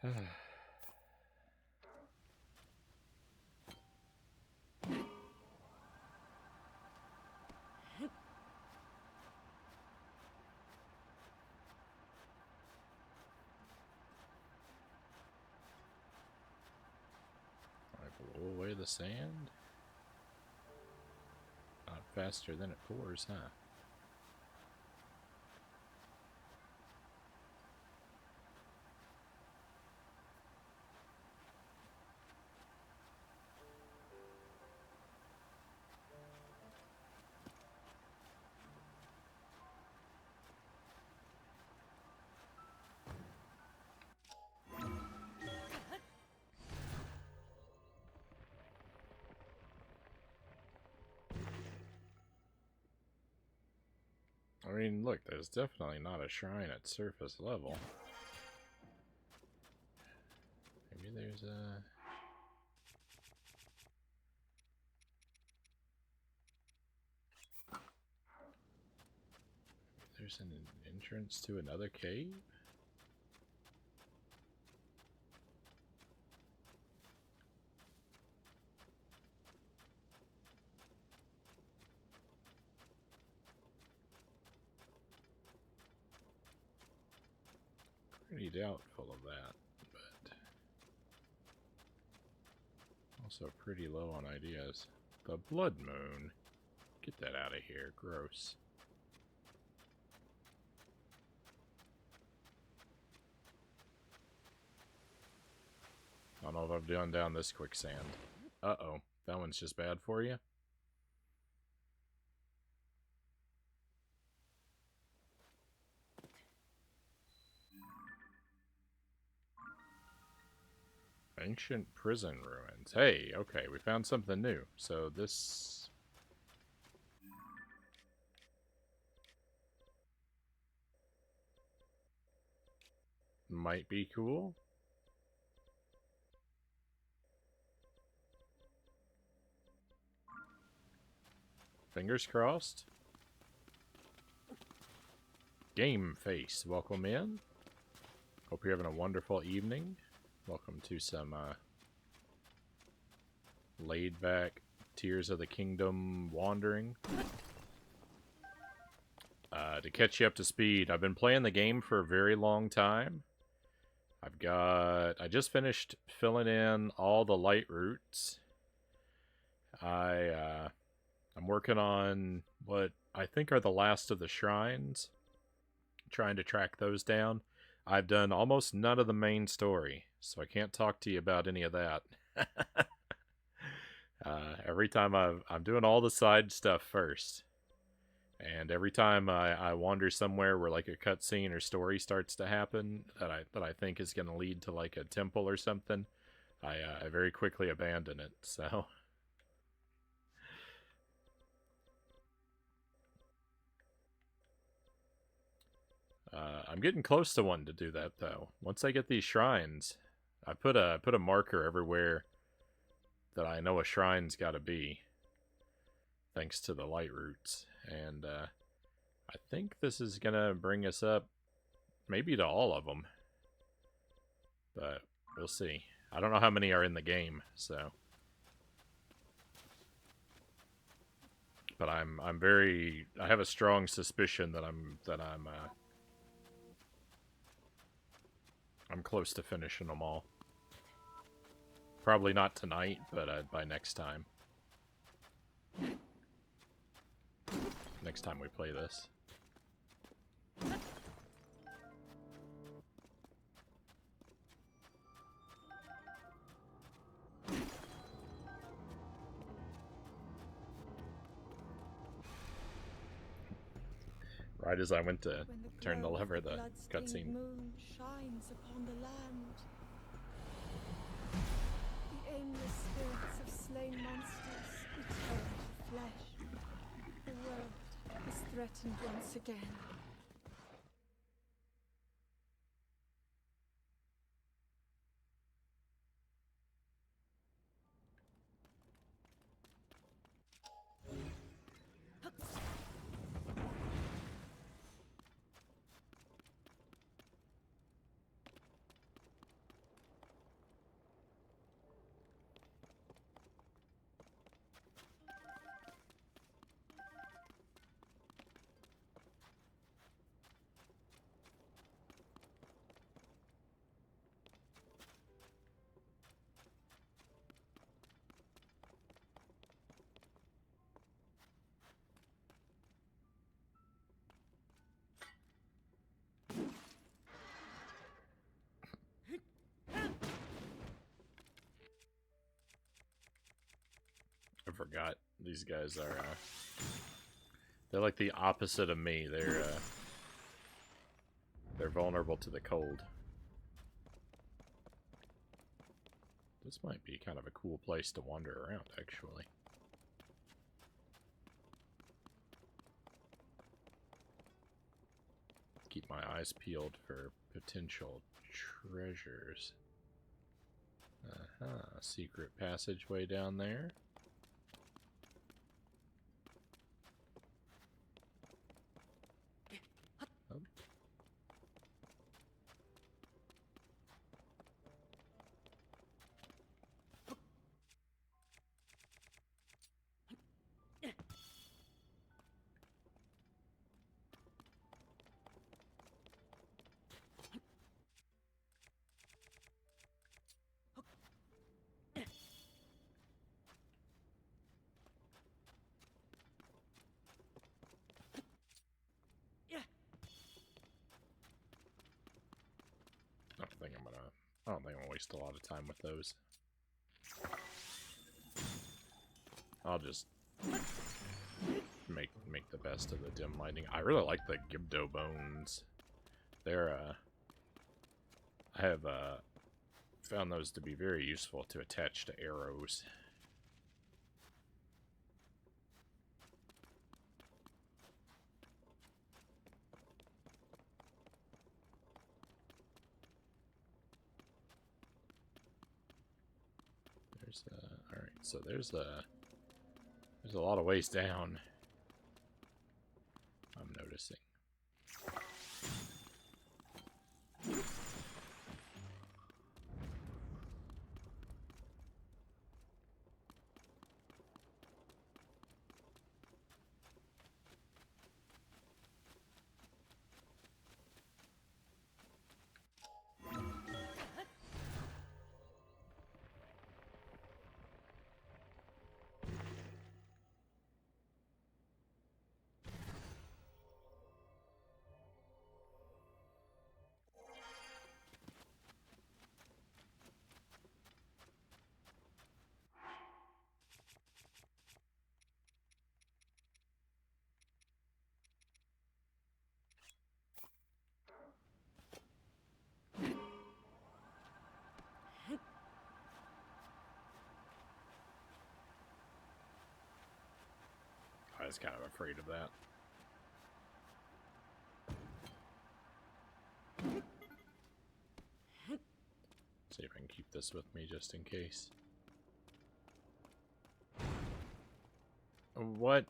I blow away the sand? Not faster than it pours, huh? I mean, look, there's definitely not a shrine at surface level. Maybe there's a... There's an entrance to another cave? Pretty doubtful of that, but also pretty low on ideas. The Blood Moon. Get that out of here. Gross. I don't know if I've gone down this quicksand. Uh-oh. That one's just bad for you? Ancient prison ruins. Hey, okay, we found something new. So this... might be cool. Fingers crossed. Game Face, welcome in. Hope you're having a wonderful evening. Welcome to some laid-back Tears of the Kingdom wandering. To catch you up to speed, I've been playing the game for a very long time. I just finished filling in all the light routes. I'm working on what I think are the last of the shrines. Trying to track those down. I've done almost none of the main story, so I can't talk to you about any of that. Every time I'm doing all the side stuff first. And every time I wander somewhere where like a cutscene or story starts to happen that I think is going to lead to like a temple or something, I very quickly abandon it. So I'm getting close to wanting to do that though. Once I get these shrines, I put a marker everywhere that I know a shrine's got to be, thanks to the light routes. And I think this is gonna bring us up maybe to all of them, but we'll see. I don't know how many are in the game, so. But I have a strong suspicion that I'm close to finishing them all. Probably not tonight, but by next time. Next time we play this. Right as I went to turn the lever, the cutscene. Moon shines upon the land. The aimless spirits of slain monsters return to flesh. The world is threatened once again. forgot. These guys are, they're like the opposite of me. They're vulnerable to the cold. This might be kind of a cool place to wander around, actually. Keep my eyes peeled for potential treasures. Secret passageway down there. Oh. I don't think I'm gonna waste a lot of time with those. I'll just make the best of the dim lighting. I really like the Gibdo bones. They're I have found those to be very useful to attach to arrows. Alright, so there's a lot of ways down, I'm noticing. I was kind of afraid of that. See if I can keep this with me just in case. What?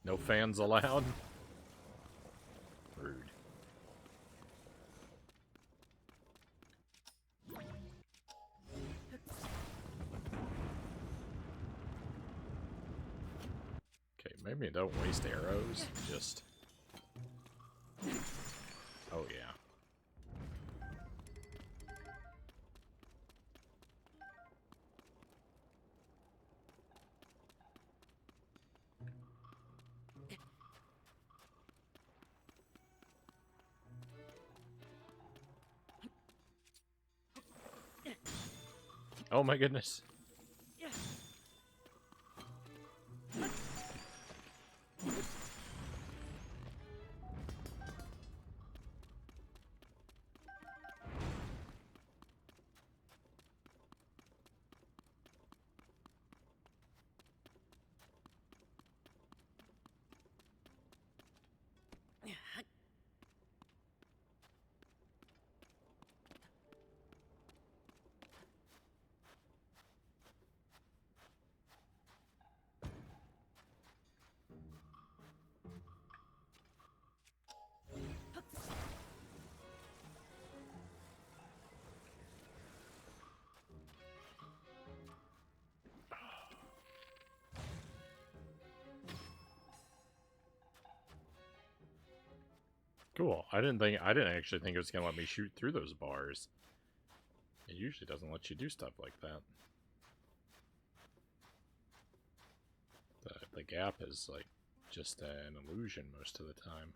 No fans allowed? Rude. Okay, maybe don't waste arrows, just... Oh yeah. Oh my goodness. Cool. I didn't actually think it was gonna let me shoot through those bars. It usually doesn't let you do stuff like that. The gap is like just an illusion most of the time.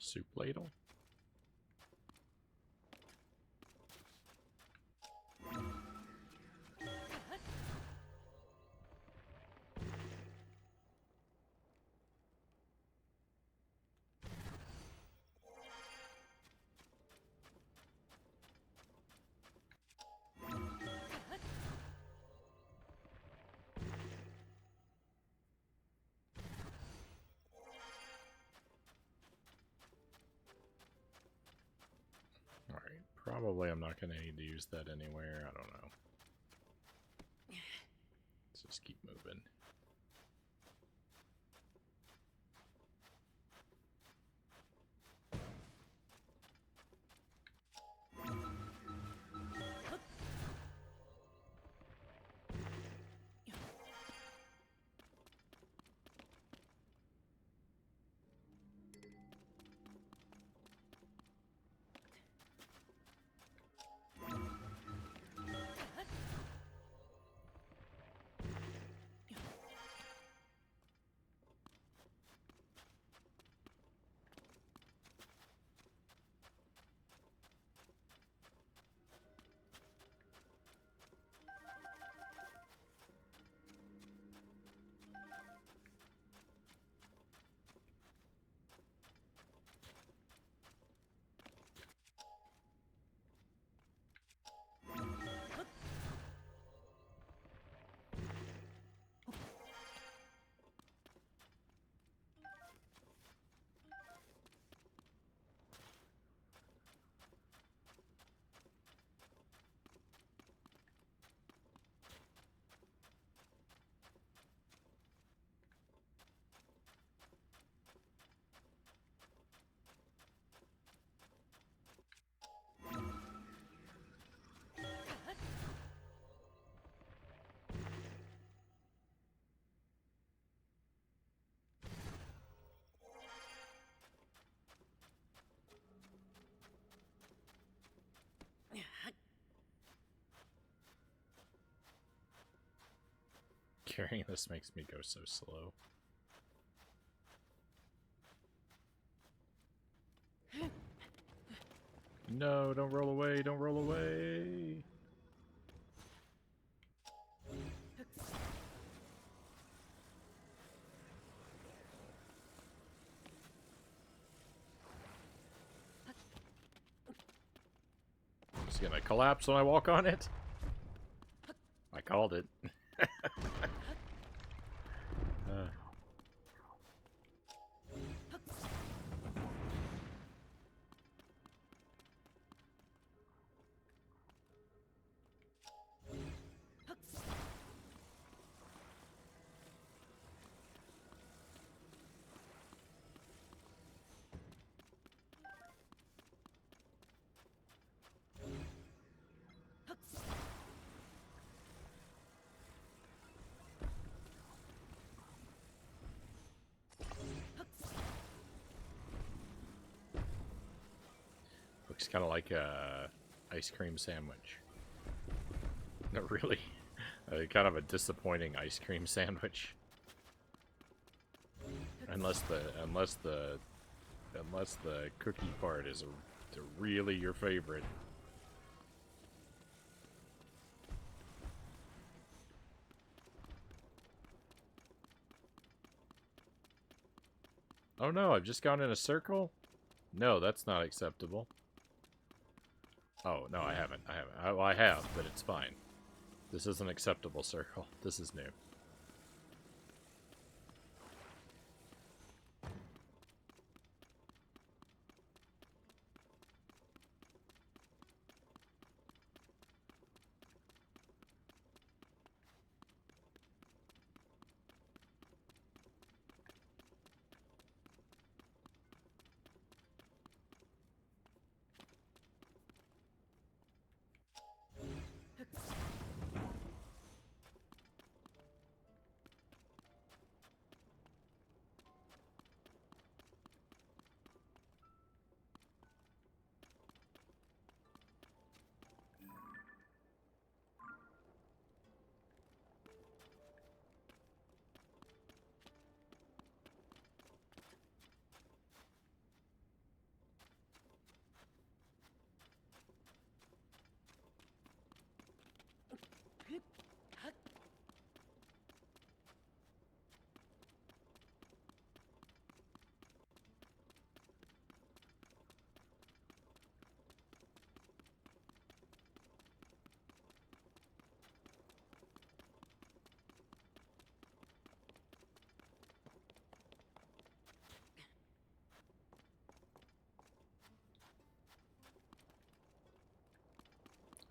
Soup ladle? Alright, probably I'm not going to need to use that anywhere. I don't know. Let's just keep moving. Carrying this makes me go so slow. No, don't roll away, don't roll away! It's gonna collapse when I walk on it. I called it. Looks kind of like a ice cream sandwich. No, really, kind of a disappointing ice cream sandwich. Unless the cookie part is really your favorite. Oh no, I've just gone in a circle? No, that's not acceptable. Oh, no, I haven't. Well, I have, but it's fine. This is an acceptable circle. This is new.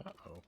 Uh-oh.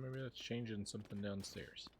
Maybe that's changing something downstairs.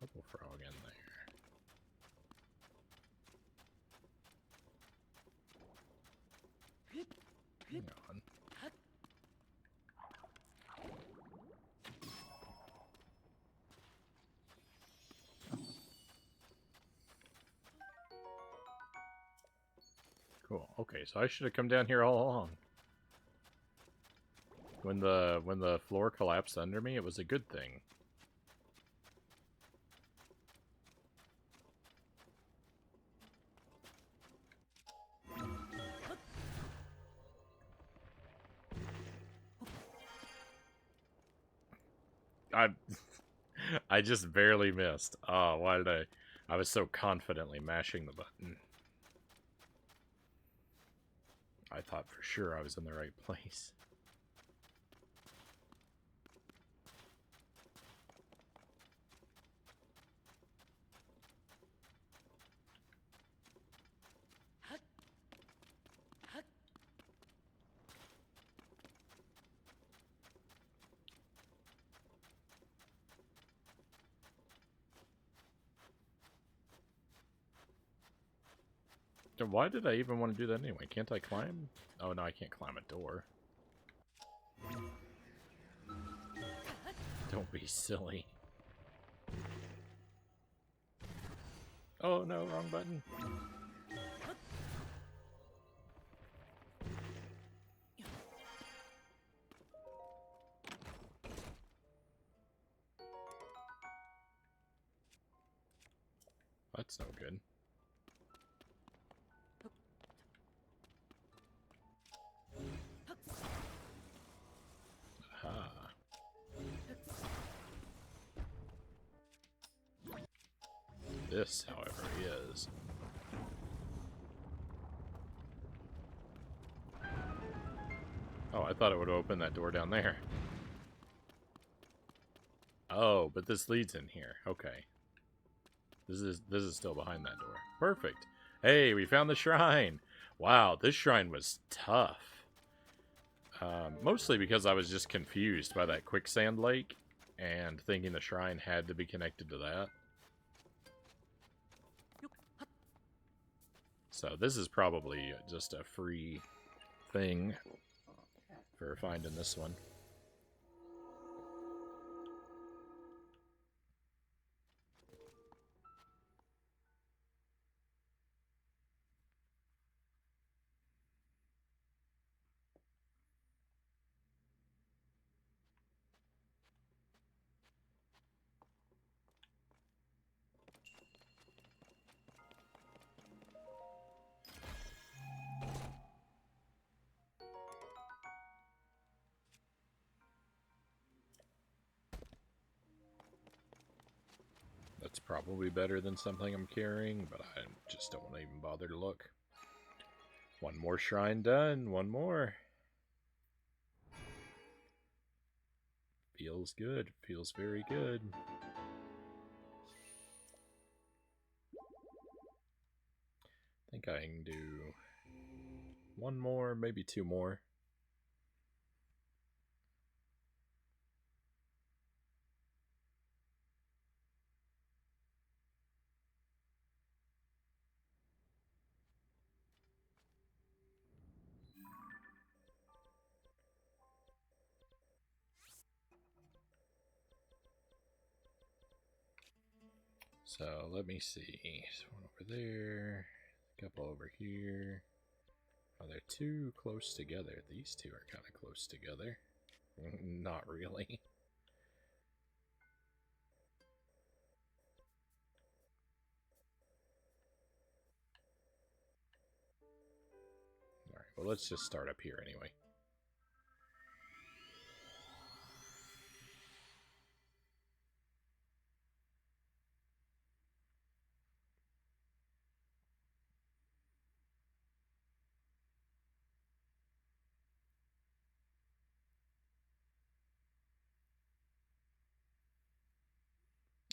Bubble frog in there. Hang on. Cool. Okay, so I should have come down here all along. When the floor collapsed under me, it was a good thing. I just barely missed. Oh, why did I was so confidently mashing the button. I thought for sure I was in the right place. Why did I even want to do that anyway? Can't I climb? Oh, no, I can't climb a door. Don't be silly. Oh, no, wrong button. That's no good. Aha. This, however, is... Oh, I thought it would open that door down there. Oh, but this leads in here. Okay. This is still behind that door. Perfect. Hey, we found the shrine. Wow, this shrine was tough. Mostly because I was just confused by that quicksand lake and thinking the shrine had to be connected to that. So this is probably just a free thing for finding this one. That's probably better than something I'm carrying, but I just don't want to even bother to look. One more shrine done. One more. Feels good. Feels very good. I think I can do one more, maybe two more. So let me see. There's one over there, a couple over here. Oh, they're too close together. These two are kind of close together. Not really. Alright, well, let's just start up here anyway.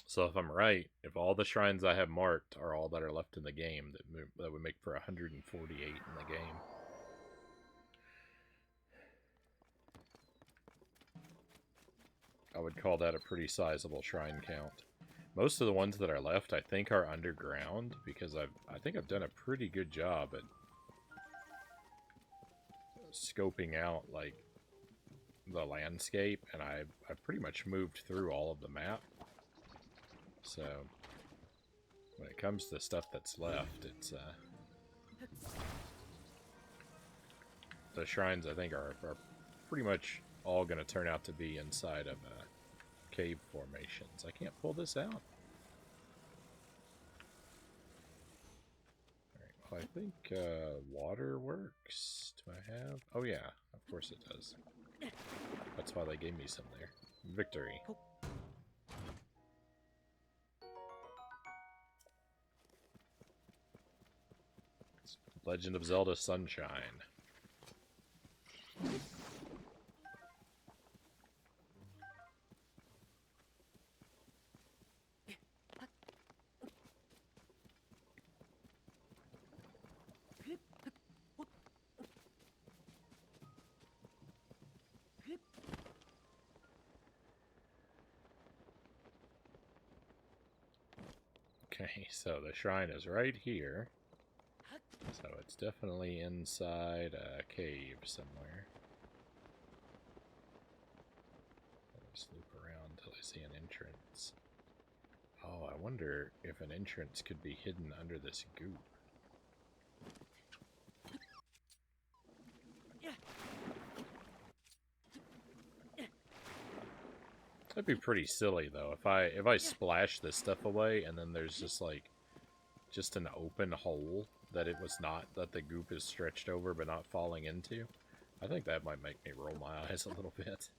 So if I'm right, if all the shrines I have marked are all that are left in the game, that would make for 148 in the game. I would call that a pretty sizable shrine count. Most of the ones that are left, I think, are underground, because I think I've done a pretty good job at scoping out, like, the landscape, and I've pretty much moved through all of the map. So, when it comes to stuff that's left, it's, the shrines, I think, are pretty much all going to turn out to be inside of cave formations. I can't pull this out. Alright, well, I think water works. Do I have? Oh yeah, of course it does. That's why they gave me some there. Victory. Legend of Zelda Sunshine. Okay, so the shrine is right here. So it's definitely inside a cave somewhere. Let's loop around until I see an entrance. Oh, I wonder if an entrance could be hidden under this goop. That'd be pretty silly though if I splash this stuff away and then there's just like an open hole that it was not, that the goop is stretched over but not falling into. I think that might make me roll my eyes a little bit.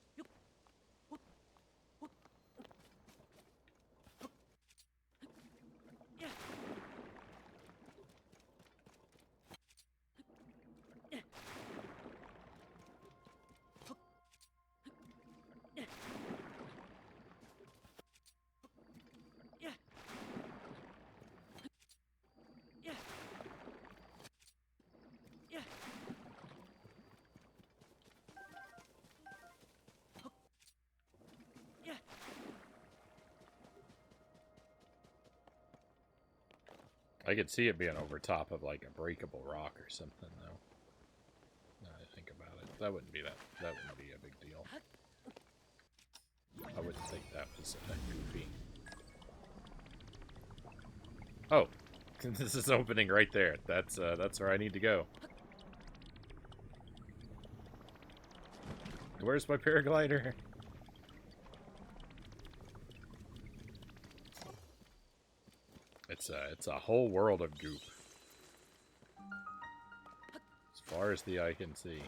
I could see it being over top of like a breakable rock or something, though. Now I think about it, that wouldn't be a big deal. I wouldn't think that was goofy. Oh, this is opening right there. That's where I need to go. Where's my paraglider? It's a whole world of goop. As far as the eye can see.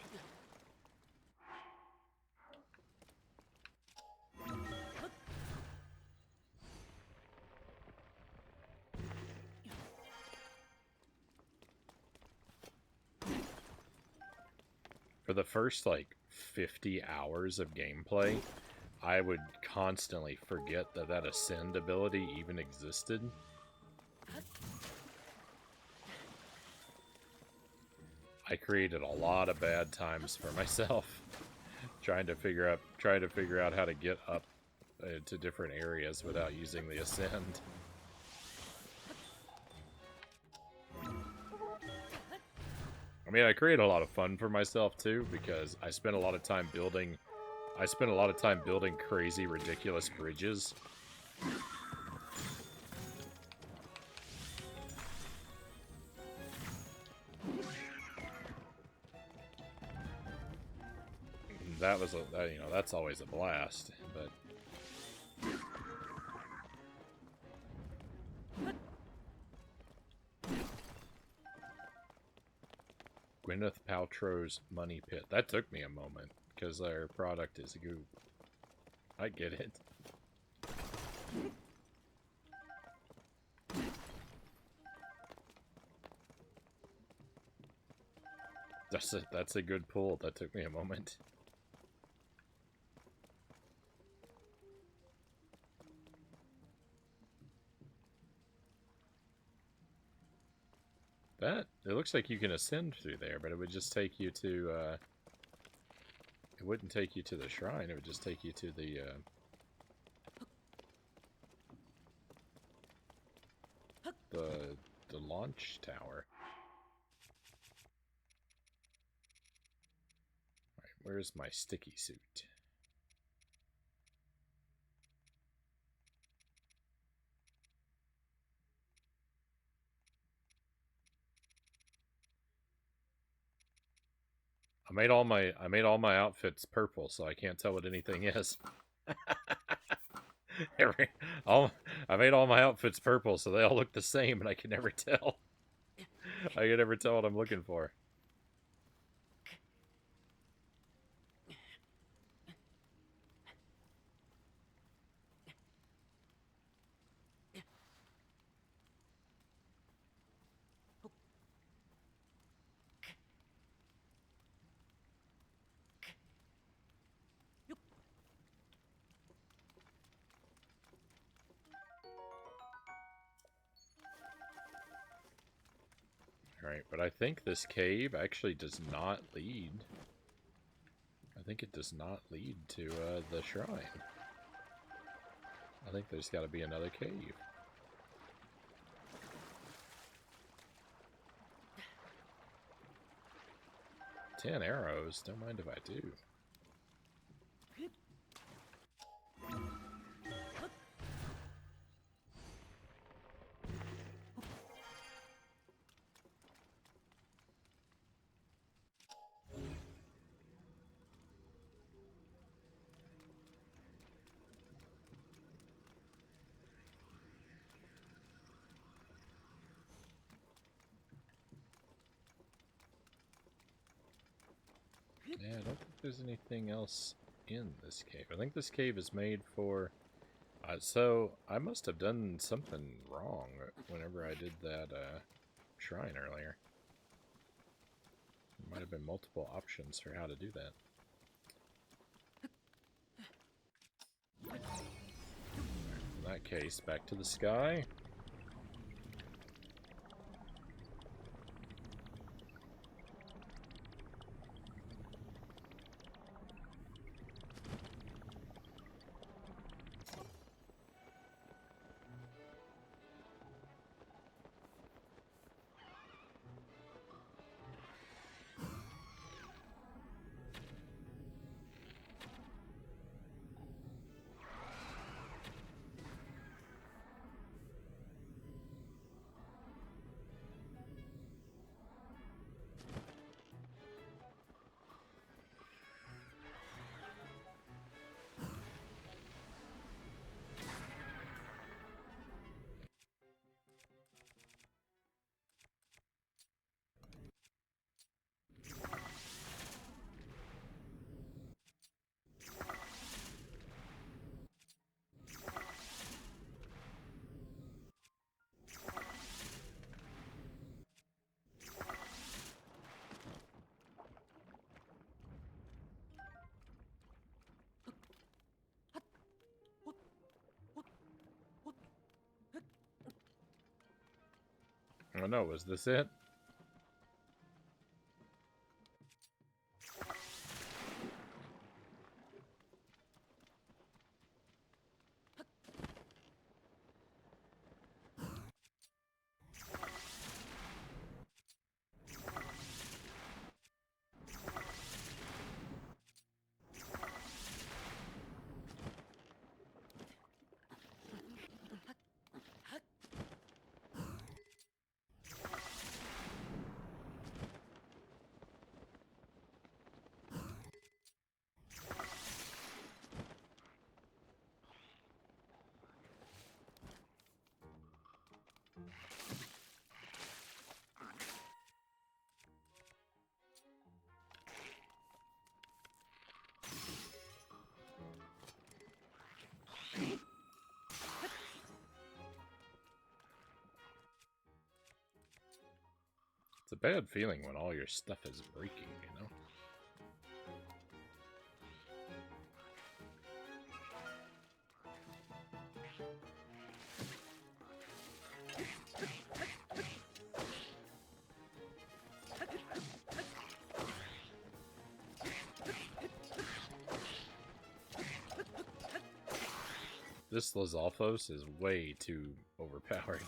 For the first, like, 50 hours of gameplay, I would constantly forget that ascend ability even existed. I created a lot of bad times for myself trying to figure out how to get up to different areas without using the ascend. I mean, I create a lot of fun for myself too, because I spent a lot of time building crazy, ridiculous bridges. that was you know, that's always a blast. But Gwyneth Paltrow's money pit. That took me a moment because their product is goop. I get it. That's a good pull. That took me a moment. It looks like you can ascend through there, but it would just take you to, it wouldn't take you to the shrine, it would just take you to the launch tower. Alright, where's my sticky suit? I made all my outfits purple, so I can't tell what anything is. I made all my outfits purple, so they all look the same, and I can never tell. I can never tell what I'm looking for. Alright, but I think this cave actually does not lead. I think it does not lead to the shrine. I think there's got to be another cave. 10 arrows, don't mind if I do. Yeah, I don't think there's anything else in this cave. I think this cave is made for... so, I must have done something wrong whenever I did that shrine earlier. There might have been multiple options for how to do that. In that case, back to the sky. Oh no, was this it? bad feeling when all your stuff is breaking, you know? This Lizalfos is way too overpowered.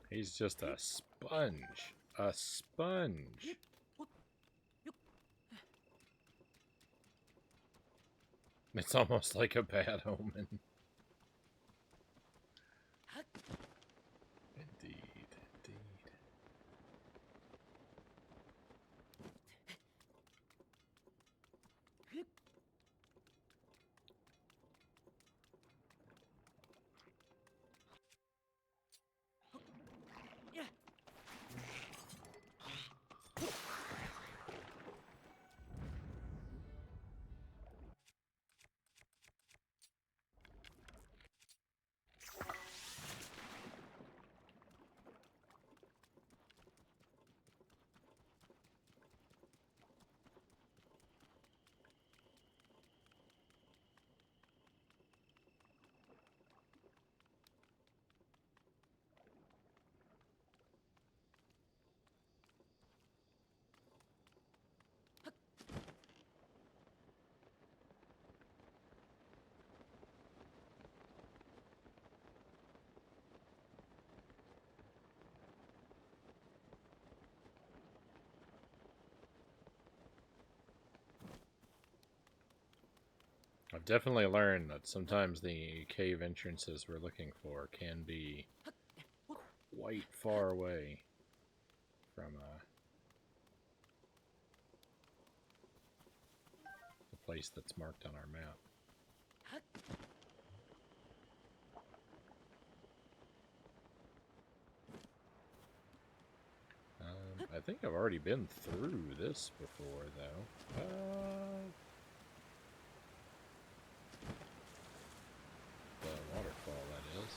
He's just a sponge. A sponge. It's almost like a bad omen. Indeed, indeed. I've definitely learned that sometimes the cave entrances we're looking for can be quite far away from the place that's marked on our map. I think I've already been through this before, though. The waterfall, that is.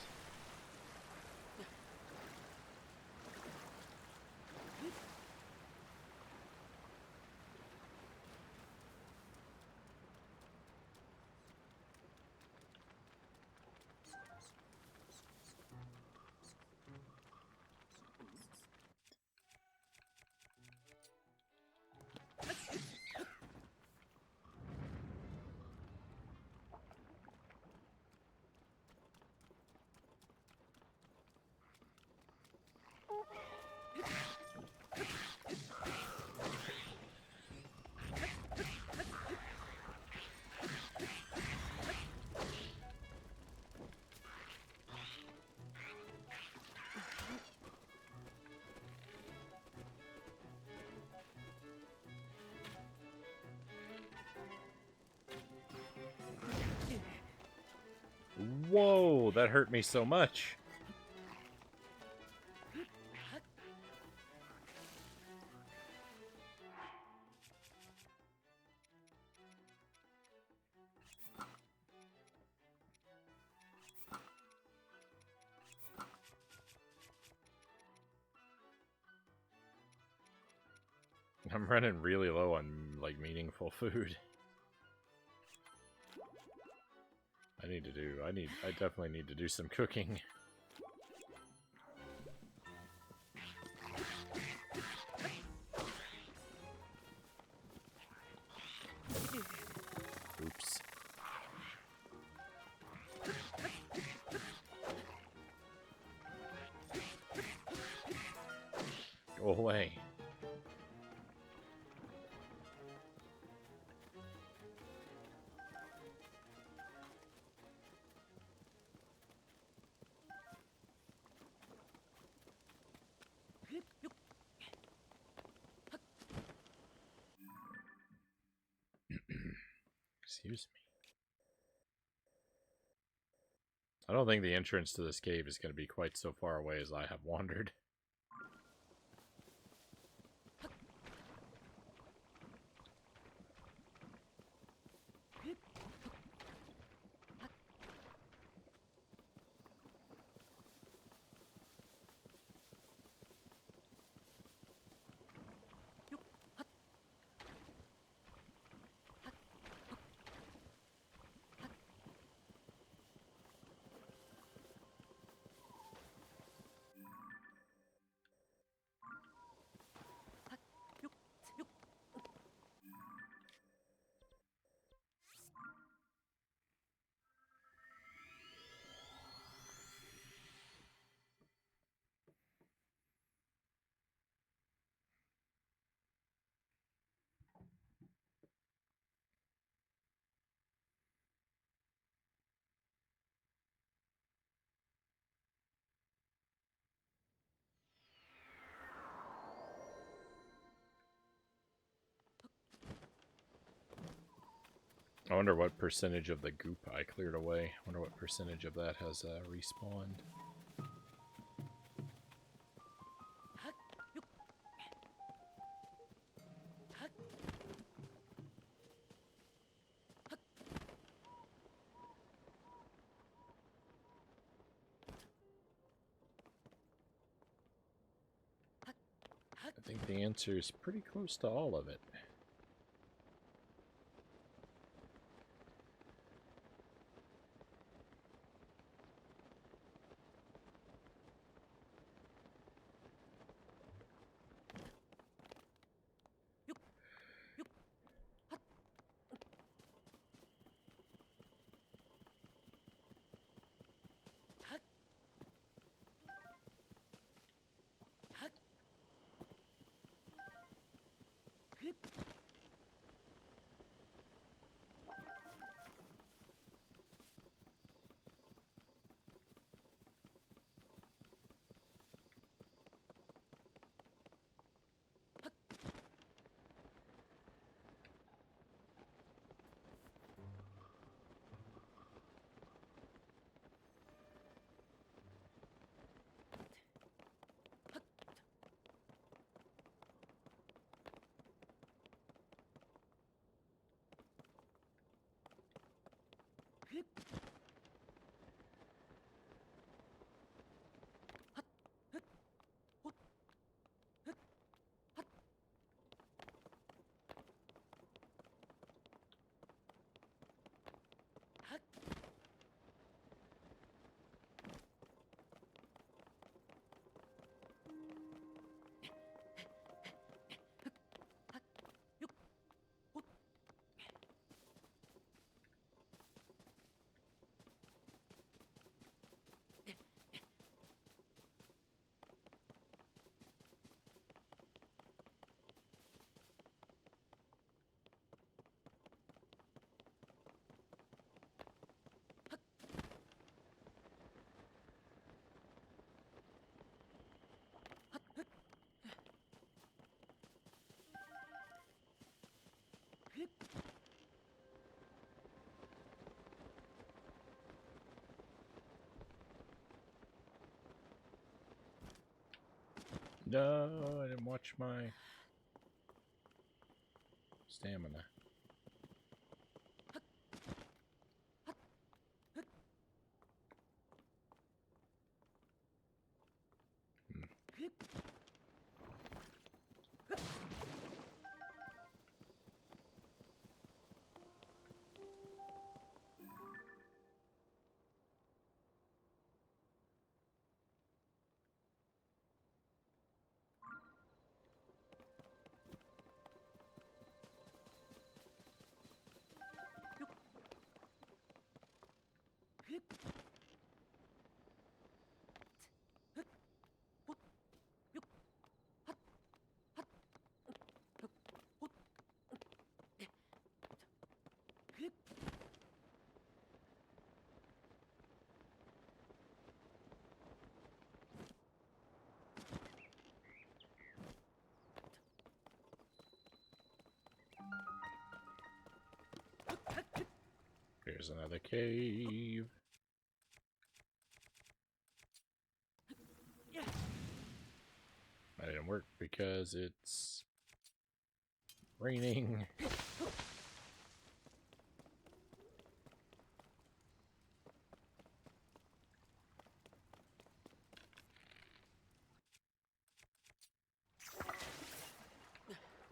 Whoa, that hurt me so much. I'm running really low on, like, meaningful food. I definitely need to do some cooking. Oops. Go away. Excuse me. I don't think the entrance to this cave is going to be quite so far away as I have wandered. I wonder what percentage of the goop I cleared away. I wonder what percentage of that has respawned. I think the answer is pretty close to all of it. No, I didn't watch my stamina. Here's another cave. That didn't work because it's raining.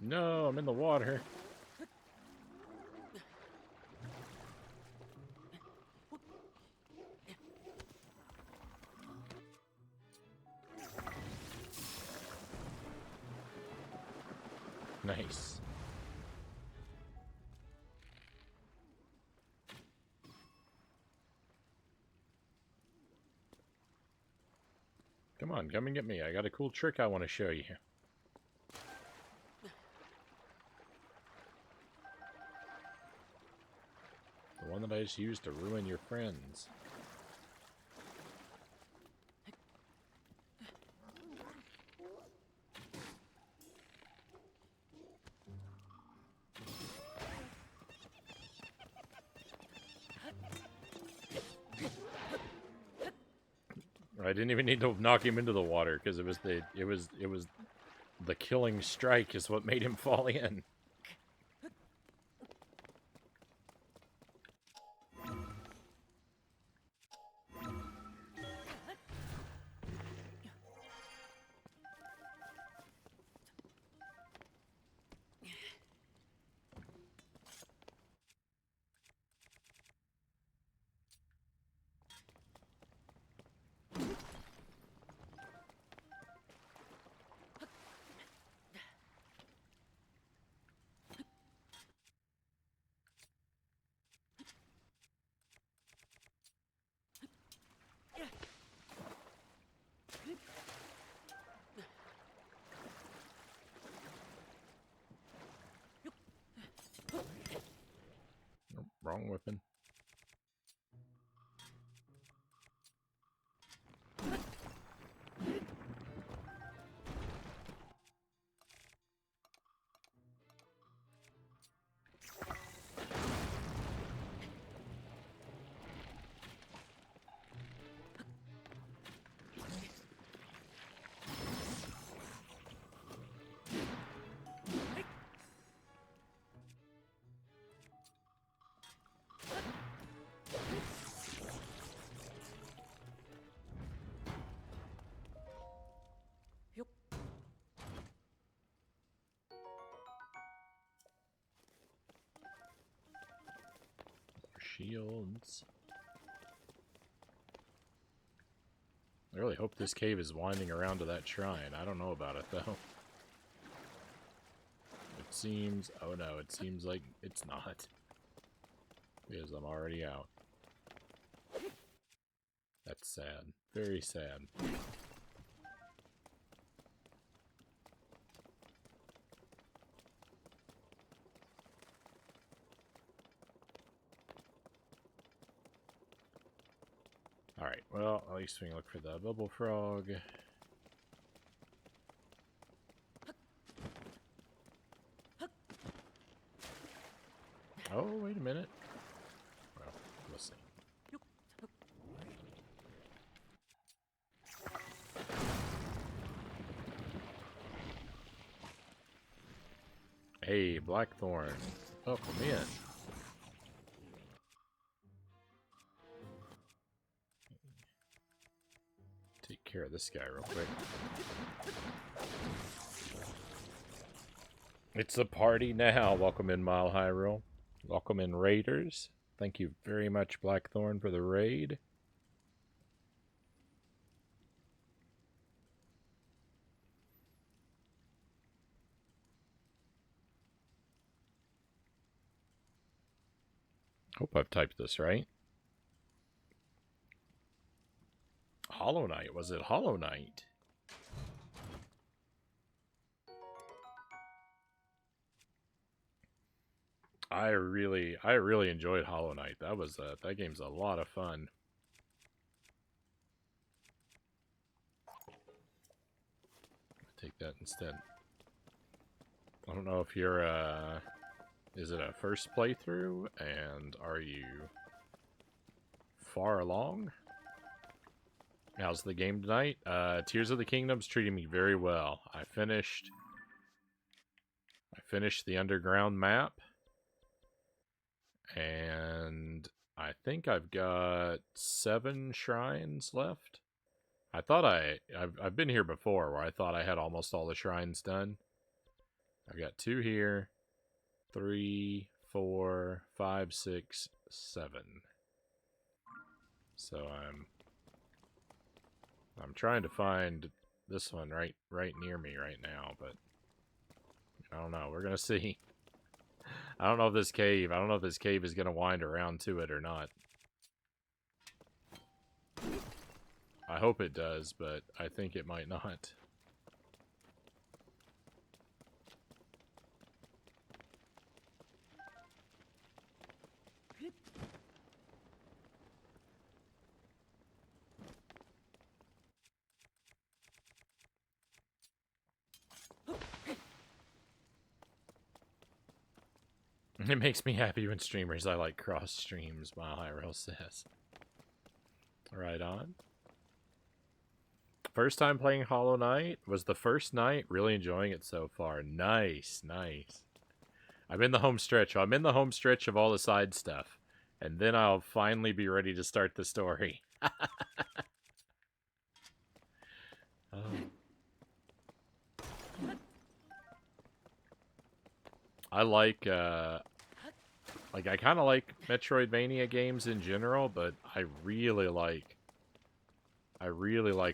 No, I'm in the water. Nice. Come on, come and get me. I got a cool trick I want to show you. The one that I just used to ruin your friends. I didn't even need to knock him into the water because it was the killing strike is what made him fall in. Nope, wrong weapon. Shields. I really hope this cave is winding around to that shrine. I don't know about it, though. It seems... Oh no, it seems like it's not. Because I'm already out. That's sad. Very sad. Alright, well, at least we can look for the bubble frog. Oh, wait a minute. Well, we'll see. Hey, Blackthorn. Welcome in. Take care of this guy real quick. It's a party now. Welcome in, Mile Hyrule. Welcome in, Raiders. Thank you very much, Blackthorn, for the raid. Hope I've typed this right. Hollow Knight. Was it Hollow Knight? I really enjoyed Hollow Knight. That game's a lot of fun. Take that instead. I don't know if you're is it a first playthrough, and are you far along? How's the game tonight? Tears of the Kingdom's treating me very well. I finished the underground map, and I think I've got 7 shrines left. I thought I've been here before where I thought I had almost all the shrines done. I've got 2 here, 3, 4, 5, 6, 7. So I'm trying to find this one right near me right now, but I don't know. We're gonna see. I don't know if this cave is gonna wind around to it or not. I hope it does, but I think it might not. It makes me happy when streamers I like cross streams, Mile Hyrule says. Right on. First time playing Hollow Knight was the first night. Really enjoying it so far. Nice, nice. I'm in the home stretch. I'm in the home stretch of all the side stuff. And then I'll finally be ready to start the story. Oh. I I kind of like Metroidvania games in general, but I really like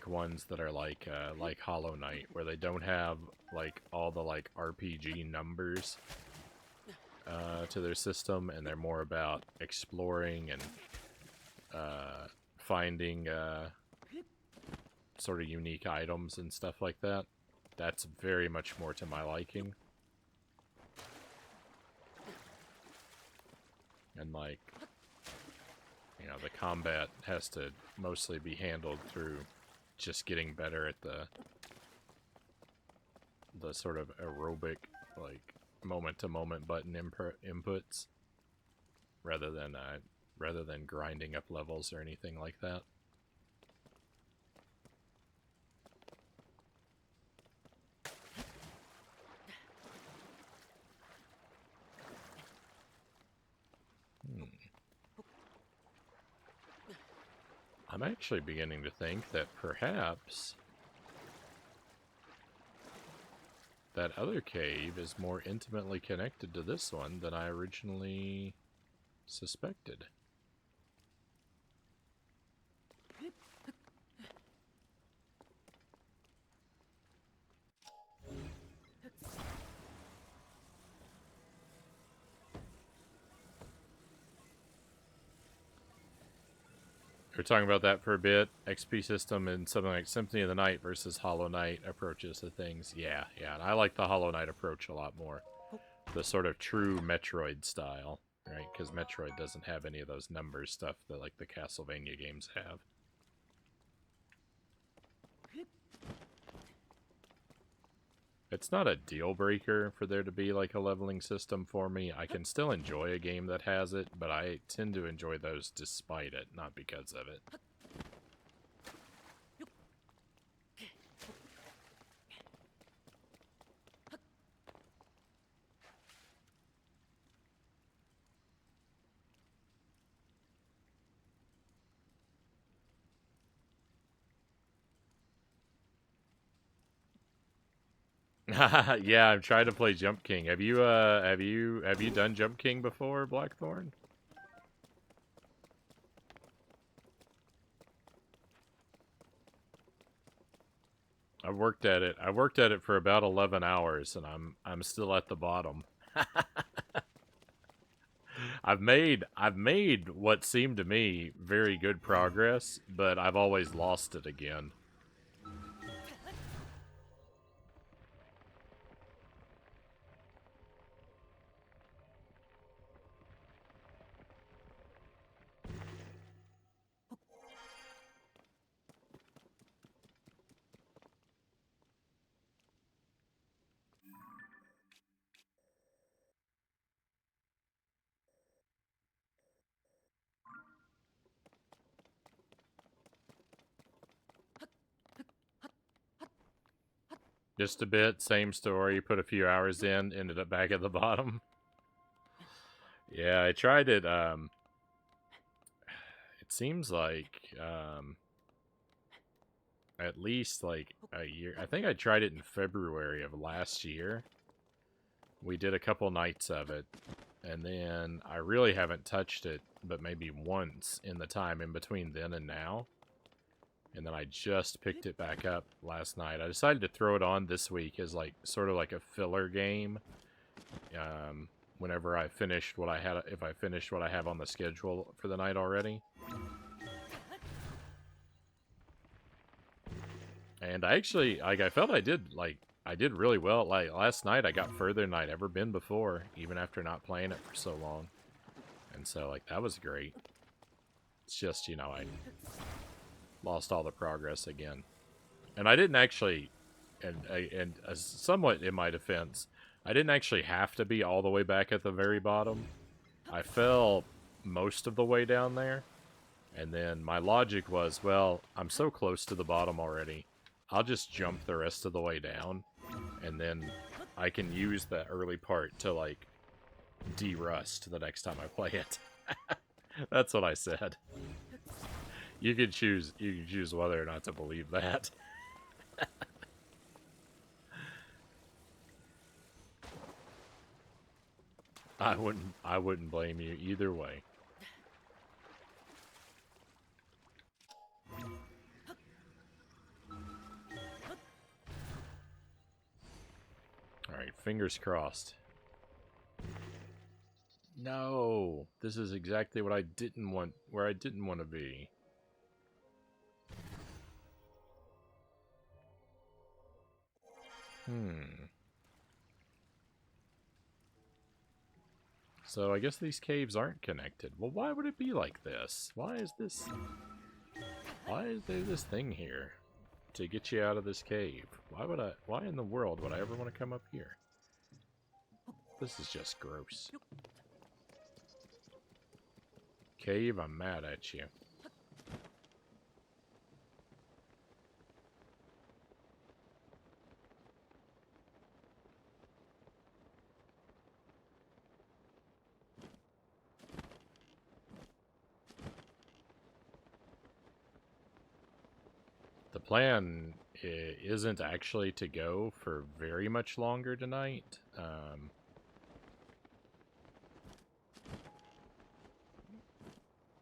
ones that are like Hollow Knight, where they don't have like all the like RPG numbers to their system, and they're more about exploring and finding sort of unique items and stuff like that. That's very much more to my liking. And like, you know, the combat has to mostly be handled through just getting better at the sort of aerobic, like, moment-to-moment button inputs, rather than grinding up levels or anything like that. I'm actually beginning to think that perhaps that other cave is more intimately connected to this one than I originally suspected. We're talking about that for a bit. XP system and something like Symphony of the Night versus Hollow Knight approaches to things. Yeah, and I like the Hollow Knight approach a lot more. The sort of true Metroid style, right? Because Metroid doesn't have any of those numbers stuff that like the Castlevania games have. It's not a deal breaker for there to be like a leveling system for me. I can still enjoy a game that has it, but I tend to enjoy those despite it, not because of it. Yeah, I'm trying to play Jump King. Have you done Jump King before, Blackthorn? I've worked at it. I worked at it for about 11 hours, and I'm still at the bottom. I've made what seemed to me very good progress, but I've always lost it again. Just a bit, same story, put a few hours in, ended up back at the bottom. Yeah, I tried it, it seems like, at least, like, a year. I think I tried it in February of last year. We did a couple nights of it, and then I really haven't touched it, but maybe once in the time in between then and now. And then I just picked it back up last night. I decided to throw it on this week as like sort of like a filler game. Whenever I finished what I had, if I finished what I have on the schedule for the night already. And I actually, like, I felt I did really well. Like last night, I got further than I'd ever been before, even after not playing it for so long. And so, like, that was great. It's just, you know, I lost all the progress again. And I didn't actually, and somewhat in my defense, I didn't actually have to be all the way back at the very bottom. I fell most of the way down there. And then my logic was, well, I'm so close to the bottom already. I'll just jump the rest of the way down, and then I can use that early part to, like, de-rust the next time I play it. That's what I said. You can choose whether or not to believe that. I wouldn't blame you either way. Alright, fingers crossed. No! This is exactly what I didn't want, where I didn't want to be. So I guess these caves aren't connected. Well, why would it be like this? Why is there this thing here to get you out of this cave? Why in the world would I ever want to come up here? This is just gross. Cave, I'm mad at you. The plan isn't actually to go for very much longer tonight.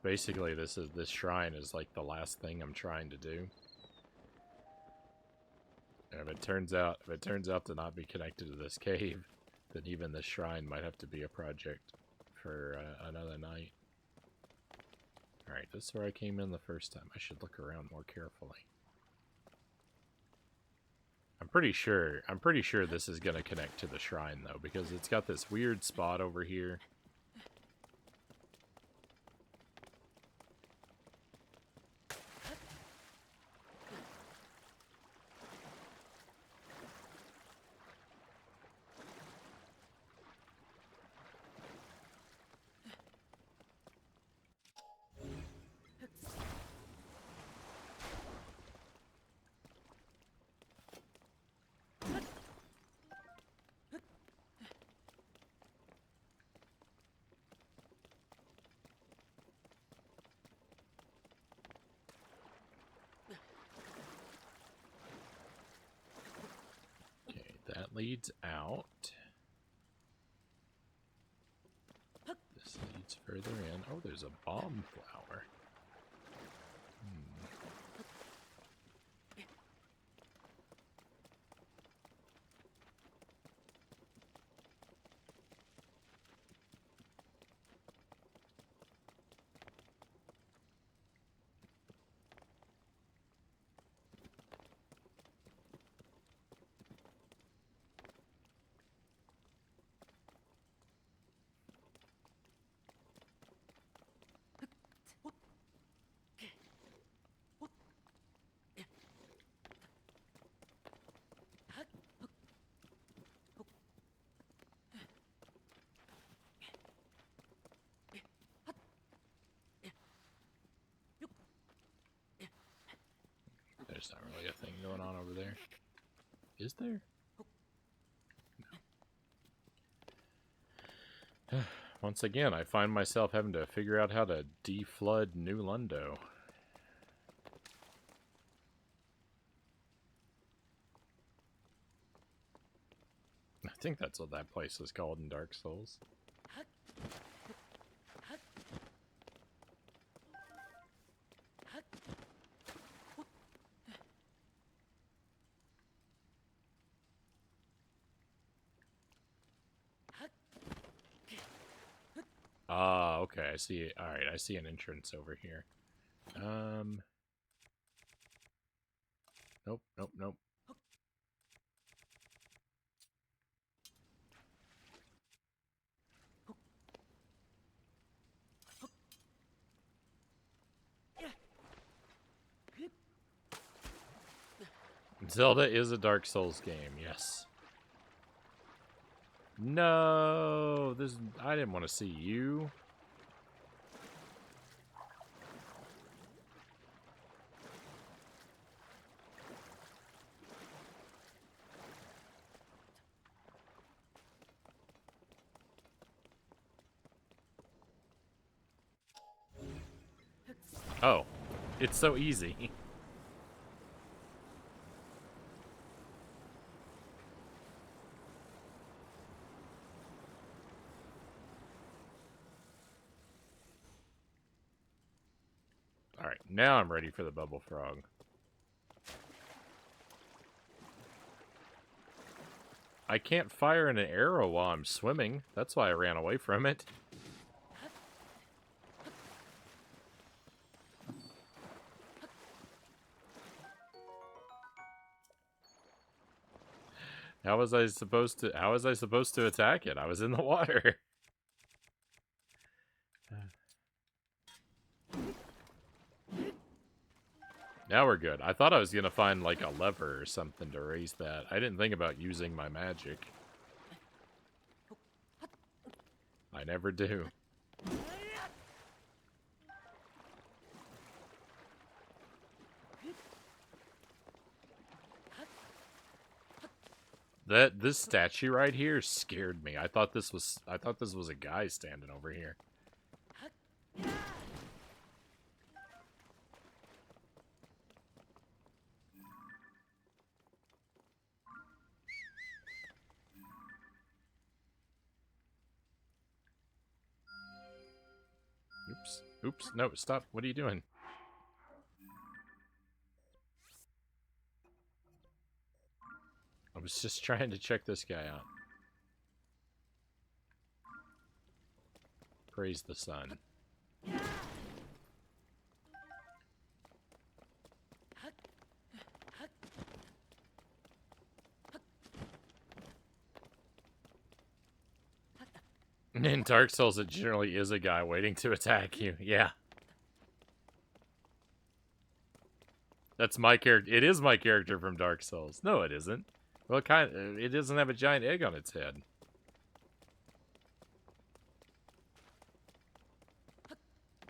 Basically, this shrine is like the last thing I'm trying to do. And if it turns out to not be connected to this cave, then even this shrine might have to be a project for another night. Alright, this is where I came in the first time. I should look around more carefully. I'm pretty sure this is gonna connect to the shrine though, because it's got this weird spot over here. That leads out. This leads further in. Oh, there's a bomb flower. There's not really a thing going on over there. Is there? No. Once again, I find myself having to figure out how to deflood New Lundo. I think that's what that place is called in Dark Souls. Ah, okay, I see. Alright, I see an entrance over here. Nope, nope, nope. Zelda is a Dark Souls game, yes. No, I didn't want to see you. Oh, it's so easy. Alright, now I'm ready for the bubble frog. I can't fire an arrow while I'm swimming. That's why I ran away from it. How was I supposed to attack it? I was in the water. Now we're good. I thought I was going to find like a lever or something to raise that. I didn't think about using my magic. I never do. This statue right here scared me. I thought this was a guy standing over here. Oops. Oops. No, stop. What are you doing? I was just trying to check this guy out. Praise the sun. In Dark Souls, it generally is a guy waiting to attack you. Yeah. That's my character. It is my character from Dark Souls. No, it isn't. Well, it doesn't have a giant egg on its head.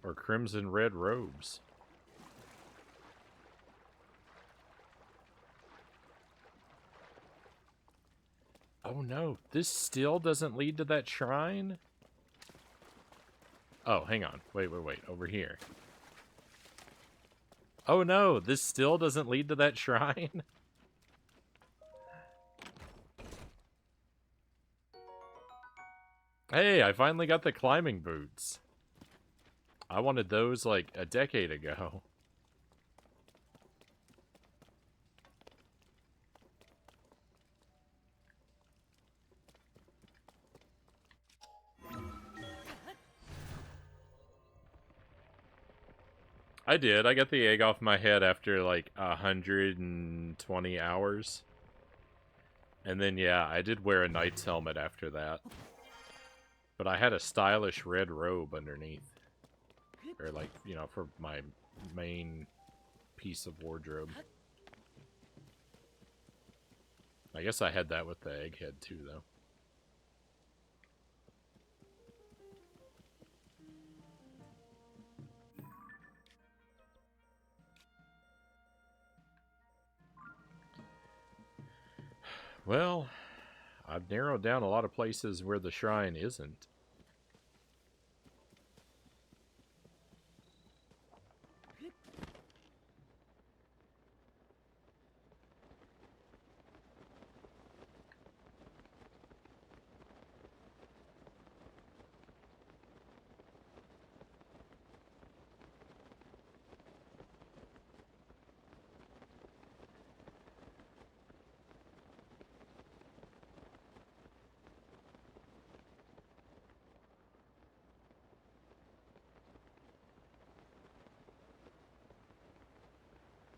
Or crimson red robes. Oh no, this still doesn't lead to that shrine? Oh, hang on. Wait. Over here. Oh no, this still doesn't lead to that shrine? Hey, I finally got the climbing boots. I wanted those like a decade ago. I did. I got the egg off my head after like 120 hours. And then, yeah, I did wear a knight's helmet after that. But I had a stylish red robe underneath. Or like, you know, for my main piece of wardrobe. I guess I had that with the egghead too, though. Well, I've narrowed down a lot of places where the shrine isn't.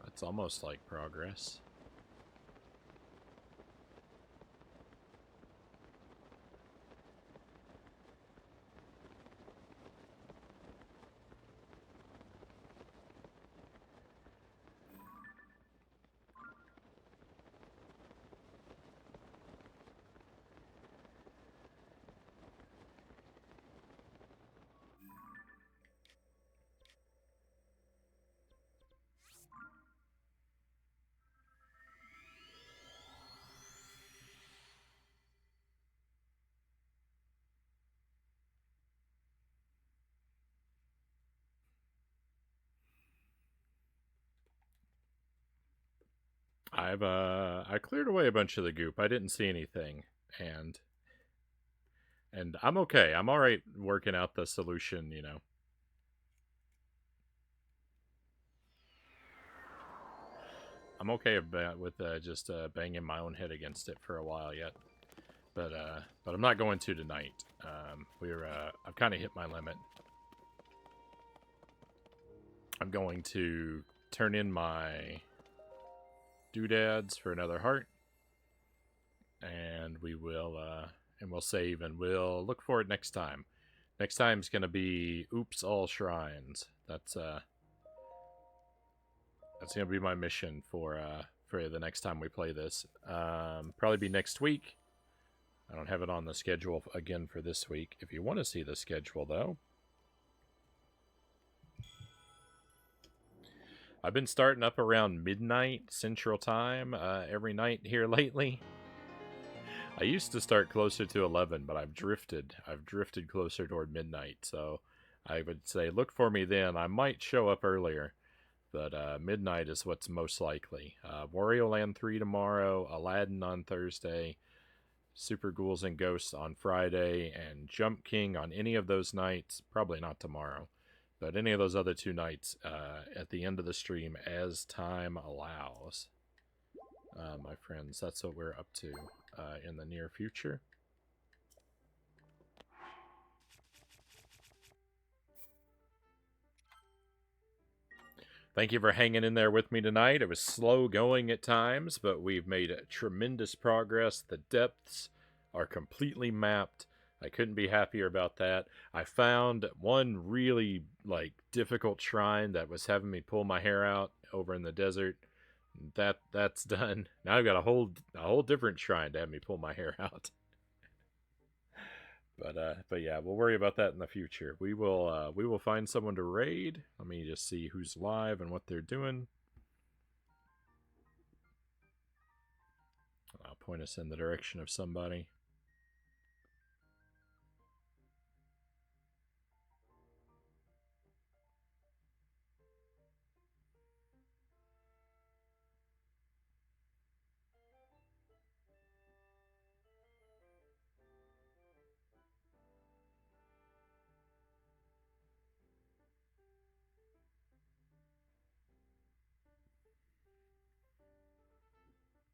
It's almost like progress. I cleared away a bunch of the goop. I didn't see anything, and I'm okay. I'm all right working out the solution. I'm okay with just banging my own head against it for a while yet. But I'm not going to tonight. I've kind of hit my limit. I'm going to turn in my doodads for another heart, and we'll save, and we'll look for it next time. Next time's gonna be oops all shrines. That's gonna be my mission for the next time we play this. Probably be next week. I don't have it on the schedule again for this week. If you want to see the schedule, though, I've been starting up around midnight Central Time every night here lately. I used to start closer to 11, but I've drifted closer toward midnight. So I would say look for me then. I might show up earlier, but midnight is what's most likely. Wario Land 3 tomorrow, Aladdin on Thursday, Super Ghouls and Ghosts on Friday, and Jump King on any of those nights. Probably not tomorrow, but any of those other 2 nights at the end of the stream as time allows. My friends, that's what we're up to in the near future. Thank you for hanging in there with me tonight. It was slow going at times, but we've made tremendous progress. The depths are completely mapped. I couldn't be happier about that. I found one really difficult shrine that was having me pull my hair out over in the desert. That's done. Now I've got a whole different shrine to have me pull my hair out. But yeah, we'll worry about that in the future. We will find someone to raid. Let me just see who's live and what they're doing. I'll point us in the direction of somebody.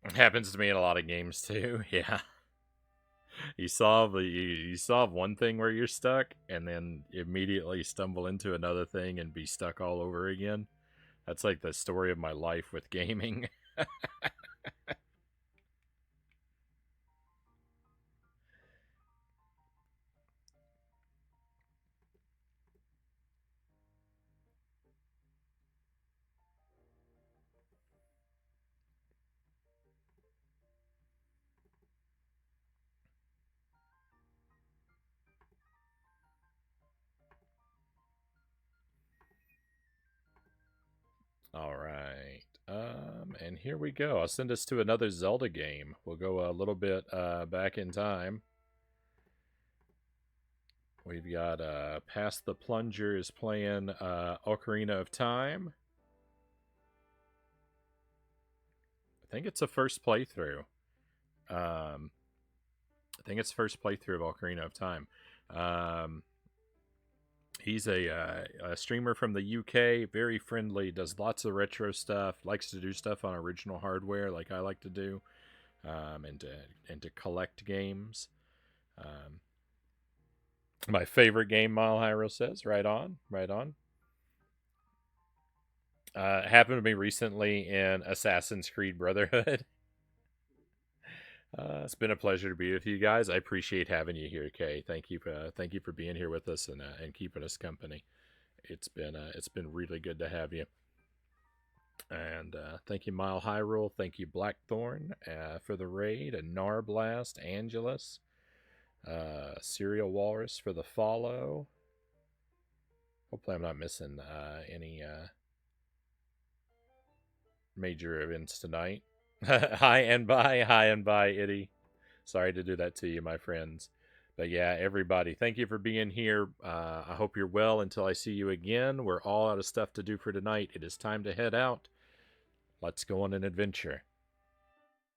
It happens to me in a lot of games too. Yeah. You solve one thing where you're stuck, and then immediately stumble into another thing and be stuck all over again. That's like the story of my life with gaming. All right. And here we go. I'll send us to another Zelda game. We'll go a little bit back in time. We've got Past the Plunger is playing Ocarina of Time. I think it's a first playthrough. I think it's first playthrough of Ocarina of Time. He's a streamer from the UK, very friendly, does lots of retro stuff, likes to do stuff on original hardware like I like to do, and to collect games. My favorite game, Mile Hyrule says, right on, right on. Happened to me recently in Assassin's Creed Brotherhood. It's been a pleasure to be with you guys. I appreciate having you here, Kay. Thank you for being here with us and keeping us company. It's been really good to have you. And thank you, Mile Hyrule. Thank you, Blackthorn, for the raid, and Narblast, Angelus, Serial Walrus for the follow. Hopefully, I'm not missing any major events tonight. Hi and bye, Itty. Sorry to do that to you, my friends. But yeah, everybody, thank you for being here. I hope you're well until I see you again. We're all out of stuff to do for tonight. It is time to head out. Let's go on an adventure.